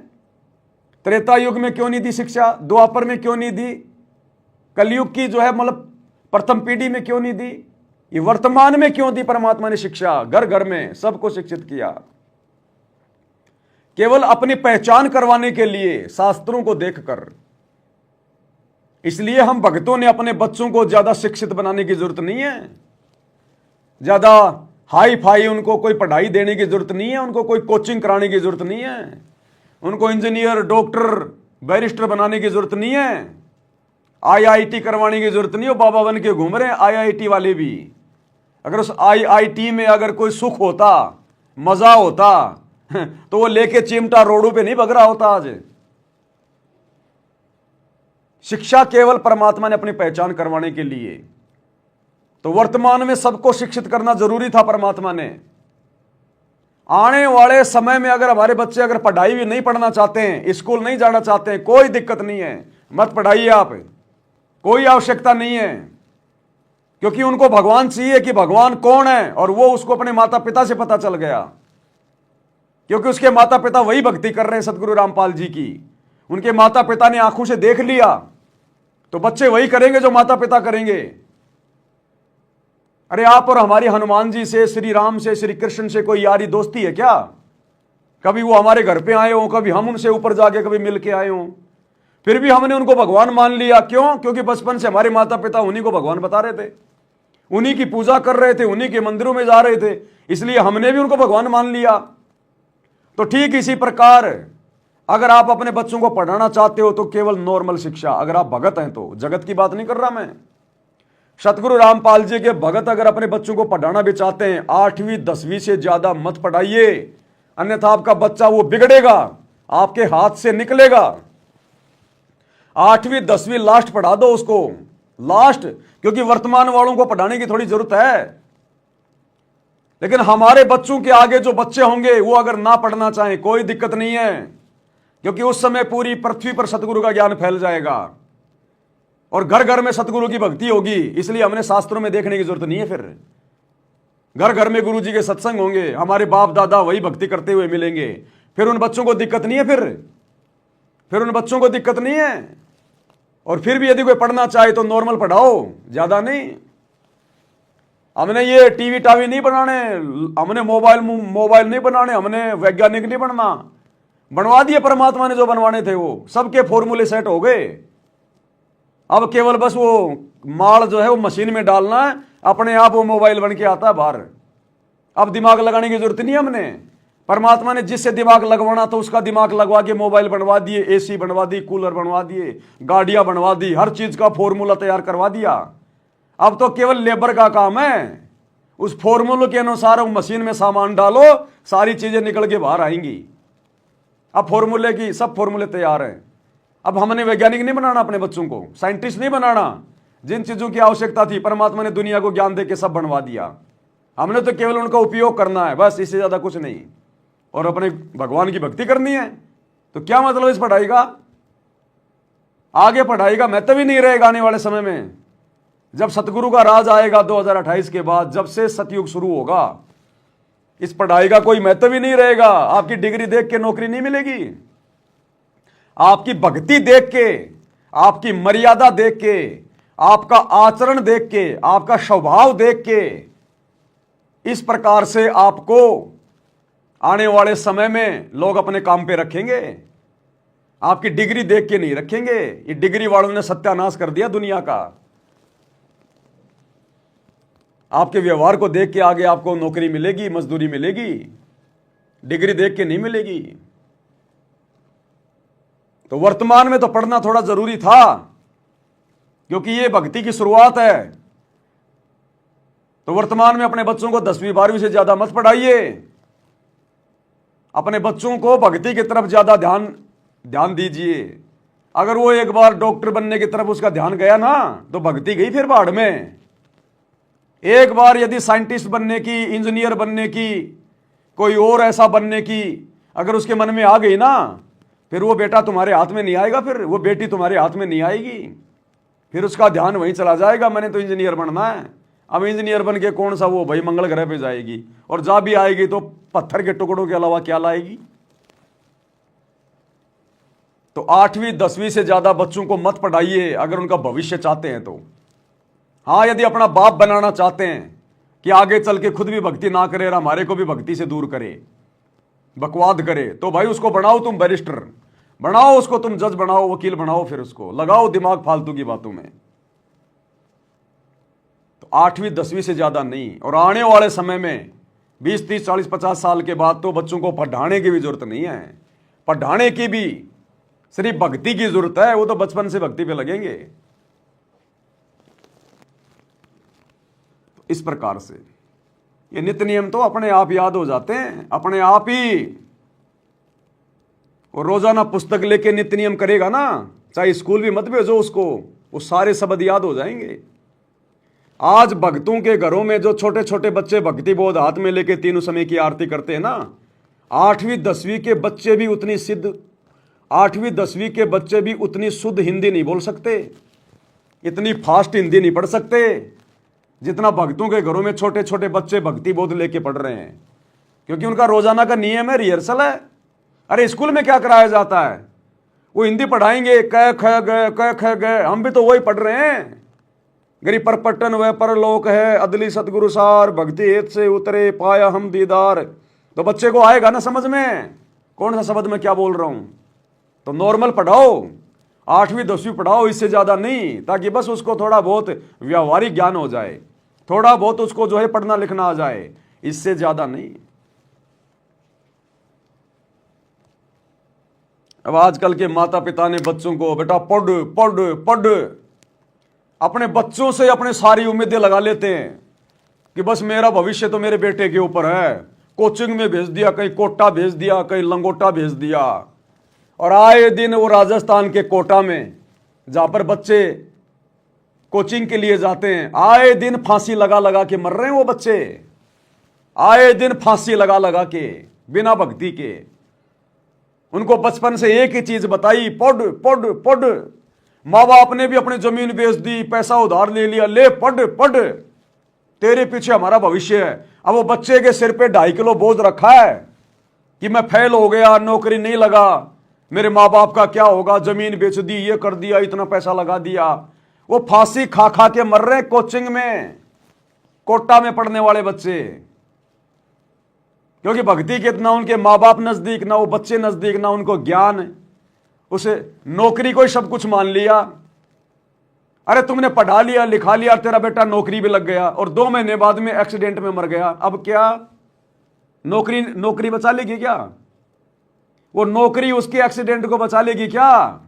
त्रेता युग में क्यों नहीं दी शिक्षा? द्वापर में क्यों नहीं दी? कलयुग की जो है मतलब प्रथम पीढ़ी में क्यों नहीं दी? ये वर्तमान में क्यों दी परमात्मा ने शिक्षा? घर घर में सबको शिक्षित किया केवल अपनी पहचान करवाने के लिए शास्त्रों को देखकर। इसलिए हम भक्तों ने अपने बच्चों को ज्यादा शिक्षित बनाने की जरूरत नहीं है, ज्यादा हाई फाई उनको कोई पढ़ाई देने की जरूरत नहीं है, उनको कोई कोचिंग कराने की जरूरत नहीं है, उनको इंजीनियर, डॉक्टर, बैरिस्टर बनाने की जरूरत नहीं है, आईआईटी करवाने की जरूरत नहीं है। बाबा बन के घूम रहे हैं आईआईटी वाले भी। अगर उस आईआईटी में अगर कोई सुख होता, मजा होता, तो वो लेके चिमटा रोडों पे नहीं भग रहा होता आज। शिक्षा केवल परमात्मा ने अपनी पहचान करवाने के लिए। तो वर्तमान में सबको शिक्षित करना जरूरी था परमात्मा ने। आने वाले समय में अगर हमारे बच्चे अगर पढ़ाई भी नहीं पढ़ना चाहते हैं, स्कूल नहीं जाना चाहते हैं, कोई दिक्कत नहीं है, मत पढ़ाइए आप, कोई आवश्यकता नहीं है। क्योंकि उनको भगवान चाहिए कि भगवान कौन है, और वो उसको अपने माता पिता से पता चल गया। क्योंकि उसके माता पिता वही भक्ति कर रहे हैं सदगुरु रामपाल जी की। उनके माता पिता ने आंखों से देख लिया, तो बच्चे वही करेंगे जो माता पिता करेंगे। अरे आप और हमारी हनुमान जी से, श्री राम से, श्री कृष्ण से कोई यारी दोस्ती है क्या? कभी वो हमारे घर पे आए हो, कभी हम उनसे ऊपर जाके कभी मिल के आए हो, फिर भी हमने उनको भगवान मान लिया। क्यों? क्योंकि बचपन से हमारे माता पिता उन्हीं को भगवान बता रहे थे, उन्हीं की पूजा कर रहे थे, उन्हीं के मंदिरों में जा रहे थे, इसलिए हमने भी उनको भगवान मान लिया। तो ठीक इसी प्रकार अगर आप अपने बच्चों को पढ़ाना चाहते हो तो केवल नॉर्मल शिक्षा, अगर आप भगत हैं तो, जगत की बात नहीं कर रहा मैं, सतगुरु रामपाल जी के भगत अगर अपने बच्चों को पढ़ाना भी चाहते हैं, 8वीं 10वीं से ज्यादा मत पढ़ाइए, अन्यथा आपका बच्चा वो बिगड़ेगा, आपके हाथ से निकलेगा। 8वीं 10वीं लास्ट पढ़ा दो उसको, लास्ट, क्योंकि वर्तमान वालों को पढ़ाने की थोड़ी जरूरत है। लेकिन हमारे बच्चों के आगे जो बच्चे होंगे वो अगर ना पढ़ना चाहें कोई दिक्कत नहीं है, क्योंकि उस समय पूरी पृथ्वी पर सतगुरु का ज्ञान फैल जाएगा और घर घर में सतगुरु की भक्ति होगी। इसलिए हमने शास्त्रों में देखने की जरूरत नहीं है। फिर घर घर में गुरु जी के सत्संग होंगे, हमारे बाप दादा वही भक्ति करते हुए मिलेंगे, फिर उन बच्चों को दिक्कत नहीं है। फिर उन बच्चों को दिक्कत नहीं है। और फिर भी यदि कोई पढ़ना चाहे तो नॉर्मल पढ़ाओ, ज्यादा नहीं। हमने ये टीवी टावी नहीं बनाने, हमने मोबाइल नहीं बनाने, हमने वैज्ञानिक नहीं बनना। बनवा दिए परमात्मा ने जो बनवाने थे, वो सबके फॉर्मूले सेट हो गए। अब केवल बस वो माल जो है वो मशीन में डालना है, अपने आप वो मोबाइल बन के आता है बाहर। अब दिमाग लगाने की जरूरत नहीं है। हमने परमात्मा ने जिससे दिमाग लगवाना तो उसका दिमाग लगवा के मोबाइल बनवा दिए, एसी बनवा दी, कूलर बनवा दिए, गाड़ियां बनवा दी, हर चीज का फॉर्मूला तैयार करवा दिया। अब तो केवल लेबर का काम है, उस फॉर्मूले के अनुसार मशीन में सामान डालो, सारी चीजें निकल के बाहर आएंगी। अब फॉर्मूले की सब फॉर्मूले तैयार हैं। अब हमने वैज्ञानिक नहीं बनाना अपने बच्चों को, साइंटिस्ट नहीं बनाना। जिन चीजों की आवश्यकता थी परमात्मा ने दुनिया को ज्ञान देके सब बनवा दिया। हमने तो केवल उनका उपयोग करना है, बस, इससे ज्यादा कुछ नहीं। और अपने भगवान की भक्ति करनी है। तो क्या मतलब इस पढ़ाई का? आगे पढ़ाई का महत्व ही नहीं रहेगा आने वाले समय में। जब सतगुरु का राज आएगा 2028 के बाद, जब से सतयुग शुरू होगा, इस पढ़ाई का कोई महत्व ही नहीं रहेगा। आपकी डिग्री देख के नौकरी नहीं मिलेगी, आपकी भक्ति देख के, आपकी मर्यादा देख के, आपका आचरण देख के, आपका स्वभाव देख के, इस प्रकार से आपको आने वाले समय में लोग अपने काम पे रखेंगे। आपकी डिग्री देख के नहीं रखेंगे। ये डिग्री वालों ने सत्यानाश कर दिया दुनिया का। आपके व्यवहार को देख के आगे आपको नौकरी मिलेगी, मजदूरी मिलेगी, डिग्री देख के नहीं मिलेगी। तो वर्तमान में तो पढ़ना थोड़ा जरूरी था, क्योंकि ये भक्ति की शुरुआत है। तो वर्तमान में अपने बच्चों को 10वीं 12वीं से ज्यादा मत पढ़ाइए। अपने बच्चों को भक्ति की तरफ ज्यादा ध्यान दीजिए। अगर वो एक बार डॉक्टर बनने की तरफ उसका ध्यान गया ना, तो भक्ति गई फिर बाढ़ में। एक बार यदि साइंटिस्ट बनने की, इंजीनियर बनने की, कोई और ऐसा बनने की अगर उसके मन में आ गई ना, फिर वो बेटा तुम्हारे हाथ में नहीं आएगा, फिर वो बेटी तुम्हारे हाथ में नहीं आएगी। फिर उसका ध्यान वहीं चला जाएगा, मैंने तो इंजीनियर बनना है। अब इंजीनियर बन के कौन सा वो भाई मंगल ग्रह पे जाएगी, और जा भी आएगी तो पत्थर के टुकड़ों के अलावा क्या लाएगी। तो 8वीं 10वीं से ज्यादा बच्चों को मत पढ़ाइए अगर उनका भविष्य चाहते हैं तो। हाँ, यदि अपना बाप बनाना चाहते हैं कि आगे चल के खुद भी भक्ति ना करे और हमारे को भी भक्ति से दूर करे, बकवाद करे तो भाई उसको बनाओ तुम बैरिस्टर, बनाओ उसको तुम जज बनाओ, वकील बनाओ, फिर उसको लगाओ दिमाग फालतू की बातों में। तो 8वीं 10वीं से ज्यादा नहीं। और आने वाले समय में 20 30 40 50 साल के बाद तो बच्चों को पढ़ाने की भी जरूरत नहीं है। पढ़ाने की भी सिर्फ भक्ति की जरूरत है, वो तो बचपन से भक्ति पे लगेंगे। तो इस प्रकार से ये नित्य नियम तो अपने आप याद हो जाते हैं, अपने आप ही। और रोजाना पुस्तक लेके नित्य नियम करेगा ना, चाहे स्कूल भी मत भेजो उसको, वो सारे शब्द याद हो जाएंगे। आज भक्तों के घरों में जो छोटे छोटे बच्चे भक्ति बोध हाथ में लेके तीनों समय की आरती करते हैं ना, 8वीं 10वीं के बच्चे भी उतनी सिद्ध 8वीं 10वीं के बच्चे भी उतनी शुद्ध हिंदी नहीं बोल सकते, इतनी फास्ट हिंदी नहीं पढ़ सकते जितना भक्तों के घरों में छोटे छोटे बच्चे भक्ति बोध लेके पढ़ रहे हैं। क्योंकि उनका रोजाना का नियम है, रिहर्सल है। अरे स्कूल में क्या कराया जाता है? वो हिंदी पढ़ाएंगे, क ख ग क ख ग, हम भी तो वही पढ़ रहे हैं। गरी परपट्टन वह परलोक है, अदली सतगुरु सार, भक्ति हेत से उतरे पाया हम दीदार। तो बच्चे को आएगा ना समझ में कौन सा शब्द मैं क्या बोल रहा हूं। तो नॉर्मल पढ़ाओ, 8वीं 10वीं पढ़ाओ, इससे ज्यादा नहीं, ताकि बस उसको थोड़ा बहुत व्यावहारिक ज्ञान हो जाए, थोड़ा बहुत उसको जो है पढ़ना लिखना आ जाए, इससे ज्यादा नहीं। अब आजकल के माता पिता ने बच्चों को बेटा पढ़ पढ़ पढ़, अपने बच्चों से अपने सारी उम्मीदें लगा लेते हैं कि बस मेरा भविष्य तो मेरे बेटे के ऊपर है। कोचिंग में भेज दिया, कहीं कोटा भेज दिया, कहीं लंगोटा भेज दिया। और आए दिन वो राजस्थान के कोटा में जहां पर बच्चे कोचिंग के लिए जाते हैं, आए दिन फांसी लगा लगा के मर रहे हैं वो बच्चे, आए दिन फांसी लगा लगा के, बिना भक्ति के। उनको बचपन से एक ही चीज बताई, पढ़ पढ़ पढ़। माँ बाप ने भी अपनी जमीन बेच दी, पैसा उधार ले लिया, ले पढ़ पढ़, तेरे पीछे हमारा भविष्य है। अब वो बच्चे के सिर पे 2.5 किलो बोझ रखा है कि मैं फेल हो गया, नौकरी नहीं लगा, मेरे माँ बाप का क्या होगा, जमीन बेच दी, ये कर दिया, इतना पैसा लगा दिया। वो फांसी खा खा के मर रहे कोचिंग में, कोटा में पढ़ने वाले बच्चे। क्योंकि भक्ति के ना उनके माँ बाप नजदीक, ना वो बच्चे नजदीक, ना उनको ज्ञान, उसे नौकरी को ही सब कुछ मान लिया। अरे तुमने पढ़ा लिया लिखा लिया, तेरा बेटा नौकरी भी लग गया और 2 महीने बाद में एक्सीडेंट में मर गया। अब क्या नौकरी बचा लेगी क्या? वो नौकरी उसके एक्सीडेंट को बचा लेगी क्या?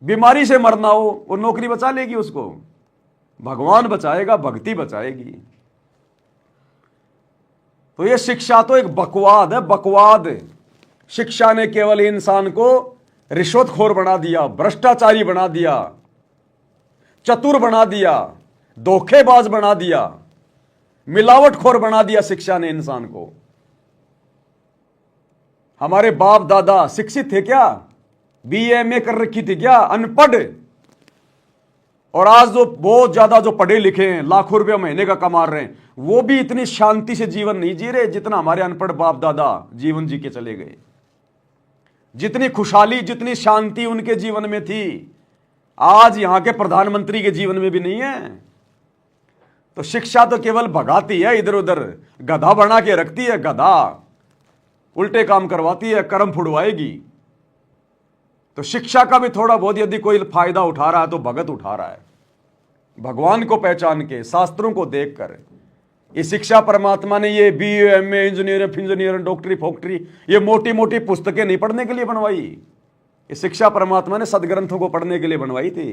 बीमारी से मरना हो, वो नौकरी बचा लेगी उसको? भगवान बचाएगा, भक्ति बचाएगी। तो ये शिक्षा तो एक बकवाद है, बकवाद। शिक्षा ने केवल इंसान को रिश्वतखोर बना दिया, भ्रष्टाचारी बना दिया, चतुर बना दिया, धोखेबाज बना दिया, मिलावटखोर बना दिया शिक्षा ने इंसान को। हमारे बाप दादा शिक्षित थे क्या? बीए एमए कर रखी थी क्या? अनपढ़। और आज जो बहुत ज्यादा जो पढ़े लिखे हैं, लाखों रुपया महीने का कमा रहे हैं, वो भी इतनी शांति से जीवन नहीं जी रहे जितना हमारे अनपढ़ बाप दादा जीवन जी के चले गए। जितनी खुशहाली, जितनी शांति उनके जीवन में थी, आज यहां के प्रधानमंत्री के जीवन में भी नहीं है। तो शिक्षा तो केवल भगाती है, इधर उधर गधा बना के रखती है, गधा उल्टे काम करवाती है, कर्म फुड़वाएगी। तो शिक्षा का भी थोड़ा बहुत यदि कोई फायदा उठा रहा है तो भगत उठा रहा है, भगवान को पहचान के, शास्त्रों को देखकर। ये शिक्षा परमात्मा ने ये बीए एमए इंजीनियर डॉक्टरी फॉक्टरी, ये मोटी मोटी पुस्तकें नहीं पढ़ने के लिए बनवाई। ये शिक्षा परमात्मा ने सदग्रंथों को पढ़ने के लिए बनवाई थी।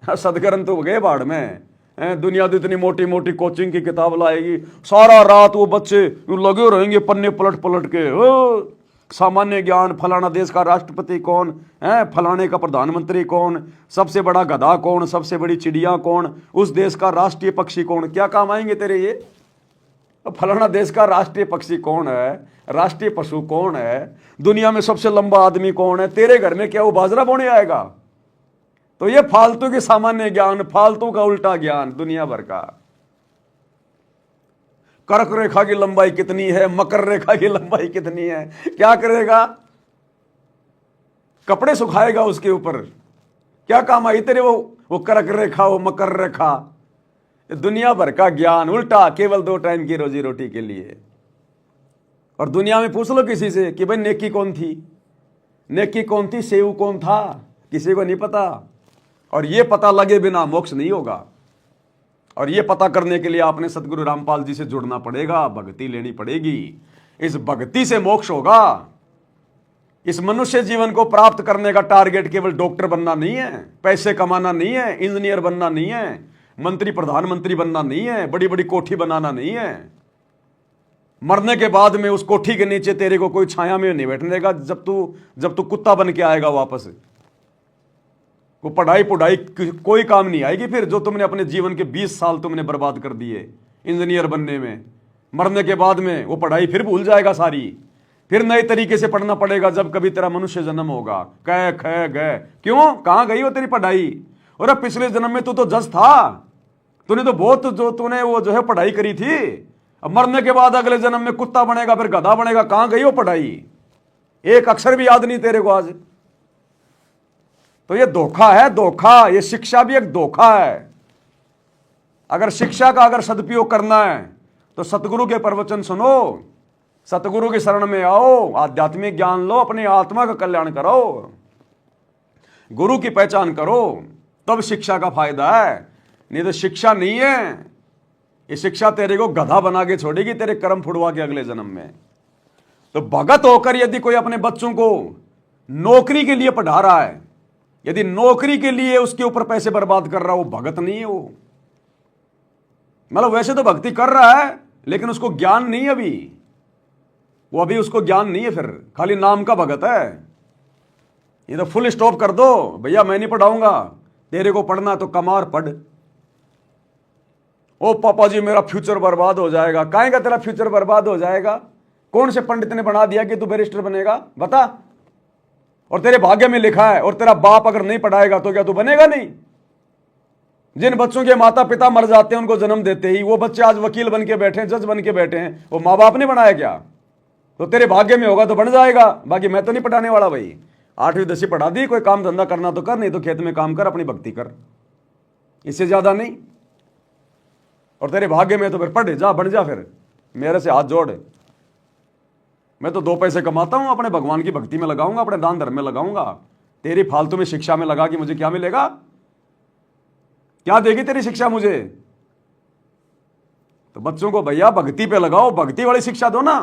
सदग्रंथ तो गए बाढ़ में, दुनिया तो इतनी मोटी मोटी कोचिंग की किताब लाएगी, सारा रात वो बच्चे लगे रहेंगे पन्ने पलट पलट के। सामान्य ज्ञान, फलाना देश का राष्ट्रपति कौन है, फलाने का प्रधानमंत्री कौन, सबसे बड़ा गधा कौन, सबसे बड़ी चिड़िया कौन, उस देश का राष्ट्रीय पक्षी कौन। क्या काम आएंगे तेरे ये? फलाना देश का राष्ट्रीय पक्षी कौन है, राष्ट्रीय पशु कौन है, दुनिया में सबसे लंबा आदमी कौन है, तेरे घर में क्या वो बाजरा बोने आएगा? तो ये फालतू के सामान्य ज्ञान, फालतू का उल्टा ज्ञान दुनिया भर का। कर्क रेखा की लंबाई कितनी है, मकर रेखा की लंबाई कितनी है, क्या करेगा? कपड़े सुखाएगा उसके ऊपर। क्या काम आई तेरे वो कर्क रेखा, वो मकर रेखा? दुनिया भर का ज्ञान उल्टा, केवल 2 टाइम की रोजी रोटी के लिए। और दुनिया में पूछ लो किसी से कि भाई नेकी कौन थी, नेकी कौन थी, सेव कौन था, किसी को नहीं पता। और ये पता लगे बिना मोक्ष नहीं होगा। और ये पता करने के लिए आपने सतगुरु रामपाल जी से जुड़ना पड़ेगा, भक्ति लेनी पड़ेगी। इस भक्ति से मोक्ष होगा। इस मनुष्य जीवन को प्राप्त करने का टारगेट केवल डॉक्टर बनना नहीं है, पैसे कमाना नहीं है, इंजीनियर बनना नहीं है, मंत्री प्रधानमंत्री बनना नहीं है, बड़ी बड़ी कोठी बनाना नहीं है। मरने के बाद में उस कोठी के नीचे तेरे को कोई छाया में नहीं बैठने देगा जब तू कुत्ता बन के आएगा वापस। वो पढ़ाई पुढ़ाई कोई काम नहीं आएगी फिर, जो तुमने अपने जीवन के 20 साल तुमने बर्बाद कर दिए इंजीनियर बनने में। मरने के बाद में वो पढ़ाई फिर भूल जाएगा सारी, फिर नए तरीके से पढ़ना पड़ेगा जब कभी तेरा मनुष्य जन्म होगा। कह ख गए क्यों, कहां गई हो तेरी पढ़ाई? और पिछले जन्म में तू तो जज था, तूने तो बहुत जो तूने वो जो है पढ़ाई करी थी। अब मरने के बाद अगले जन्म में कुत्ता बनेगा, फिर गधा बनेगा। कहां गई हो पढ़ाई? एक अक्षर भी याद नहीं तेरे को आज। तो ये धोखा है, धोखा। ये शिक्षा भी एक धोखा है। अगर शिक्षा का अगर सदुपयोग करना है तो सतगुरु के प्रवचन सुनो, सतगुरु की शरण में आओ, आध्यात्मिक ज्ञान लो, अपनी आत्मा का कल्याण करो, गुरु की पहचान करो, तब शिक्षा का फायदा है। नहीं तो शिक्षा नहीं है, ये शिक्षा तेरे को गधा बना के छोड़ेगी, तेरे कर्म फुड़वा के अगले जन्म में। तो भगत होकर यदि कोई अपने बच्चों को नौकरी के लिए पढ़ा रहा है, यदि नौकरी के लिए उसके ऊपर पैसे बर्बाद कर रहा है, वो भगत नहीं है। वो मतलब वैसे तो भक्ति कर रहा है लेकिन उसको ज्ञान नहीं है अभी, वो अभी उसको ज्ञान नहीं है, फिर खाली नाम का भगत है। ये तो फुल स्टॉप कर दो भैया, मैं नहीं पढ़ाऊंगा, तेरे को पढ़ना तो कमार पढ़। ओ पापा जी मेरा फ्यूचर बर्बाद हो जाएगा। काहे का तेरा फ्यूचर बर्बाद हो जाएगा? कौन से पंडित ने बना दिया कि तू बैरिस्टर बनेगा? बता। और तेरे भाग्य में लिखा है, और तेरा बाप अगर नहीं पढ़ाएगा तो क्या तू बनेगा नहीं? जिन बच्चों के माता पिता मर जाते हैं उनको जन्म देते ही, वो बच्चे आज वकील बन के बैठे हैं, जज बन के बैठे हैं, वो माँ बाप ने बनाया क्या? तो तेरे भाग्य में होगा तो बन जाएगा। बाकी मैं तो नहीं पढ़ाने वाला भाई। 8वीं 10वीं पढ़ा दी, कोई काम धंधा करना तो कर, नहीं तो खेत में काम कर, अपनी भक्ति कर, इससे ज्यादा नहीं। और तेरे भाग्य में तो फिर पढ़ जा, बन जा, फिर मेरे से हाथ जोड़। मैं तो 2 पैसे कमाता हूं, अपने भगवान की भक्ति में लगाऊंगा, अपने दान धर्म में लगाऊंगा। तेरी फालतू में शिक्षा में लगा कि मुझे क्या मिलेगा? क्या देगी तेरी शिक्षा मुझे? तो बच्चों को भैया भक्ति पे लगाओ, भक्ति वाली शिक्षा दो ना।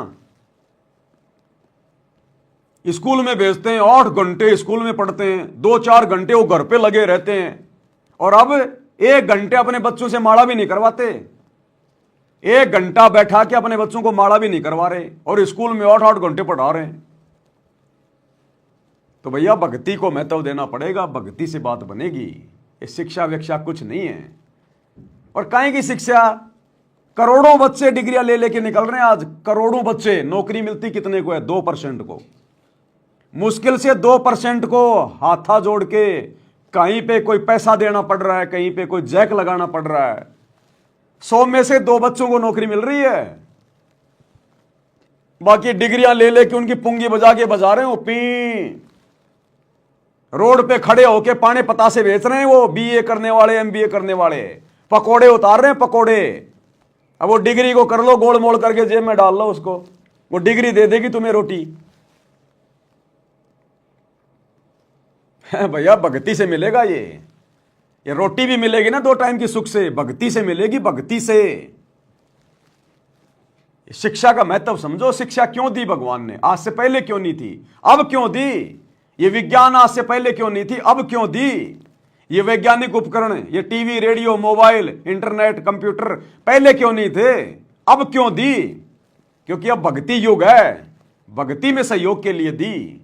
स्कूल में भेजते हैं, 8 घंटे स्कूल में पढ़ते हैं, 2-4 घंटे वो घर पे लगे रहते हैं, और अब 1 घंटे अपने बच्चों से माला भी नहीं करवाते। 1 घंटा बैठा के अपने बच्चों को माला भी नहीं करवा रहे, और स्कूल में 8-8 घंटे पढ़ा रहे हैं। तो भैया भक्ति को महत्व देना पड़ेगा, भक्ति से बात बनेगी। ये शिक्षा विक्षा कुछ नहीं है। और काहे की शिक्षा? करोड़ों बच्चे डिग्रियां ले लेके निकल रहे हैं आज, करोड़ों बच्चे। नौकरी मिलती कितने को है? 2% को, मुश्किल से 2% को हाथा जोड़ के। कहीं पे कोई पैसा देना पड़ रहा है, कहीं पे कोई जैक लगाना पड़ रहा है। 100 में से 2 बच्चों को नौकरी मिल रही है। बाकी डिग्रियां ले लेके उनकी पुंगी बजा के बजा रहे हो। पी रोड पे खड़े होके पाने पतासे बेच रहे हैं वो, बीए करने वाले, एमबीए करने वाले, पकोड़े उतार रहे हैं, पकोड़े। अब वो डिग्री को कर लो गोल मोड़ करके जेब में डाल लो उसको, वो डिग्री दे देगी तुम्हें रोटी। भैया भक्ति से मिलेगा ये रोटी भी मिलेगी ना 2 टाइम की सुख से, भक्ति से मिलेगी, भक्ति से। शिक्षा का महत्व समझो। शिक्षा क्यों दी भगवान ने? आज से पहले क्यों नहीं थी, अब क्यों दी? ये विज्ञान आज से पहले क्यों नहीं थी, अब क्यों दी? ये वैज्ञानिक उपकरण, ये TV, radio, mobile, internet, computer पहले क्यों नहीं थे, अब क्यों दी? क्योंकि अब भक्ति युग है, भक्ति में सहयोग के लिए दी।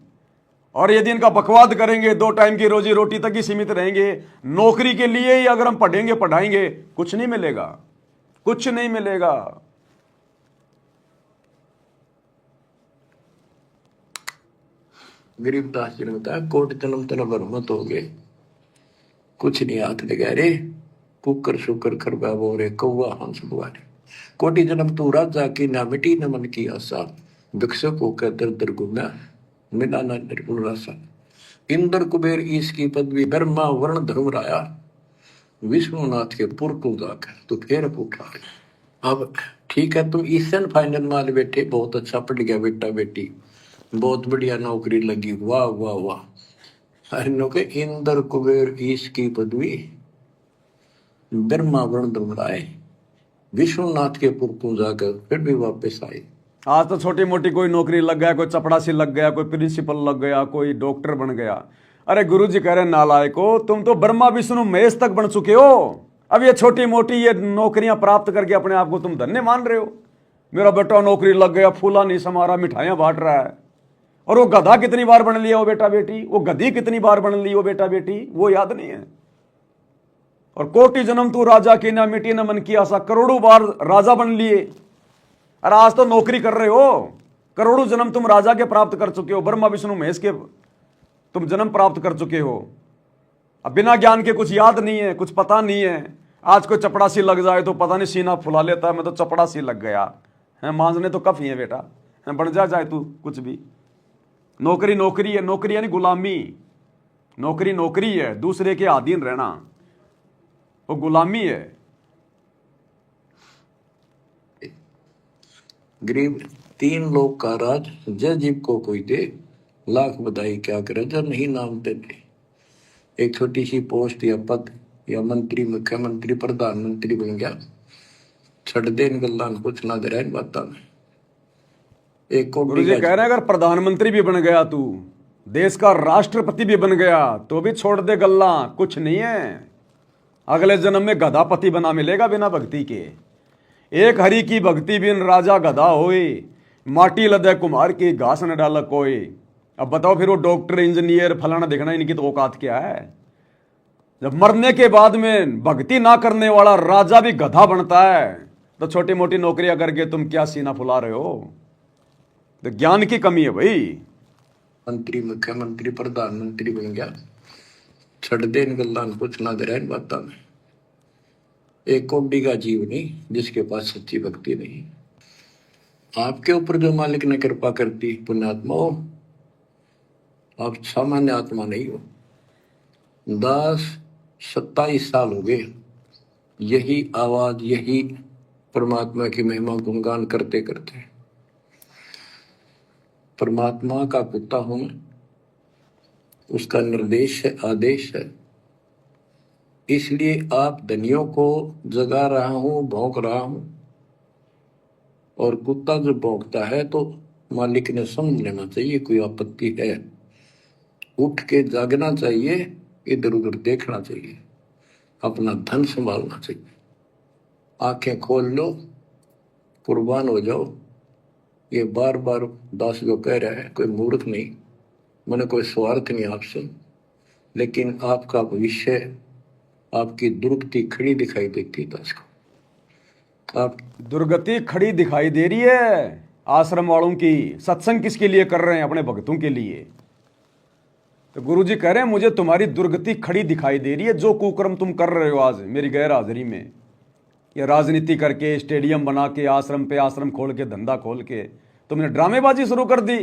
और यदि इनका बकवाद करेंगे, 2 टाइम की रोजी रोटी तक ही सीमित रहेंगे, नौकरी के लिए ही अगर हम पढ़ेंगे पढ़ाएंगे, कुछ नहीं मिलेगा, कुछ नहीं मिलेगा। गरीबदास जी ने बताया, कोट जन्म तेरा बरमत हो गए, कुछ नहीं हाथ लगा रे, कुकर शुकर कर बाबो रे, कौआ हंस बुआरे। कोटि जन्म तू राजा की ना मिटी न मन की आशा, भिक्षुक होकर दर दर घूमा मिला ना निर्गुण रासा। इंद्र कुबेर ईश की पदवी, ब्रह्मा वर्ण धर्म राया, विष्णुनाथ के पुर को जाकर तो फिर पूछा। अब ठीक ठीक है, तुम ईस्टर्न फाइनल में वाले बैठे, बहुत अच्छा पढ़ गया बेटा बेटी, बहुत बढ़िया नौकरी लगी, वाह वाह वाह। अरे के इंद्र कुबेर ईश की पदवी ब्रह्मा वर्ण दोहराए, विश्वनाथ के पुरखों जाकर फिर भी वापस आए। आज तो छोटी मोटी कोई नौकरी लग गया, कोई चपड़ासी लग गया, कोई प्रिंसिपल लग गया, कोई डॉक्टर बन गया। अरे गुरुजी कह रहे नालायको, तुम तो ब्रह्मा विष्णु महेश तक बन चुके हो। अब ये छोटी मोटी ये नौकरियां प्राप्त करके अपने आप को तुम धन्य मान रहे हो। मेरा बेटा नौकरी लग गया, फूला नहीं समा रहा, मिठाइयां बांट रहा है। और वो गधा कितनी बार बन लिया वो बेटा बेटी, वो गधी कितनी बार बन ली वो बेटा बेटी, वो याद नहीं है। और कोटि जन्म तू राजा की ना मिटी न मन की आशा, करोड़ों बार राजा बन लिए। अरे आज तो नौकरी कर रहे हो, करोड़ों जन्म तुम राजा के प्राप्त कर चुके हो, ब्रह्मा विष्णु महेश के तुम जन्म प्राप्त कर चुके हो। अब बिना ज्ञान के कुछ याद नहीं है, कुछ पता नहीं है। आज कोई चपड़ासी लग जाए तो पता नहीं सीना फुला लेता है, मैं तो चपड़ासी लग गया है, मांझने तो कफ ही है बेटा, बन जाए तू कुछ भी। नौकरी नौकरी है, नौकरी यानी गुलामी। नौकरी नौकरी है, दूसरे के अधीन रहना वो गुलामी है। गरीब 3 लोग का राज, जय जीव को कोई दे, लाख बधाई क्या करे जो नहीं नाम देते। एक छोटी सी पोस्ट या पद या मंत्री, मुख्यमंत्री, प्रधानमंत्री बन गया, छड़ दे गल्ला कुछ ना दे रहा इन बातों में। एक गुरुजी कह रहे हैं अगर प्रधानमंत्री भी बन गया तू, देश का राष्ट्रपति भी बन गया, तो भी छोड़ दे गल्ला, कुछ नहीं है। अगले जन्म में गधापति बना मिलेगा बिना भक्ति के। एक हरि की भक्ति बिन राजा गधा होए, माटी लदे कुम्हार की घास न डाल कोई। अब बताओ फिर वो डॉक्टर इंजीनियर फलाना देखना, इनकी तो औकात क्या है। जब मरने के बाद में भक्ति ना करने वाला राजा भी गधा बनता है, तो छोटी मोटी नौकरियां करके तुम क्या सीना फुला रहे हो। तो ज्ञान की कमी है भाई। मंत्री, मुख्यमंत्री, प्रधानमंत्री बन गया, छड़ दे गल्ला कुछ ना दे रहा इन बातों में। एक कोडी का जीव नहीं जिसके पास सच्ची भक्ति नहीं। आपके ऊपर जो मालिक ने कृपा करती, पुण्यात्मा हो, आप सामान्य आत्मा नहीं हो। 27 साल हो गए यही आवाज, यही परमात्मा की महिमा गुणगान करते करते। परमात्मा का कुत्ता हूं मैं, उसका निर्देश है, आदेश है, इसलिए आप धनियों को जगा रहा हूं, भौंक रहा हूं। और कुत्ता जो भौंकता है तो मालिक ने समझ लेना चाहिए कोई आपत्ति है, उठ के जागना चाहिए, इधर उधर देखना चाहिए, अपना धन संभालना चाहिए। आंखें खोल लो, कुर्बान हो जाओ। ये बार बार दास जो कह रहा है, कोई मूर्ख नहीं, मैंने कोई स्वार्थ नहीं आपसे, लेकिन आपका भविष्य, आपकी दुर्गति खड़ी दिखाई देती है दास को। आप दुर्गति खड़ी दिखाई दे रही है आश्रम वालों की। सत्संग किसके लिए कर रहे हैं? अपने भक्तों के लिए। तो गुरुजी कह रहे हैं मुझे तुम्हारी दुर्गति खड़ी दिखाई दे रही है। जो कुकर्म तुम कर रहे हो आज मेरी गैर हाजिरी में, ये राजनीति करके, स्टेडियम बना के, आश्रम पे आश्रम खोल के, धंधा खोल के तुमने ड्रामेबाजी शुरू कर दी।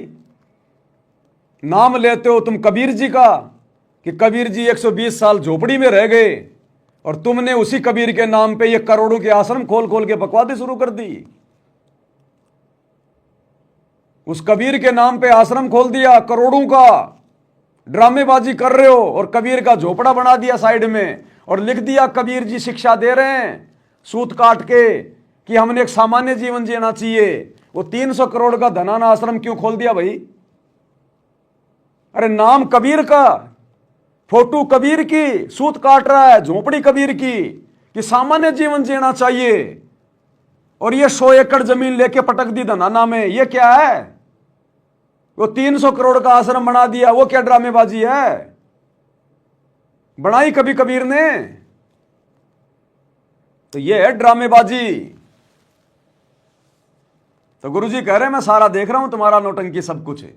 नाम लेते हो तुम कबीर जी का कि कबीर जी 120 साल झोपड़ी में रह गए, और तुमने उसी कबीर के नाम पे ये करोड़ों के आश्रम खोल खोल के बकवादी शुरू कर दी। उस कबीर के नाम पे आश्रम खोल दिया, करोड़ों का ड्रामेबाजी कर रहे हो, और कबीर का झोपड़ा बना दिया साइड में, और लिख दिया कबीर जी शिक्षा दे रहे हैं सूत काट के कि हमने एक सामान्य जीवन जीना चाहिए। वो 300 करोड़ का धनाना आश्रम क्यों खोल दिया भाई? अरे नाम कबीर का, फोटो कबीर की, सूत काट रहा है, झोपड़ी कबीर की कि सामान्य जीवन जीना चाहिए, और ये 100 एकड़ जमीन लेके पटक दी धनाना में। ये क्या है? वो 300 करोड़ का आश्रम बना दिया। वो क्या ड्रामेबाजी है? बनाई कभी कबीर ने? तो ये है ड्रामेबाजी। तो गुरुजी कह रहे हैं मैं सारा देख रहा हूं, तुम्हारा नौटंकी सब कुछ है।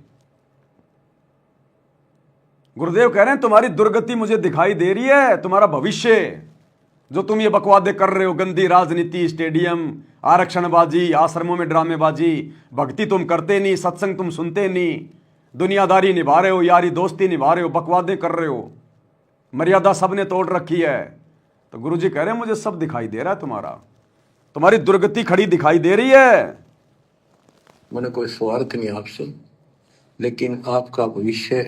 गुरुदेव कह रहे हैं तुम्हारी दुर्गति मुझे दिखाई दे रही है, तुम्हारा भविष्य जो तुम ये बकवादे कर रहे हो, गंदी राजनीति, स्टेडियम, आरक्षणबाजी, आश्रमों में ड्रामेबाजी, भक्ति तुम करते नहीं, सत्संग तुम सुनते नहीं, दुनियादारी निभा रहे हो, यारी दोस्ती निभा रहे हो, बकवादे कर रहे हो, मर्यादा सबने तोड़ रखी है। तो गुरुजी कह रहे हैं मुझे सब दिखाई दे रहा है तुम्हारा। तुम्हारी दुर्गति खड़ी दिखाई दे रही है। मैंने कोई स्वार्थ नहीं आपसे, लेकिन आपका भविष्य,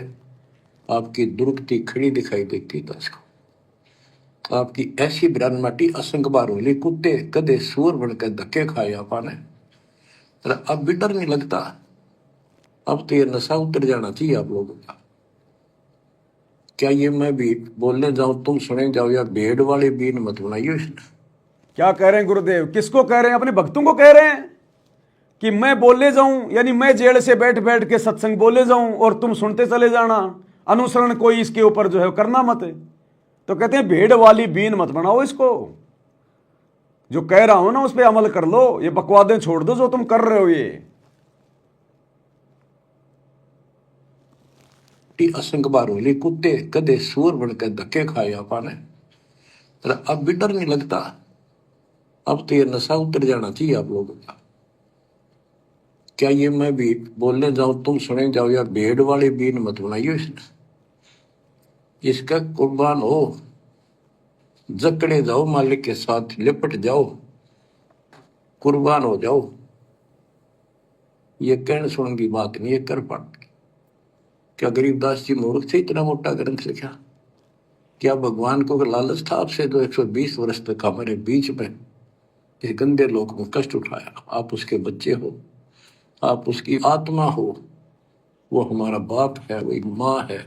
आपकी दुर्गति खड़ी दिखाई देती दस को। आपकी ऐसी बिरान माटी असंग बार होली, कुत्ते कदे सूर बनकर धक्के खाए आपने, अब भी डर नहीं लगता। अब तो ये नशा उतर जाना चाहिए आप लोगों का। क्या ये मैं भी बोलने जाऊं तुम सुने जाओ, या भेड़ वाले बीन मत बनाइए। क्या कह रहे हैं गुरुदेव? किसको कह रहे हैं? अपने भक्तों को कह रहे हैं कि मैं बोले जाऊं, यानी मैं जेल से बैठ बैठ के सत्संग बोले जाऊं और तुम सुनते चले जाना, अनुसरण कोई इसके ऊपर जो है करना मत। तो कहते हैं भेड़ वाली बीन मत बनाओ इसको, जो कह रहा हूं ना उस पर अमल कर लो, ये बकवादें छोड़ दो जो तुम कर रहे हो। ये असंग बार होली, कुत्ते कदे सूर बनकर धक्के खाए आपने, अब भी डर नहीं लगता। अब तो ये नशा उतर जाना चाहिए आप लोगों का। क्या ये मैं भी बोलने जाऊं तुम सुने जाओ, या भेड़ वाले बीन मत बनाइए। इसका कुर्बान हो, जकड़े जाओ मालिक के साथ, लिपट जाओ, कुर्बान हो जाओ। ये कहने सुनने की बात नहीं, ये कर पाठ। क्या गरीबदास जी मूर्ख थे इतना मोटा ग्रंथ लिखा? क्या भगवान को लालच था आपसे जो 120 वर्ष तक हमारे बीच में इस गंदे लोक में कष्ट उठाया? आप उसके बच्चे हो, आप उसकी आत्मा हो, वो हमारा बाप है, वही माँ है,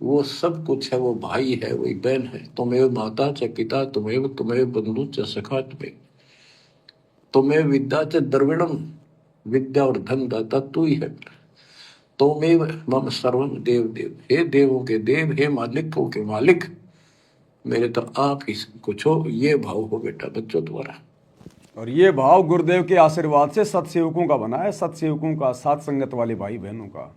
वो सब कुछ है, वो भाई है, वही बहन है। तुम्हें माता च पिता, तुम्हें बंधु च सखा, तुम्हें विद्या च द्रविणम, विद्या और धन दाता तू ही है। तोमेव मम सर्वम देव देव, हे देवों के देव, हे मालिकों के मालिक, मेरे तो आप ही सब कुछ हो। ये भाव हो बेटा बच्चों तुम्हारा। और ये भाव गुरुदेव के आशीर्वाद से सत्सेवकों का बना है, सत्सेवकों का, साथ संगत वाले भाई बहनों का।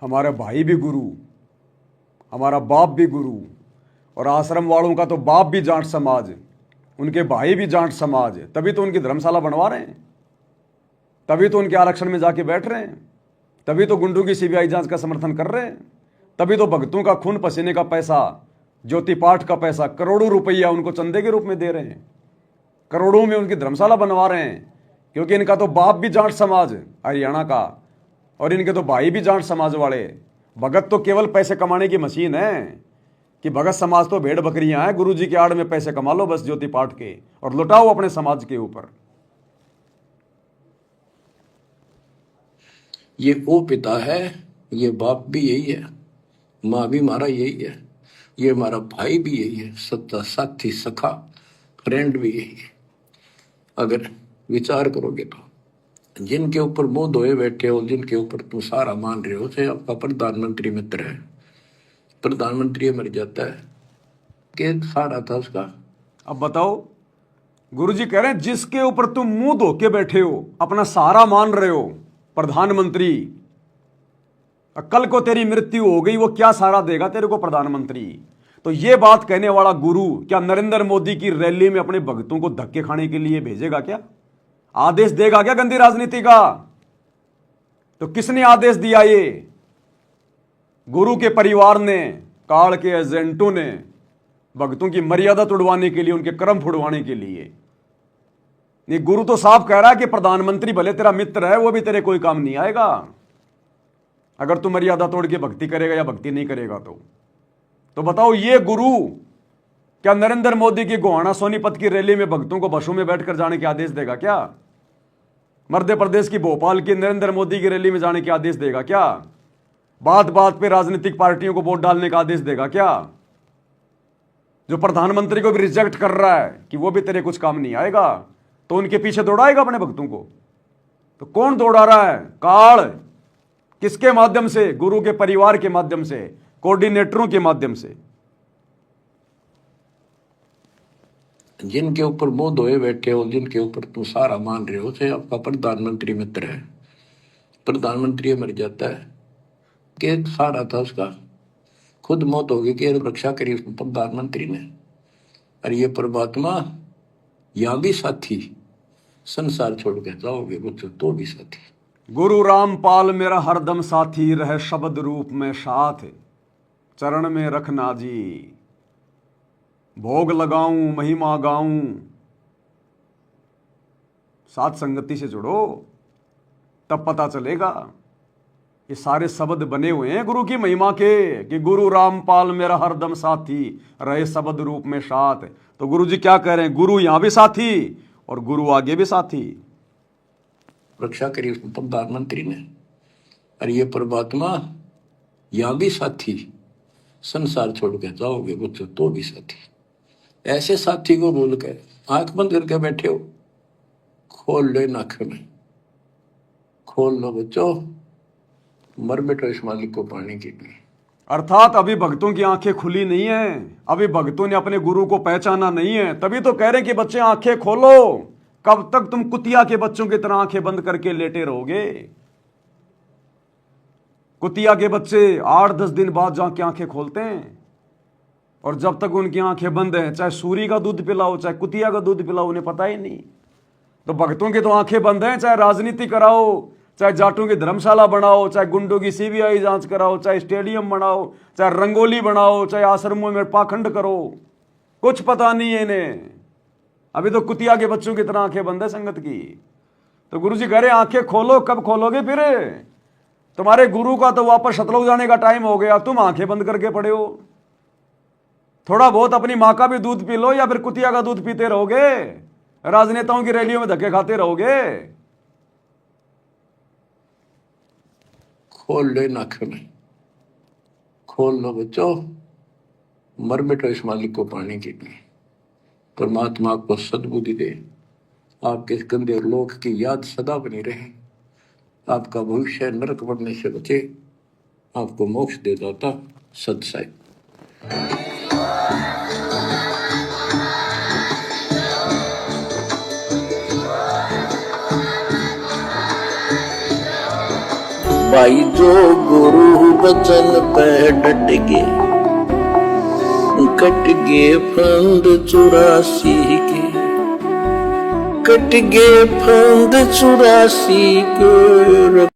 हमारा भाई भी गुरु, हमारा बाप भी गुरु, और आश्रम वालों का तो बाप भी जाट समाज, उनके भाई भी जाट समाज, तभी तो उनकी धर्मशाला बनवा रहे हैं, तभी तो उनके आरक्षण में जाके बैठ रहे हैं, तभी तो गुंडों की सीबीआई जांच का समर्थन कर रहे हैं, तभी तो भक्तों का खून पसीने का पैसा, ज्योति पाठ का पैसा, करोड़ों रुपया उनको चंदे के रूप में दे रहे हैं, करोड़ों में उनकी धर्मशाला बनवा रहे हैं। क्योंकि इनका तो बाप भी जाट समाज हरियाणा का, और इनके तो भाई भी जाट समाज वाले। भगत तो केवल पैसे कमाने की मशीन है कि भगत समाज तो भेड़ बकरियां हैं, गुरु जी के आड़ में पैसे कमा लो बस ज्योति पाठ के, और लुटाओ अपने समाज के ऊपर। ये वो पिता है, ये बाप भी यही है, माँ भी हमारा यही है, ये हमारा भाई भी यही है, सच्चा साथी सखा फ्रेंड भी यही है। अगर विचार करोगे तो जिनके ऊपर मुंह धोए बैठे हो, जिनके ऊपर तुम सारा मान रहे हो, चाहे आपका प्रधानमंत्री मित्र है, प्रधानमंत्री मर जाता है कि सारा था उसका। अब बताओ, गुरुजी कह रहे हैं जिसके ऊपर तुम मुंह धो के बैठे हो, अपना सहारा मान रहे हो, प्रधानमंत्री, कल को तेरी मृत्यु हो गई, वो क्या सहारा देगा तेरे को प्रधानमंत्री? तो ये बात कहने वाला गुरु क्या नरेंद्र मोदी की रैली में अपने भक्तों को धक्के खाने के लिए भेजेगा? क्या आदेश देगा क्या गंदी राजनीति का? तो किसने आदेश दिया? ये गुरु के परिवार ने, काल के एजेंटों ने, भक्तों की मर्यादा तोड़वाने के लिए, उनके कर्म फुड़वाने के लिए। ये गुरु तो साफ कह रहा है कि प्रधानमंत्री भले तेरा मित्र है, वो भी तेरे कोई काम नहीं आएगा अगर तू मर्यादा तोड़ के भक्ति करेगा या भक्ति नहीं करेगा। तो बताओ, ये गुरु क्या नरेंद्र मोदी की गोहाना सोनीपत की रैली में भक्तों को बसों में बैठकर जाने के आदेश देगा क्या? मध्य प्रदेश की भोपाल की नरेंद्र मोदी की रैली में जाने के आदेश देगा क्या? बात बात पे राजनीतिक पार्टियों को वोट डालने का आदेश देगा क्या? जो प्रधानमंत्री को भी रिजेक्ट कर रहा है कि वो भी तेरे कुछ काम नहीं आएगा, तो उनके पीछे दौड़ाएगा अपने भक्तों को? तो कौन दौड़ा रहा है? काल। किसके माध्यम से? गुरु के परिवार के माध्यम से, कोऑर्डिनेटरों के माध्यम से। जिनके ऊपर मुंह धोए बैठे हो, जिनके ऊपर तुम सारा मान रहे हो, चाहे आपका प्रधानमंत्री मित्र है, प्रधानमंत्री मर जाता है कि सारा था उसका, खुद मौत होगी कि रक्षा करी उसने प्रधानमंत्री ने। और ये परमात्मा यहाँ भी साथी, संसार छोड़ के जाओगे बच्चों तो भी साथी। गुरु रामपाल मेरा हरदम साथी, रहे शब्द रूप में साथ, चरण में रखना जी। भोग लगाऊं महिमा गाऊं, साथ संगति से जुड़ो, तब पता चलेगा। ये सारे शब्द बने हुए हैं गुरु की महिमा के कि गुरु रामपाल मेरा हरदम साथी रहे शब्द रूप में साथ। तो गुरु जी क्या कह रहे हैं, गुरु यहां भी साथी और गुरु आगे भी साथी। रक्षा करी प्रधानमंत्री ने, और ये परमात्मा यहां भी साथी, संसार छोड़ के जाओगे बच्चों तो भी साथी। ऐसे साथी को बोल के आंख बंद करके बैठे हो, खोल लो नाक में, खोल लो बच्चों, मर बैठो इस मालिक को पाने के लिए। अर्थात अभी भक्तों की आंखें खुली नहीं है, अभी भक्तों ने अपने गुरु को पहचाना नहीं है, तभी तो कह रहे हैं कि बच्चे आंखें खोलो। कब तक तुम कुतिया के बच्चों की तरह आंखें बंद करके लेटे रहोगे? कुतिया के बच्चे 8-10 दिन बाद जाके आंखें खोलते हैं, और जब तक उनकी आंखें बंद हैं, चाहे सूरी का दूध पिलाओ चाहे कुतिया का दूध पिलाओ, उन्हें पता ही नहीं। तो भक्तों की तो आंखें बंद हैं, चाहे राजनीति कराओ, चाहे जाटों की धर्मशाला बनाओ, चाहे गुंडों की सीबीआई जांच कराओ, चाहे स्टेडियम बनाओ, चाहे रंगोली बनाओ, चाहे आश्रमों में पाखंड करो, कुछ पता नहीं है इन्हें। अभी तो कुतिया के बच्चों की तरह आंखें बंद है संगत की। तो गुरु जी कह रहे आंखें खोलो, कब खोलोगे? फिर तुम्हारे गुरु का तो वापस सतलोक जाने का टाइम हो गया, तुम आंखें बंद करके पड़े हो। थोड़ा बहुत अपनी माँ का भी दूध पी लो, या फिर कुतिया का दूध पीते रहोगे, राजनेताओं की रैलियों में धक्के खाते रहोगे। खोल लो नाक में, खोल लो बच्चों, मर बैठो इस मालिक को पाने के लिए। परमात्मा आपको सद्बुद्धि दे, आपके गंदे लोक की याद सदा बनी रहे, आपका भविष्य नरक बढ़ने से बचे, आपको मोक्ष दे दाता सत्साई। भाई जो गुरु बचन पे डट गे, कट गे फंद 84 के, कट गे फंद 84 के।